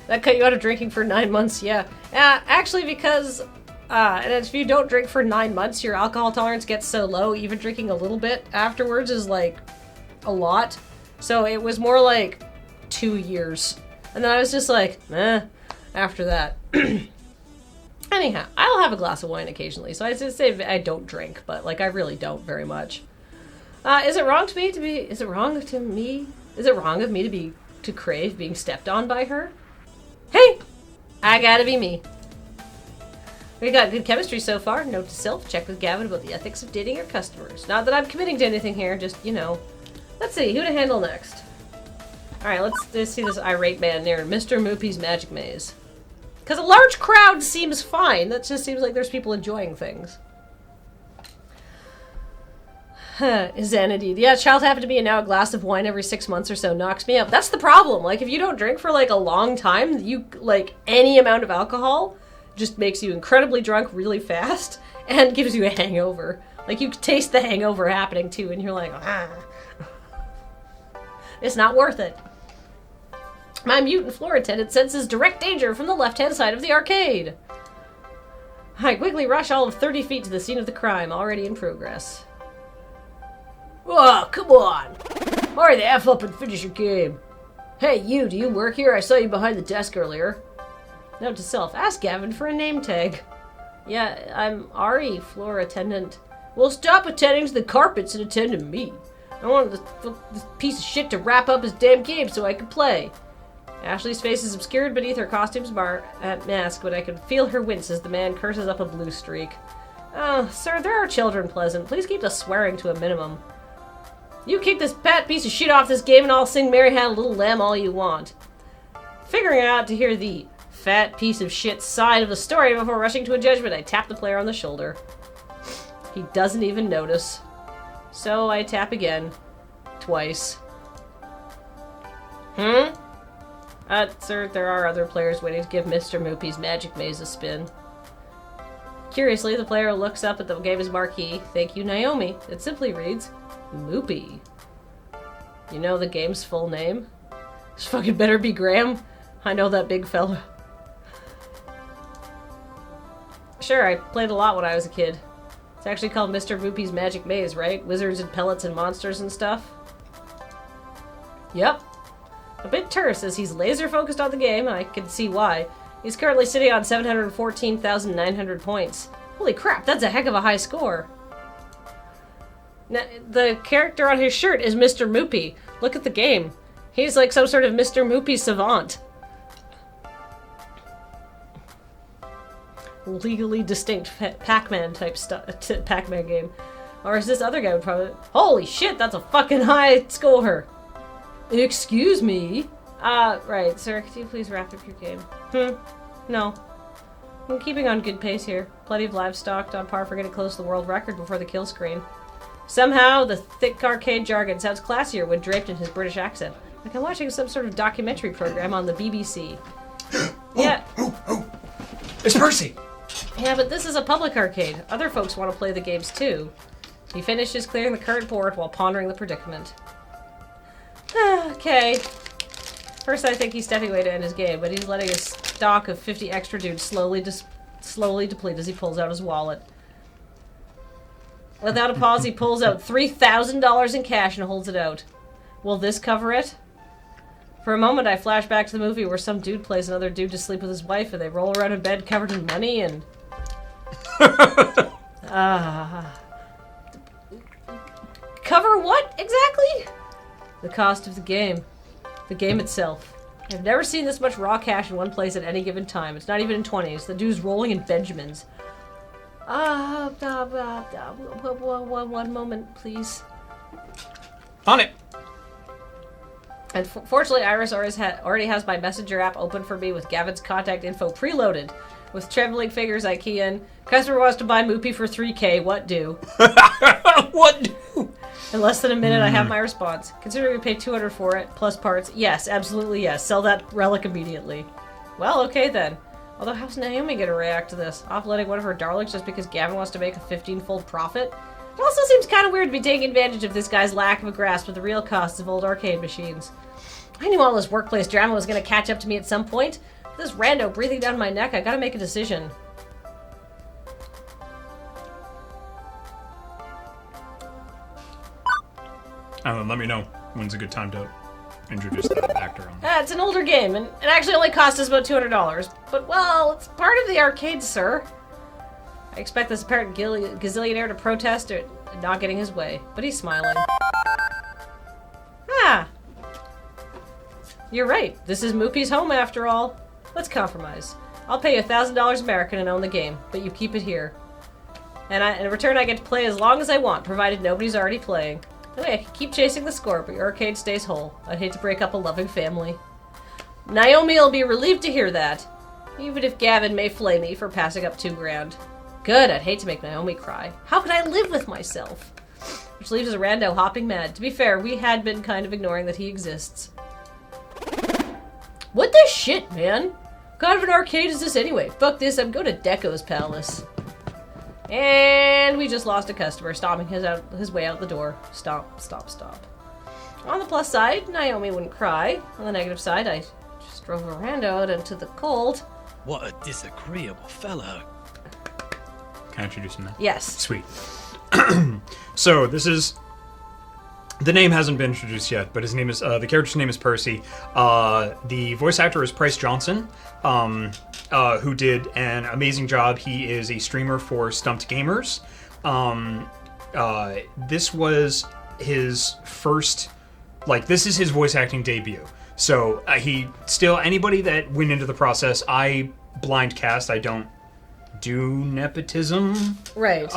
That cut you out of drinking for 9 months, yeah. Actually, because and if you don't drink for 9 months, your alcohol tolerance gets so low, even drinking a little bit afterwards is like a lot. So it was more like 2 years. And then I was just like, after that. Anyhow, I'll have a glass of wine occasionally. So I just say I don't drink, but like I really don't very much. Is it wrong of me to crave being stepped on by her? Hey, I gotta be me. We got good chemistry so far. Note to self, check with Gavin about the ethics of dating your customers. Not that I'm committing to anything here, just, you know. Let's see, who to handle next? Alright, let's just see this irate man near Mr. Moopy's Magic Maze. Because a large crowd seems fine. That just seems like there's people enjoying things. Xanadu. Yeah, child happened to me, and now a glass of wine every 6 months or so knocks me up. That's the problem. Like, if you don't drink for, like, a long time, any amount of alcohol just makes you incredibly drunk really fast and gives you a hangover. Like, you taste the hangover happening, too, and you're like, It's not worth it. My mutant floor attendant senses direct danger from the left-hand side of the arcade. I quickly rush all of 30 feet to the scene of the crime, already in progress. Oh, come on! Hurry the F up and finish your game. Hey, you, do you work here? I saw you behind the desk earlier. Note to self, ask Gavin for a name tag. Yeah, I'm Ari, floor attendant. Well, stop attending to the carpets and attend to me. I wanted this piece of shit to wrap up his damn game so I could play. Ashley's face is obscured beneath her costume's mask, but I can feel her wince as the man curses up a blue streak. Oh, sir, there are children present. Please keep the swearing to a minimum. You kick this fat piece of shit off this game and I'll sing Mary Had a Little Lamb all you want. Figuring out to hear the fat piece of shit side of the story before rushing to a judgment, I tap the player on the shoulder. He doesn't even notice. So I tap again. Twice. Sir, there are other players waiting to give Mr. Moopy's Magic Maze a spin. Curiously, the player looks up at the game's marquee. Thank you, Naomi. It simply reads, Moopy. You know the game's full name? This fucking better be Graham. I know that big fella. Sure, I played a lot when I was a kid. It's actually called Mr. Moopy's Magic Maze, right? Wizards and pellets and monsters and stuff? Yep. A bit terse as he's laser focused on the game, I can see why. He's currently sitting on 714,900 points. Holy crap, that's a heck of a high score. Now, the character on his shirt is Mr. Moopy. Look at the game. He's like some sort of Mr. Moopy savant. Legally distinct Pac-Man type Pac-Man game. Or is this other guy would probably... Holy shit, that's a fucking high score! Excuse me? Right, sir, could you please wrap up your game? No. I'm keeping on good pace here. Plenty of livestock, on par for getting close to the world record before the kill screen. Somehow, the thick arcade jargon sounds classier when draped in his British accent. Like I'm watching some sort of documentary program on the BBC. Yeah. It's Percy! Yeah, but this is a public arcade. Other folks want to play the games too. He finishes clearing the current board while pondering the predicament. Okay. First, I think he's stepping away to end his game, but he's letting his stock of 50 extra dudes slowly deplete as he pulls out his wallet. Without a pause, he pulls out $3,000 in cash and holds it out. Will this cover it? For a moment, I flash back to the movie where some dude plays another dude to sleep with his wife, and they roll around in bed covered in money, and... Cover what, exactly? The cost of the game. The game itself. I've never seen this much raw cash in one place at any given time. It's not even in 20s. The dude's rolling in Benjamins. One moment, please. On it. And fortunately, Iris already has my messenger app open for me with Gavin's contact info preloaded. With trembling fingers, I key in, customer wants to buy Moopy for $3K, what do? What do? In less than a minute, I have my response. Considering we paid $200 for it, plus parts, yes, absolutely yes. Sell that relic immediately. Well, okay then. Although, how's Naomi gonna react to this? Offloading one of her darlings just because Gavin wants to make a 15-fold profit? It also seems kind of weird to be taking advantage of this guy's lack of a grasp of the real costs of old arcade machines. I knew all this workplace drama was gonna catch up to me at some point. With this rando breathing down my neck, I gotta make a decision. Let me know when's a good time to introduce the actor on. It's an older game, and it actually only cost us about $200. But, well, it's part of the arcade, sir. I expect this apparent gazillionaire to protest at not getting his way, but he's smiling. Ah! You're right. This is Moopy's home, after all. Let's compromise. I'll pay you $1,000 American and own the game, but you keep it here. And in return, I get to play as long as I want, provided nobody's already playing. That way I can keep chasing the score, but your arcade stays whole. I'd hate to break up a loving family. Naomi will be relieved to hear that, even if Gavin may flay me for passing up $2,000. Good, I'd hate to make Naomi cry. How could I live with myself? Which leaves us rando hopping mad. To be fair, we had been kind of ignoring that he exists. What the shit, man? What kind of an arcade is this anyway? Fuck this, I'm going to Deco's Palace. And we just lost a customer, stomping his way out the door. Stomp, stop, stop. On the plus side, Naomi wouldn't cry. On the negative side, I just drove a rando out into the cold. What a disagreeable fellow. Can I introduce him now? Yes. Sweet. So this is... The name hasn't been introduced yet, but his name is the character's name is Percy. The voice actor is Price Johnson. who did an amazing job. He is a streamer for Stumped Gamers. This was his first, this is his voice acting debut. So anybody that went into the process, I blind cast. I don't do nepotism. Right.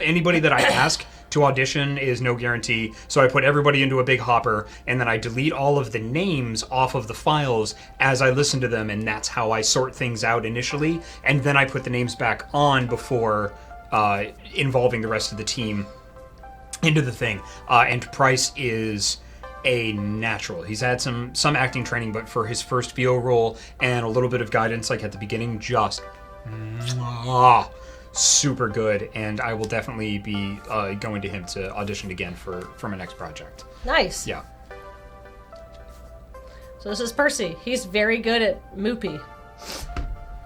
Anybody that I ask to audition is no guarantee. So I put everybody into a big hopper, and then I delete all of the names off of the files as I listen to them, and that's how I sort things out initially. And then I put the names back on before involving the rest of the team into the thing. And Price is a natural. He's had some acting training, but for his first VO role and a little bit of guidance at the beginning, just super good. And I will definitely be going to him to audition again for my next project. Nice. Yeah. So this is Percy. He's very good at Moopy.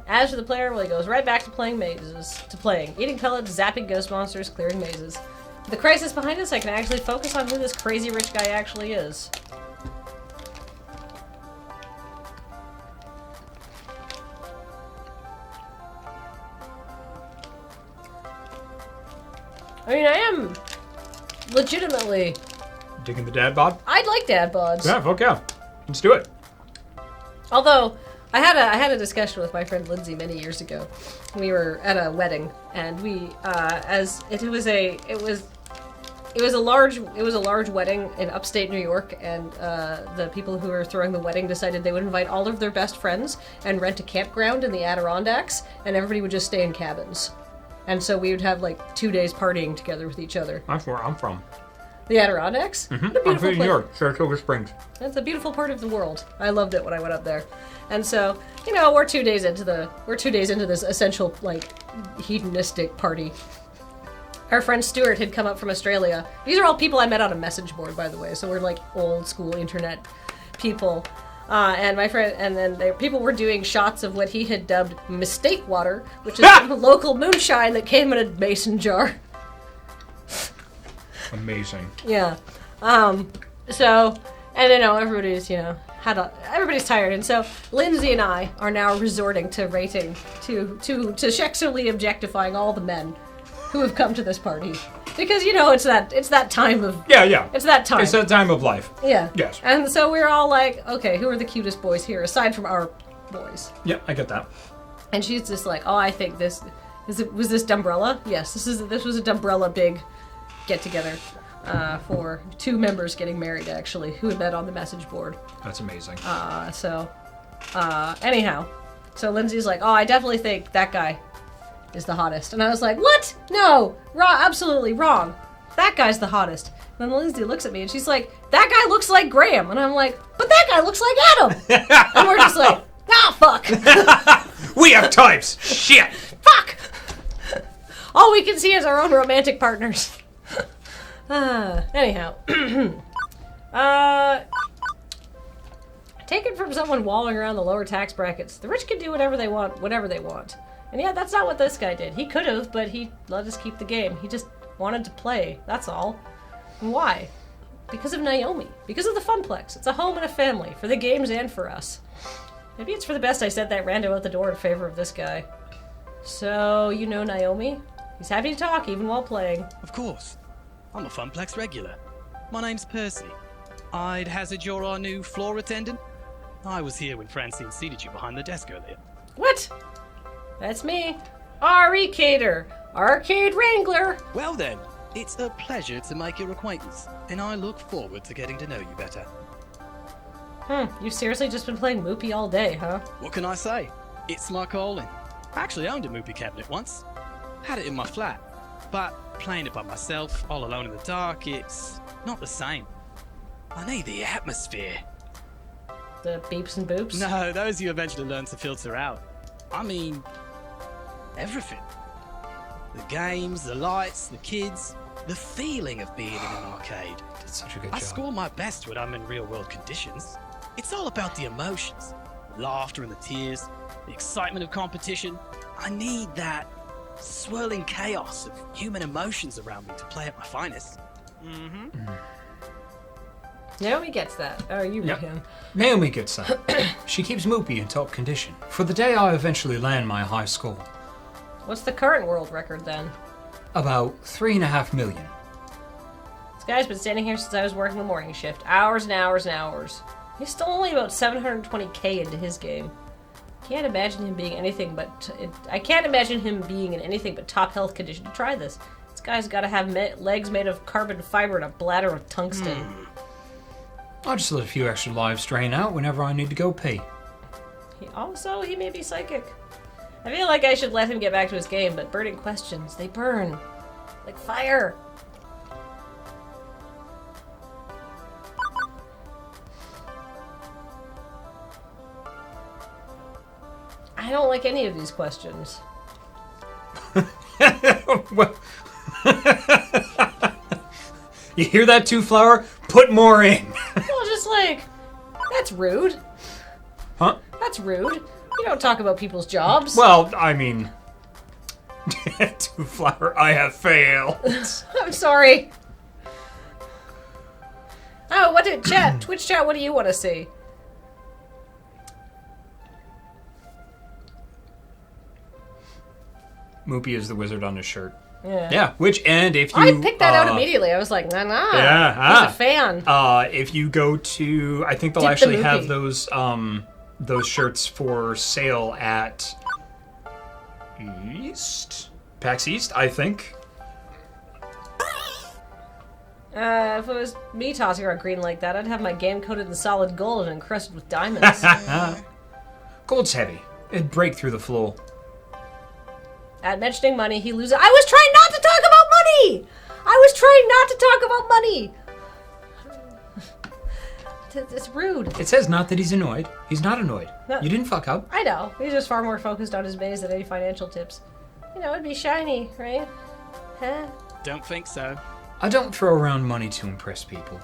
As for the player, well, he goes right back to playing eating pellets, zapping ghost monsters, clearing mazes. With the crisis behind us, I can actually focus on who this crazy rich guy actually is. I mean, I am legitimately Digging the dad bod? I'd like dad bods. Yeah, fuck yeah. Let's do it. Although I had a discussion with my friend Lindsay many years ago. We were at a wedding, and we it was a large wedding in upstate New York, and the people who were throwing the wedding decided they would invite all of their best friends and rent a campground in the Adirondacks, and everybody would just stay in cabins. And so we would have 2 days partying together with each other. That's where I'm from. The Adirondacks? Mm-hmm. What a I'm beautiful from New York, Saratoga Springs. That's a beautiful part of the world. I loved it when I went up there. And so, we're 2 days into this essential hedonistic party. Our friend Stuart had come up from Australia. These are all people I met on a message board, by the way. So we're old school internet people. And my friend, and then people were doing shots of what he had dubbed mistake water, which is some local moonshine that came in a mason jar. Amazing. Yeah. So, and everybody's, everybody's tired. And so Lindsay and I are now resorting to rating, to sexually objectifying all the men who have come to this party. Because, it's that time of... Yeah. It's that time. It's that time of life. Yeah. Yes. And so we're all like, okay, who are the cutest boys here, aside from our boys? Yeah, I get that. And she's just like, oh, I think was this Dumbrella? Yes, this was a Dumbrella big get-together for 2 members getting married, actually, who had met on the message board. That's amazing. Anyhow, so Lindsay's like, oh, I definitely think that guy is the hottest. And I was like, what? No, absolutely wrong. That guy's the hottest. And then Lindsay looks at me and she's like, that guy looks like Graham. And I'm like, but that guy looks like Adam. And we're just like, fuck. We have types. Shit. Fuck. All we can see is our own romantic partners. Anyhow. Taken from someone wallowing around the lower tax brackets, the rich can do whatever they want, whenever they want. And yeah, that's not what this guy did. He could have, but he let us keep the game. He just wanted to play, that's all. And why? Because of Naomi. Because of the Funplex. It's a home and a family, for the games and for us. Maybe it's for the best I sent that rando out the door in favor of this guy. So, Naomi? He's happy to talk, even while playing. Of course. I'm a Funplex regular. My name's Percy. I'd hazard you're our new floor attendant. I was here when Francine seated you behind the desk earlier. What? That's me. Ari Cater, Arcade Wrangler. Well then, it's a pleasure to make your acquaintance, and I look forward to getting to know you better. You've seriously just been playing Moopy all day, huh? What can I say? It's my calling. I actually owned a Moopy cabinet once. Had it in my flat. But playing it by myself, all alone in the dark, it's not the same. I need the atmosphere. The beeps and boops? No, those you eventually learn to filter out. I mean, everything. The games, the lights, the kids, the feeling of being in an arcade. Did such a good I job. score my best when I'm in real world conditions. It's all about the emotions. The laughter and the tears, the excitement of competition. I need that swirling chaos of human emotions around me to play at my finest. Naomi gets that. Oh, you read Yep. him. Naomi gets that. She keeps Moopy in top condition for the day I eventually land my high score. What's the current world record then? About 3.5 million. This guy's been standing here since I was working the morning shift. Hours and hours and hours. He's still only about 720k into his game. Can't imagine him being anything but... I can't imagine him being in anything but top health condition to try this. This guy's got to have legs made of carbon fiber and a bladder of tungsten. I just let a few extra lives drain out whenever I need to go pee. He may be psychic. I feel like I should let him get back to his game, but burning questions, they burn. Like fire. I don't like any of these questions. Well, you hear that, Two Flower? Put more in. Well, just like, that's rude. Huh? That's rude. You don't talk about people's jobs. Well, I mean... Two Flower, I have failed. I'm sorry. Oh, what did chat? Twitch chat, what do you want to see? Moopy is the wizard on his shirt. Yeah. Yeah, And if you... I picked that out immediately. I was like, nah. Yeah, He's a fan. If you go to... I think they'll Dip the actually have Moopy. those shirts for sale at... PAX East, I think. If it was me tossing around green like that, I'd have my game coated in solid gold and encrusted with diamonds. Gold's heavy. It'd break through the floor. At mentioning money, he loses. I was trying not to talk about money! I was trying not to talk about money! It's rude. It says not that he's annoyed. He's not annoyed. No. You didn't fuck up. I know. He's just far more focused on his maze than any financial tips. You know, it'd be shiny, right? Huh? Don't think so. I don't throw around money to impress people.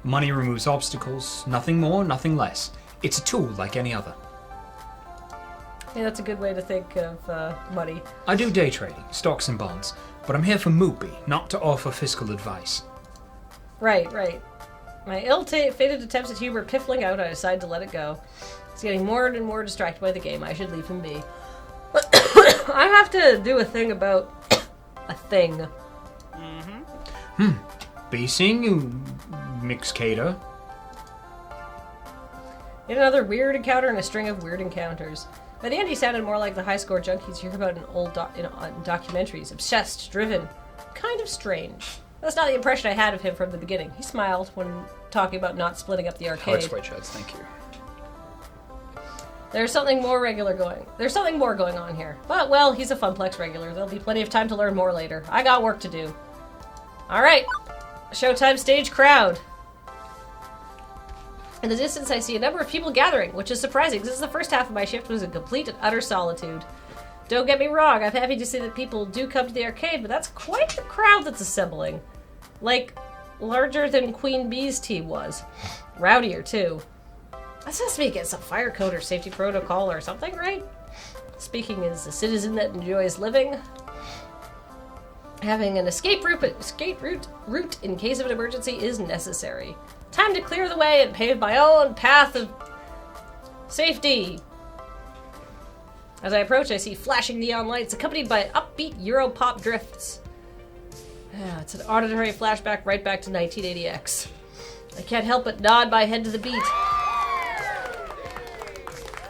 Money removes obstacles. Nothing more, nothing less. It's a tool like any other. Yeah, that's a good way to think of money. I do day trading, stocks and bonds, but I'm here for Moopy, not to offer fiscal advice. Right. My ill-fated attempts at humor piffling out, I decided to let it go. He's getting more and more distracted by the game. I should leave him be. I have to do a thing about a thing. Be seeing you, Mixcator. Yet another weird encounter in a string of weird encounters. By the end, he sounded more like the high-score junkies you hear about in old documentaries. Obsessed, driven, kind of strange. That's not the impression I had of him from the beginning. He smiled when talking about not splitting up the arcade. Alex Whitesheds, thank you. There's something more going on here. But, well, he's a Funplex regular. There'll be plenty of time to learn more later. I got work to do. Alright. Showtime stage crowd. In the distance, I see a number of people gathering, which is surprising, since the first half of my shift was in complete and utter solitude. Don't get me wrong, I'm happy to see that people do come to the arcade, but that's quite the crowd that's assembling. Like, larger than Queen Bee's team was. Rowdier, too. That has to be against some fire code or safety protocol or something, right? Speaking as a citizen that enjoys living, having an escape route in case of an emergency is necessary. Time to clear the way and pave my own path of safety. As I approach, I see flashing neon lights accompanied by upbeat Europop drifts. It's an auditory flashback right back to 1980X. I can't help but nod my head to the beat.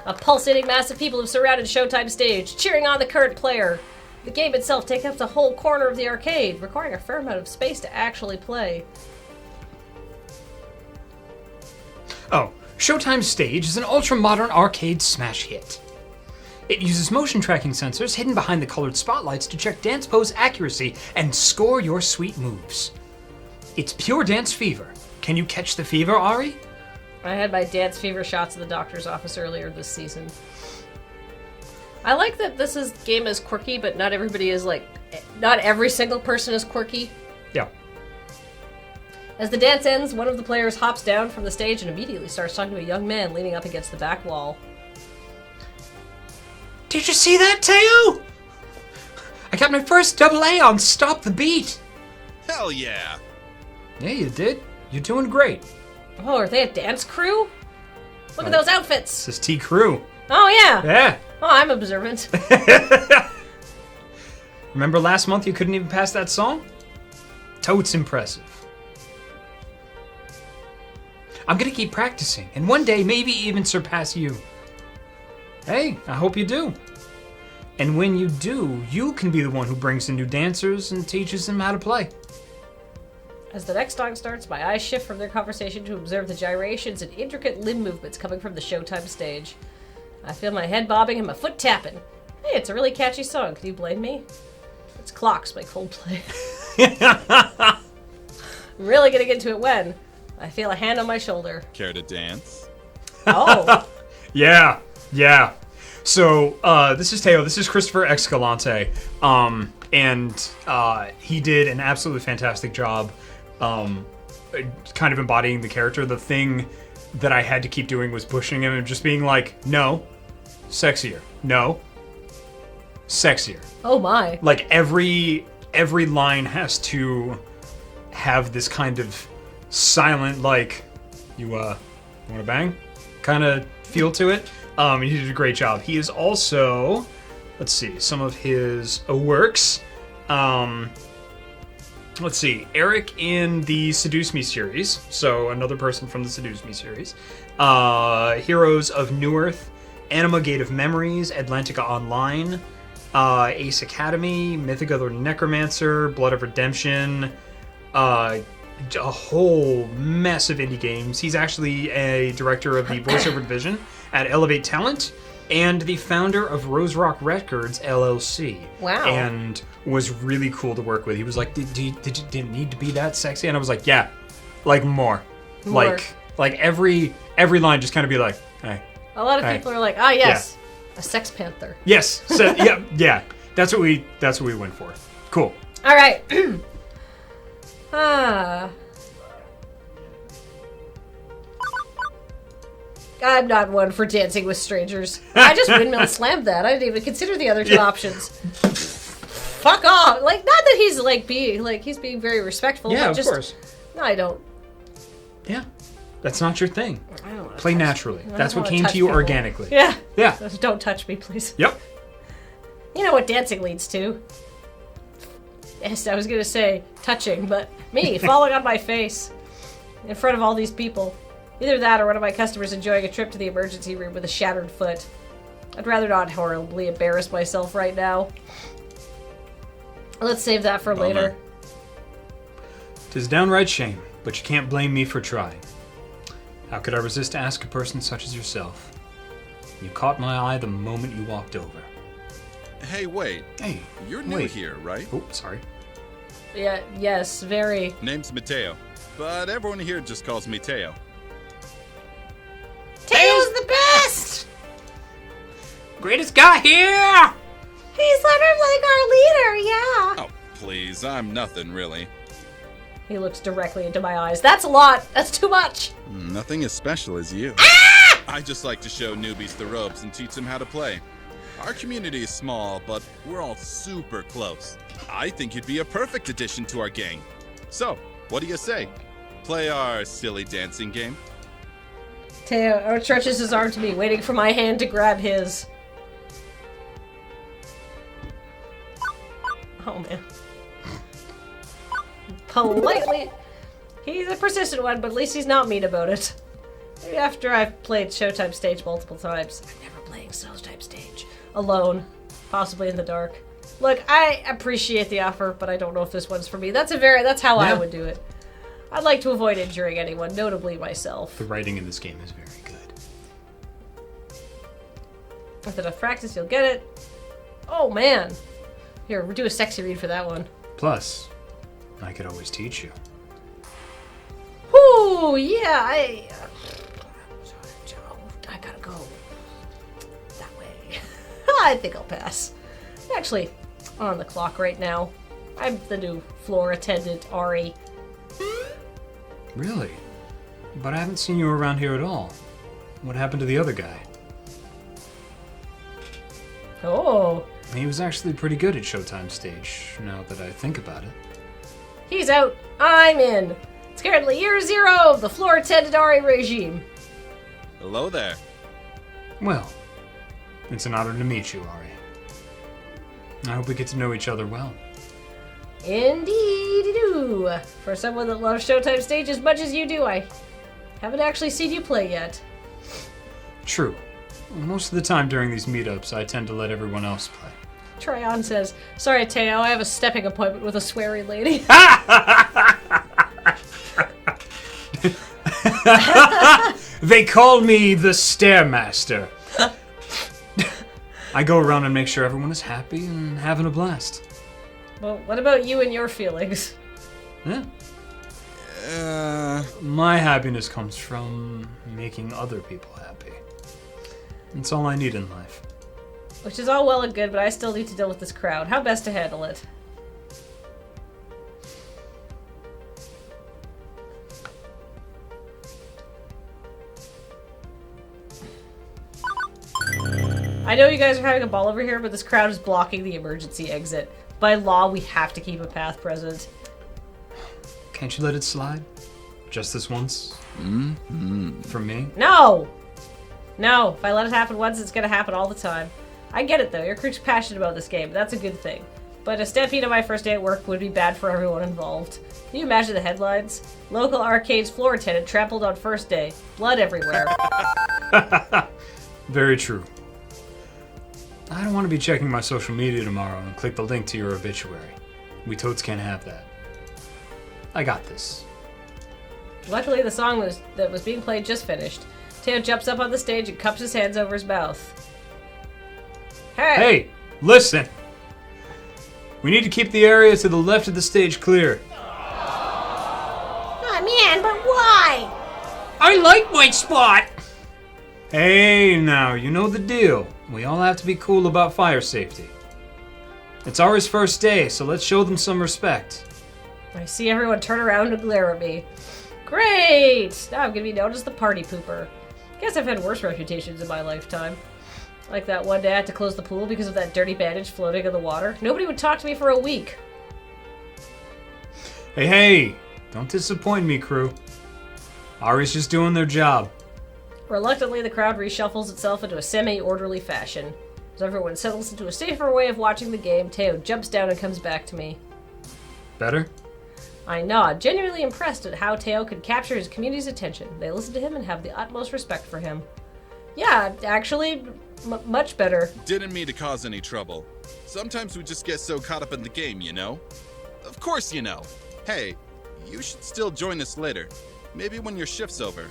A pulsating mass of people have surrounded Showtime stage, cheering on the current player. The game itself takes up the whole corner of the arcade, requiring a fair amount of space to actually play. Oh, Showtime Stage is an ultra-modern arcade smash hit. It uses motion tracking sensors hidden behind the colored spotlights to check dance pose accuracy and score your sweet moves. It's pure dance fever. Can you catch the fever, Ari? I had my dance fever shots in the doctor's office earlier this season. I like that this game is quirky, but not everybody is like... Not every single person is quirky. Yeah. As the dance ends, one of the players hops down from the stage and immediately starts talking to a young man leaning up against the back wall. Did you see that, Teo? I got my first AA on Stop the Beat. Hell yeah. Yeah, you did. You're doing great. Oh, are they a dance crew? Look at those outfits. This is T Crew. Oh, yeah. Yeah. Oh, I'm observant. Remember last month you couldn't even pass that song? Totes impressive. I'm gonna keep practicing, and one day maybe even surpass you. Hey, I hope you do. And when you do, you can be the one who brings in new dancers and teaches them how to play. As the next song starts, my eyes shift from their conversation to observe the gyrations and intricate limb movements coming from the Showtime stage. I feel my head bobbing and my foot tapping. Hey, it's a really catchy song. Can you blame me? It's Clocks by Coldplay. I'm really gonna get into it when I feel a hand on my shoulder. Care to dance? Oh. Yeah. So, this is Teo. This is Christopher Escalante. And he did an absolutely fantastic job kind of embodying the character. The thing that I had to keep doing was pushing him and just being like, no, sexier. No, sexier. Oh my. Like every line has to have this kind of silent, like, you want to bang kind of feel to it. He did a great job. He is also, let's see, some of his works. Let's see, Eric in the Seduce Me series. So another person from the Seduce Me series. Heroes of Newerth, Anima Gate of Memories, Atlantica Online, Ace Academy, Mythica the Necromancer, Blood of Redemption, a whole mess of indie games. He's actually a director of the voiceover division at Elevate Talent and the founder of Rose Rock Records, LLC. Wow. And was really cool to work with. He was like, did it need to be that sexy? And I was like, yeah, like more. Like every line just kind of be like, hey. A lot of people are like, yes, a sex panther. Yes. So yeah. That's what we went for. Cool. All right. I'm not one for dancing with strangers. I just windmill slammed that. I didn't even consider the other two options. Fuck off. Like, not that he's he's being very respectful. Yeah, but of course. No, I don't. Yeah. That's not your thing. I don't Play naturally. That's what came to you people. organically. Yeah. Yeah. Just don't touch me, please. Yep. You know what dancing leads to? Yes, I was going to say touching, but me falling on my face in front of all these people. Either that or one of my customers enjoying a trip to the emergency room with a shattered foot. I'd rather not horribly embarrass myself right now. Let's save that for later. 'Tis downright shame, but you can't blame me for trying. How could I resist to ask a person such as yourself? You caught my eye the moment you walked over. Hey, wait. Hey, You're new here, right? Oh, sorry. Yeah, yes, very. Name's Mateo, but everyone here just calls me Teo. Teo's the best! Greatest guy here! He's sort of like our leader, yeah. Oh, please, I'm nothing really. He looks directly into my eyes. That's a lot. That's too much. Nothing as special as you. I just like to show newbies the ropes and teach them how to play. Our community is small, but we're all super close. I think you'd be a perfect addition to our gang. So, what do you say? Play our silly dancing game? Teo stretches his arm to me, waiting for my hand to grab his. Oh, man. Politely. He's a persistent one, but at least he's not mean about it. Maybe after I've played Showtime stage multiple times. I'm never playing Showtime stage alone, possibly in the dark. Look, I appreciate the offer, but I don't know if this one's for me. That's how I would do it. I'd like to avoid injuring anyone, notably myself. The writing in this game is very good. With enough practice, you'll get it. Oh, man. Here, we'll do a sexy read for that one. Plus, I could always teach you. Whoo, yeah, I gotta go that way. I think I'll pass. Actually, I'm on the clock right now. I'm the new floor attendant, Ari. Really? But I haven't seen you around here at all. What happened to the other guy? Oh. He was actually pretty good at Showtime stage, now that I think about it. He's out. I'm in. It's currently year 0 of the floor attendant Ari regime. Hello there. Well, it's an honor to meet you, Ari. I hope we get to know each other well. Indeed-do. For someone that loves Showtime Stage as much as you do, I haven't actually seen you play yet. True. Most of the time during these meetups, I tend to let everyone else play. Tryon says, sorry, Teo, I have a stepping appointment with a sweary lady. They call me the Stairmaster. I go around and make sure everyone is happy and having a blast. Well, what about you and your feelings? Yeah. My happiness comes from making other people happy. That's all I need in life. Which is all well and good, but I still need to deal with this crowd. How best to handle it? I know you guys are having a ball over here, but this crowd is blocking the emergency exit. By law, we have to keep a path present. Can't you let it slide? Just this once? For me? No! No, if I let it happen once, it's gonna happen all the time. I get it though, your crew's passionate about this game, that's a good thing. But a stampede on my first day at work would be bad for everyone involved. Can you imagine the headlines? Local arcade's floor attendant trampled on first day. Blood everywhere. Very true. I don't want to be checking my social media tomorrow and click the link to your obituary. We totes can't have that. I got this. Luckily, the song that was being played just finished. Teo jumps up on the stage and cups his hands over his mouth. Hey, listen! We need to keep the area to the left of the stage clear. Oh man, but why? I like my spot! Hey, now, you know the deal. We all have to be cool about fire safety. It's Ari's first day, so let's show them some respect. I see everyone turn around and glare at me. Great! Now I'm gonna be known as the party pooper. Guess I've had worse reputations in my lifetime. Like that one day I had to close the pool because of that dirty bandage floating in the water. Nobody would talk to me for a week. Hey, don't disappoint me, crew. Ari's just doing their job. Reluctantly, the crowd reshuffles itself into a semi-orderly fashion. As everyone settles into a safer way of watching the game, Teo jumps down and comes back to me. Better? I nod, genuinely impressed at how Teo could capture his community's attention. They listen to him and have the utmost respect for him. Yeah, actually, much better. Didn't mean to cause any trouble. Sometimes we just get so caught up in the game, you know? Of course you know. Hey, you should still join us later. Maybe when your shift's over.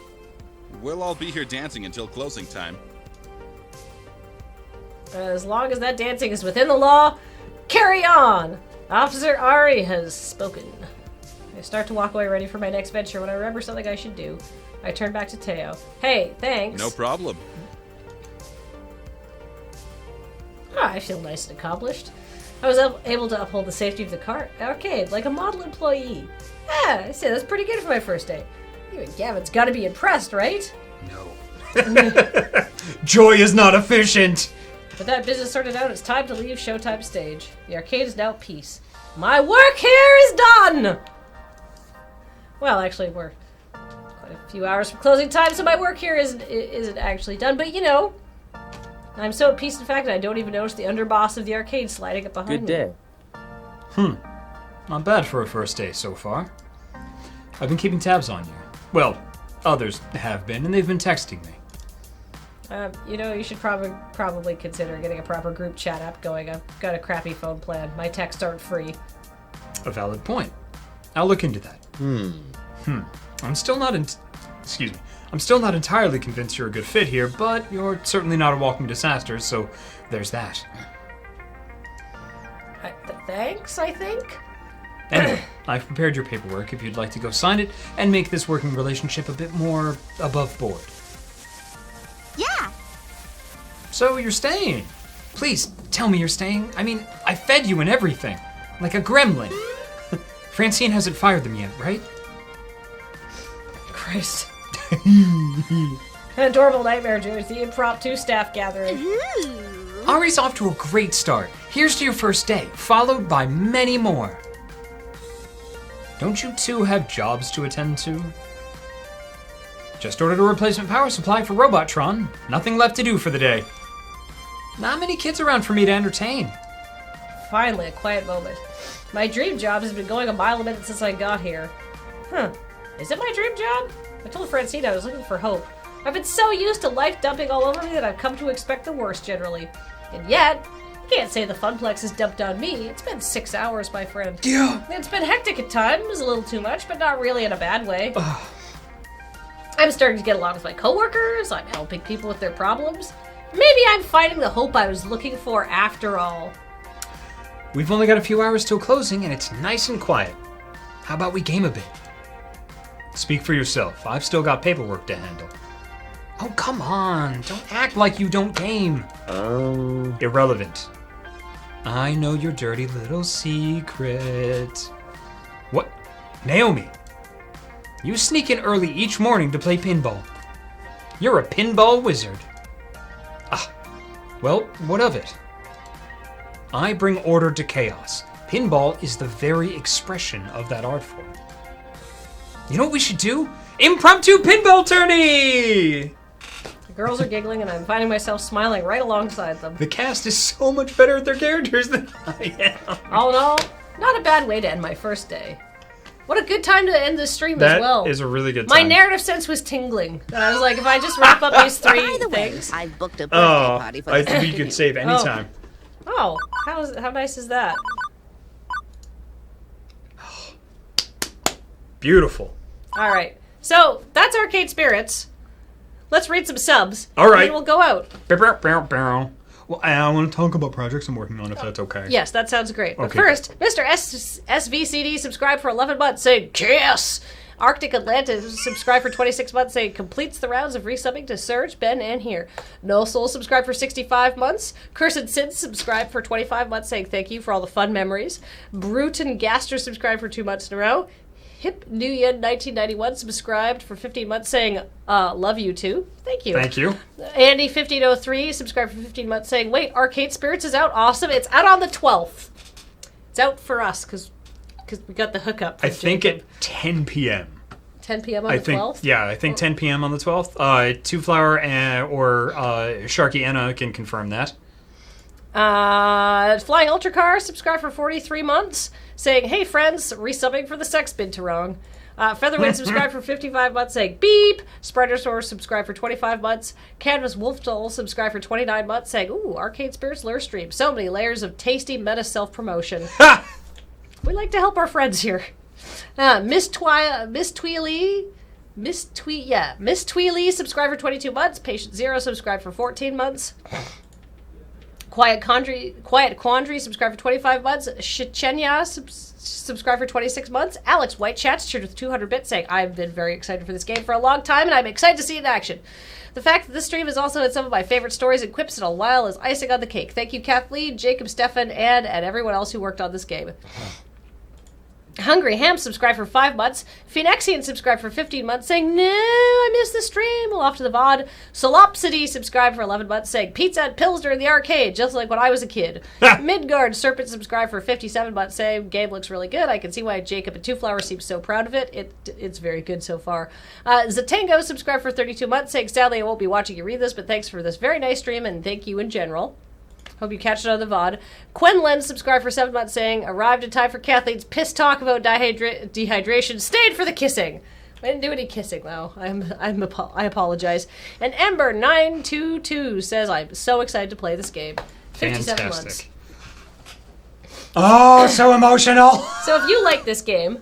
We'll all be here dancing until closing time. As long as that dancing is within the law, carry on! Officer Ari has spoken. I start to walk away ready for my next venture when I remember something I should do. I turn back to Teo. Hey, thanks. No problem. I feel nice and accomplished. I was able to uphold the safety of the arcade like a model employee. Yeah, I say that's pretty good for my first day. Even Gavin's gotta be impressed, right? No. Joy is not efficient! With that business sorted out, it's time to leave Showtime Stage. The arcade is now peace. My work here is done! Well, actually, we're quite a few hours from closing time, so my work here isn't actually done, but you know, I'm so at peace, in fact, I don't even notice the underboss of the arcade sliding up behind Good day. me. Not bad for a first day so far. I've been keeping tabs on you. Well, others have been, and they've been texting me. You know, you should probably consider getting a proper group chat app going. I've got a crappy phone plan. My texts aren't free. A valid point. I'll look into that. I'm still not entirely convinced you're a good fit here, but you're certainly not a walking disaster, so there's that. Thanks, I think? Anyway, I've prepared your paperwork if you'd like to go sign it and make this working relationship a bit more above board. Yeah. So you're staying. Please, tell me you're staying. I mean, I fed you and everything. Like a gremlin. Francine hasn't fired them yet, right? Christ. An adorable nightmare, George. The impromptu staff gathering. Ari's off to a great start. Here's to your first day, followed by many more. Don't you two have jobs to attend to? Just ordered a replacement power supply for Robotron. Nothing left to do for the day. Not many kids around for me to entertain. Finally, a quiet moment. My dream job has been going a mile a minute since I got here. Is it my dream job? I told Francine I was looking for hope. I've been so used to life dumping all over me that I've come to expect the worst generally. And yet, I can't say the Funplex has dumped on me. It's been 6 hours, my friend. Yeah. It's been hectic at times, a little too much, but not really in a bad way. I'm starting to get along with my coworkers. I'm helping people with their problems. Maybe I'm finding the hope I was looking for after all. We've only got a few hours till closing, and it's nice and quiet. How about we game a bit? Speak for yourself. I've still got paperwork to handle. Oh, come on. Don't act like you don't game. Irrelevant. I know your dirty little secret. What? Naomi, you sneak in early each morning to play pinball. You're a pinball wizard. Well, what of it? I bring order to chaos. Pinball is the very expression of that art form. You know what we should do? Impromptu pinball tourney! The girls are giggling and I'm finding myself smiling right alongside them. The cast is so much better at their characters than I am. All in all, not a bad way to end my first day. What a good time to end this stream as well. That is a really good My time. narrative sense was tingling. And I was like, if I just wrap up these three By the way, things. I've booked a birthday party for I this think we afternoon. could save anytime. Oh, how nice is that? Beautiful. All right. So, that's Arcade Spirits. Let's read some subs. All And right. then we'll go out. Well, I want to talk about projects I'm working on, if that's okay. Yes, that sounds great. But Okay, first, Mr. SVCD subscribed for 11 months saying, Kiss! Arctic Atlantis subscribed for 26 months saying, completes the rounds of resubbing to Surge, Ben, and here. No Soul subscribed for 65 months. Cursed Sin subscribed for 25 months saying, thank you for all the fun memories. Bruton Gaster subscribed for 2 months in a row. Hip New Yen 1991 subscribed for 15 months saying, love you too. Thank you. Thank you. Andy 1503 subscribed for 15 months saying, wait, Arcade Spirits is out? Awesome. It's out on the 12th. It's out for us because we got the hookup. I think at 10 p.m. 10 p.m. on the 12th? Yeah, I think 10 p.m. on the 12th. Two Flower or Sharky Anna can confirm that. Flying Ultra Car subscribed for 43 months saying, hey friends, resubbing for the sex bid to wrong. Featherwind subscribed for 55 months saying, beep. Spidersaur subscribed for 25 months. Canvas Wolfdoll subscribed for 29 months saying, ooh, Arcade Spirits Lure Stream. So many layers of tasty meta self-promotion. We like to help our friends here. Miss Tweely subscribed for 22 months. Patient Zero subscribed for 14 months. Quiet Quandary subscribed for 25 months. Shichenya subscribed for 26 months. Alex White chats with 200 bits saying, I've been very excited for this game for a long time and I'm excited to see it in action. The fact that this stream has also had some of my favorite stories and quips in a while is icing on the cake. Thank you, Kathleen, Jacob, Stefan, and everyone else who worked on this game. Hungry Ham subscribed for 5 months. Phoenexian subscribed for 15 months saying, no, I missed the stream. Well, off to the VOD. Solopsity subscribed for 11 months saying, pizza and Pilsner in the arcade, just like when I was a kid. Midgard Serpent subscribed for 57 months saying, game looks really good. I can see why Jacob and Two Flowers seem so proud of it. It's very good so far. Zatango subscribed for 32 months saying, sadly I won't be watching you read this, but thanks for this very nice stream and thank you in general. Hope you catch it on the VOD. Quenlen subscribed for 7 months saying, arrived in time for Kathleen's piss talk about dehydration. Stayed for the kissing. I didn't do any kissing, though. I apologize. And Ember922 says, I'm so excited to play this game. 57 months. Fantastic. Oh, so emotional. So if you like this game,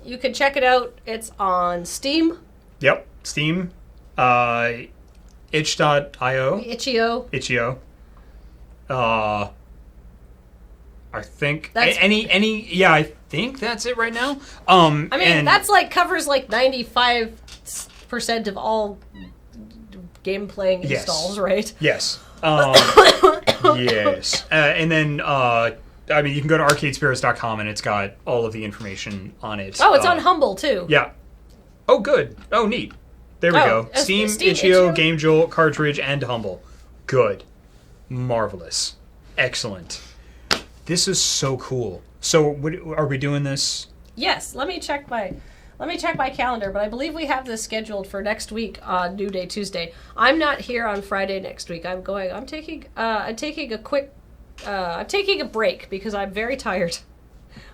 you can check it out. It's on Steam. Yep. Steam. Itch.io. Itch.io. I think That's- I think that's it right now. I mean, and that's covers 95% of all game playing Yes. installs, right? Yes. Yes. And then you can go to arcadespirits.com and it's got all of the information on it. Oh, it's on Humble too. Yeah. Oh, good. Oh, neat. There we go. Steam, Itch.io, GameJolt, Cartridge, and Humble. Good. Marvelous. Excellent. This is so cool. So, are we doing this Yes, let me check my calendar, but I believe we have this scheduled for next week on New Day Tuesday. I'm not here on Friday next week. I'm taking a break because I'm very tired.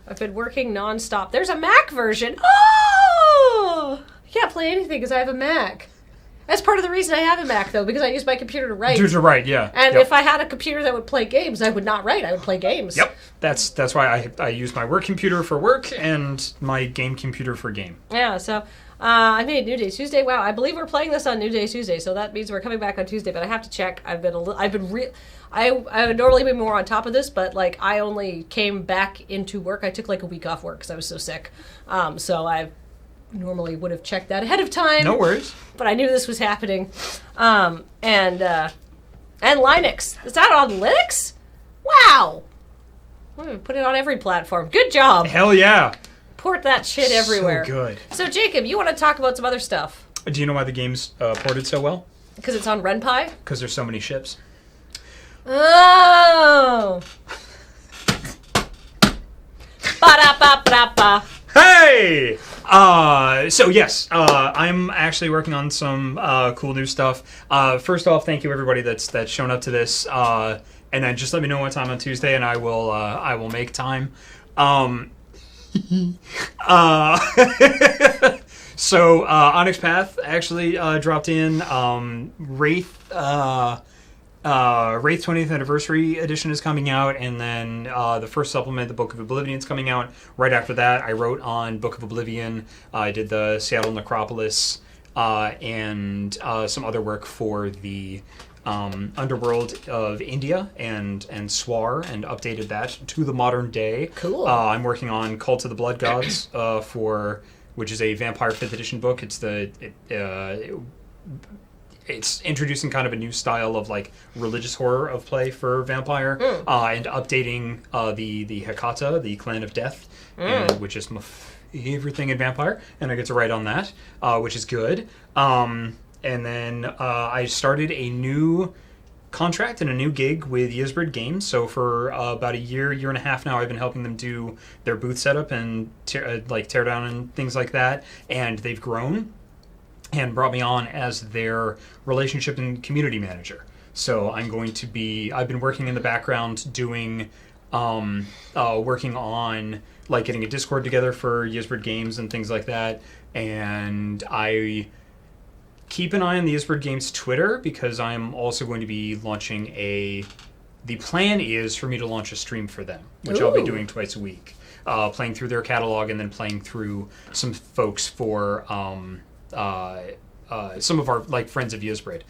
I've been working nonstop. There's a Mac version. Oh! I can't play anything because I have a Mac. That's part of the reason I have a Mac, though, because I use my computer to write. To write, yeah. And if I had a computer that would play games, I would not write. I would play games. Yep. That's why I use my work computer for work and my game computer for game. Yeah, so I made New Day Tuesday. Wow, I believe we're playing this on New Day Tuesday, so that means we're coming back on Tuesday, but I have to check. I would normally be more on top of this, but like I only came back into work. I took like a week off work because I was so sick. So I normally would have checked that ahead of time. No worries. But I knew this was happening. And Linux. Is that on Linux? Wow. I'm going to put it on every platform. Good job. Hell yeah. Port that shit everywhere. So good. So Jacob, you want to talk about some other stuff? Do you know why the game's ported so well? Because it's on RenPy? Because there's so many ships. Oh. Ba-da-ba-ba-ba. Hey! So yes, I'm actually working on some cool new stuff. First off, thank you everybody that's shown up to this. And then just let me know what time on Tuesday, and I will make time. So Onyx Path actually dropped in. Wraith 20th Anniversary Edition is coming out, and then the first supplement, the Book of Oblivion, is coming out. Right after that, I wrote on Book of Oblivion. I did the Seattle Necropolis and some other work for the Underworld of India and Swar, and updated that to the modern day. Cool. I'm working on Cult of the Blood Gods which is a Vampire 5th Edition book. It's introducing kind of a new style of like religious horror of play for Vampire, and updating the Hekata, the Clan of Death, which is my favorite thing in Vampire, and I get to write on that, which is good. And then I started a new contract and a new gig with Ysbryd Games. So for about a year and a half now, I've been helping them do their booth setup and tear down and things like that, and they've grown and brought me on as their relationship and community manager. So I've been working in the background doing, working on like getting a Discord together for Ysbryd Games and things like that. And I keep an eye on the Ysbryd Games Twitter, because I'm also going to be launching the plan is for me to launch a stream for them, which I'll be doing twice a week, playing through their catalog and then playing through some folks for, some of our like friends of Ysbryd.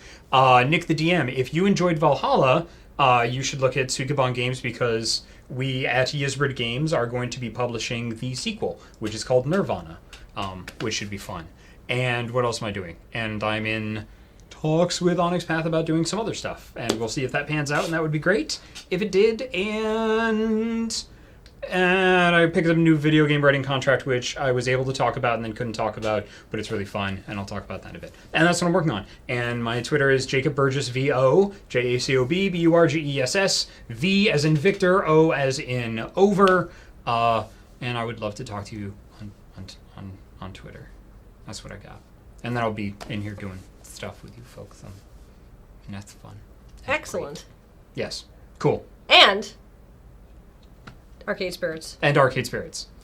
Nick the DM, if you enjoyed Valhalla, you should look at Sukeban Games, because we at Ysbryd Games are going to be publishing the sequel, which is called Nirvana, which should be fun. And what else am I doing? And I'm in talks with Onyx Path about doing some other stuff, and we'll see if that pans out, and that would be great if it did. And I picked up a new video game writing contract, which I was able to talk about and then couldn't talk about, but it's really fun, and I'll talk about that in a bit. And that's what I'm working on. And my Twitter is Jacob Burgess VO, JACOB BURGESS, V as in Victor, O as in over. And I would love to talk to you on Twitter. That's what I got. And then I'll be in here doing stuff with you folks, and that's fun. That's excellent. Great. Yes. Cool. And Arcade Spirits.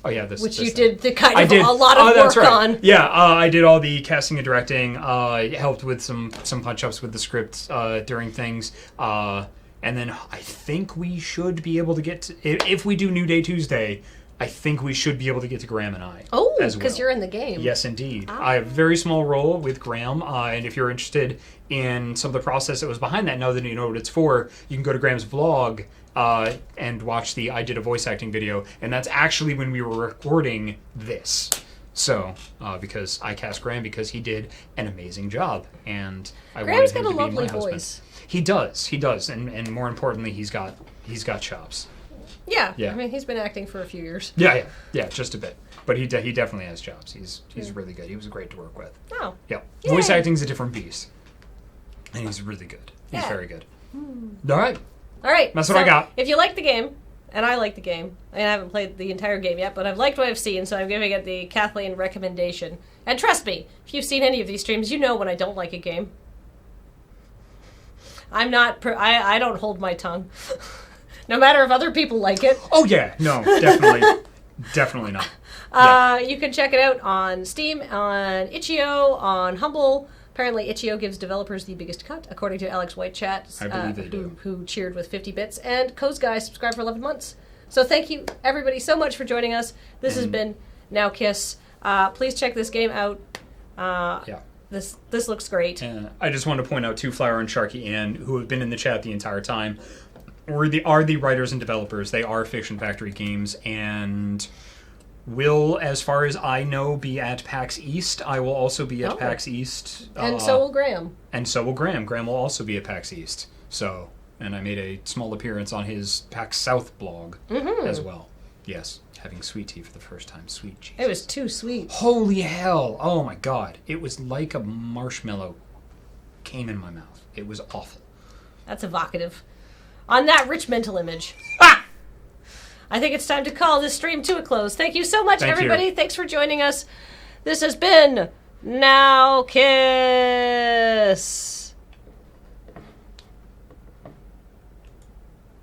Oh yeah, which you thing. did a lot of work on. Yeah, I did all the casting and directing. Helped with some punch ups with the script during things. And then I think we should be able to get to, if we do New Day Tuesday, I think we should be able to get to Graham and I. Oh, because well. You're in the game. Yes, indeed. I have a very small role with Graham, and if you're interested in some of the process that was behind that, now that you know what it's for, you can go to Graham's vlog and watch the I Did a Voice Acting video, and that's actually when we were recording this. So, because I cast Graham because he did an amazing job, and I Graham's wanted him got a to be my lovely husband. voice. He does, and more importantly, he's got chops. Yeah. Yeah. I mean, he's been acting for a few years. Yeah, just a bit. But he definitely has chops. He's really good. He was great to work with. Oh. Yeah. Yay. Voice acting's a different beast. And he's really good. He's very good. All right. All right. That's what I got. If you like the game, and I like the game. I haven't played the entire game yet, but I've liked what I've seen, so I'm giving it the Kathleen recommendation. And trust me, if you've seen any of these streams, you know when I don't like a game. I'm not. I don't hold my tongue. No matter if other people like it. Oh yeah, no, definitely, definitely not. Yeah. You can check it out on Steam, on Itch.io, on Humble. Apparently, Itch.io gives developers the biggest cut, according to Alex Whitechat, I believe they do. who cheered with 50 bits. And Coz Guy subscribed for 11 months. So thank you, everybody, so much for joining us. This has been Now Kiss. Please check this game out. Yeah. This looks great. I just want to point out, too, Flower and Sharky Ann, who have been in the chat the entire time, are the writers and developers. They are Fiction Factory Games, and will, as far as I know, be at PAX East. I will also be at PAX East. And so will Graham. And so will Graham. Graham will also be at PAX East. So, and I made a small appearance on his PAX South blog as well. Yes, having sweet tea for the first time. Sweet Jesus. It was too sweet. Holy hell. Oh my god. It was like a marshmallow came in my mouth. It was awful. That's evocative. On that rich mental image. I think it's time to call this stream to a close. Thank you so much, everybody. Thanks for joining us. This has been Now Kiss.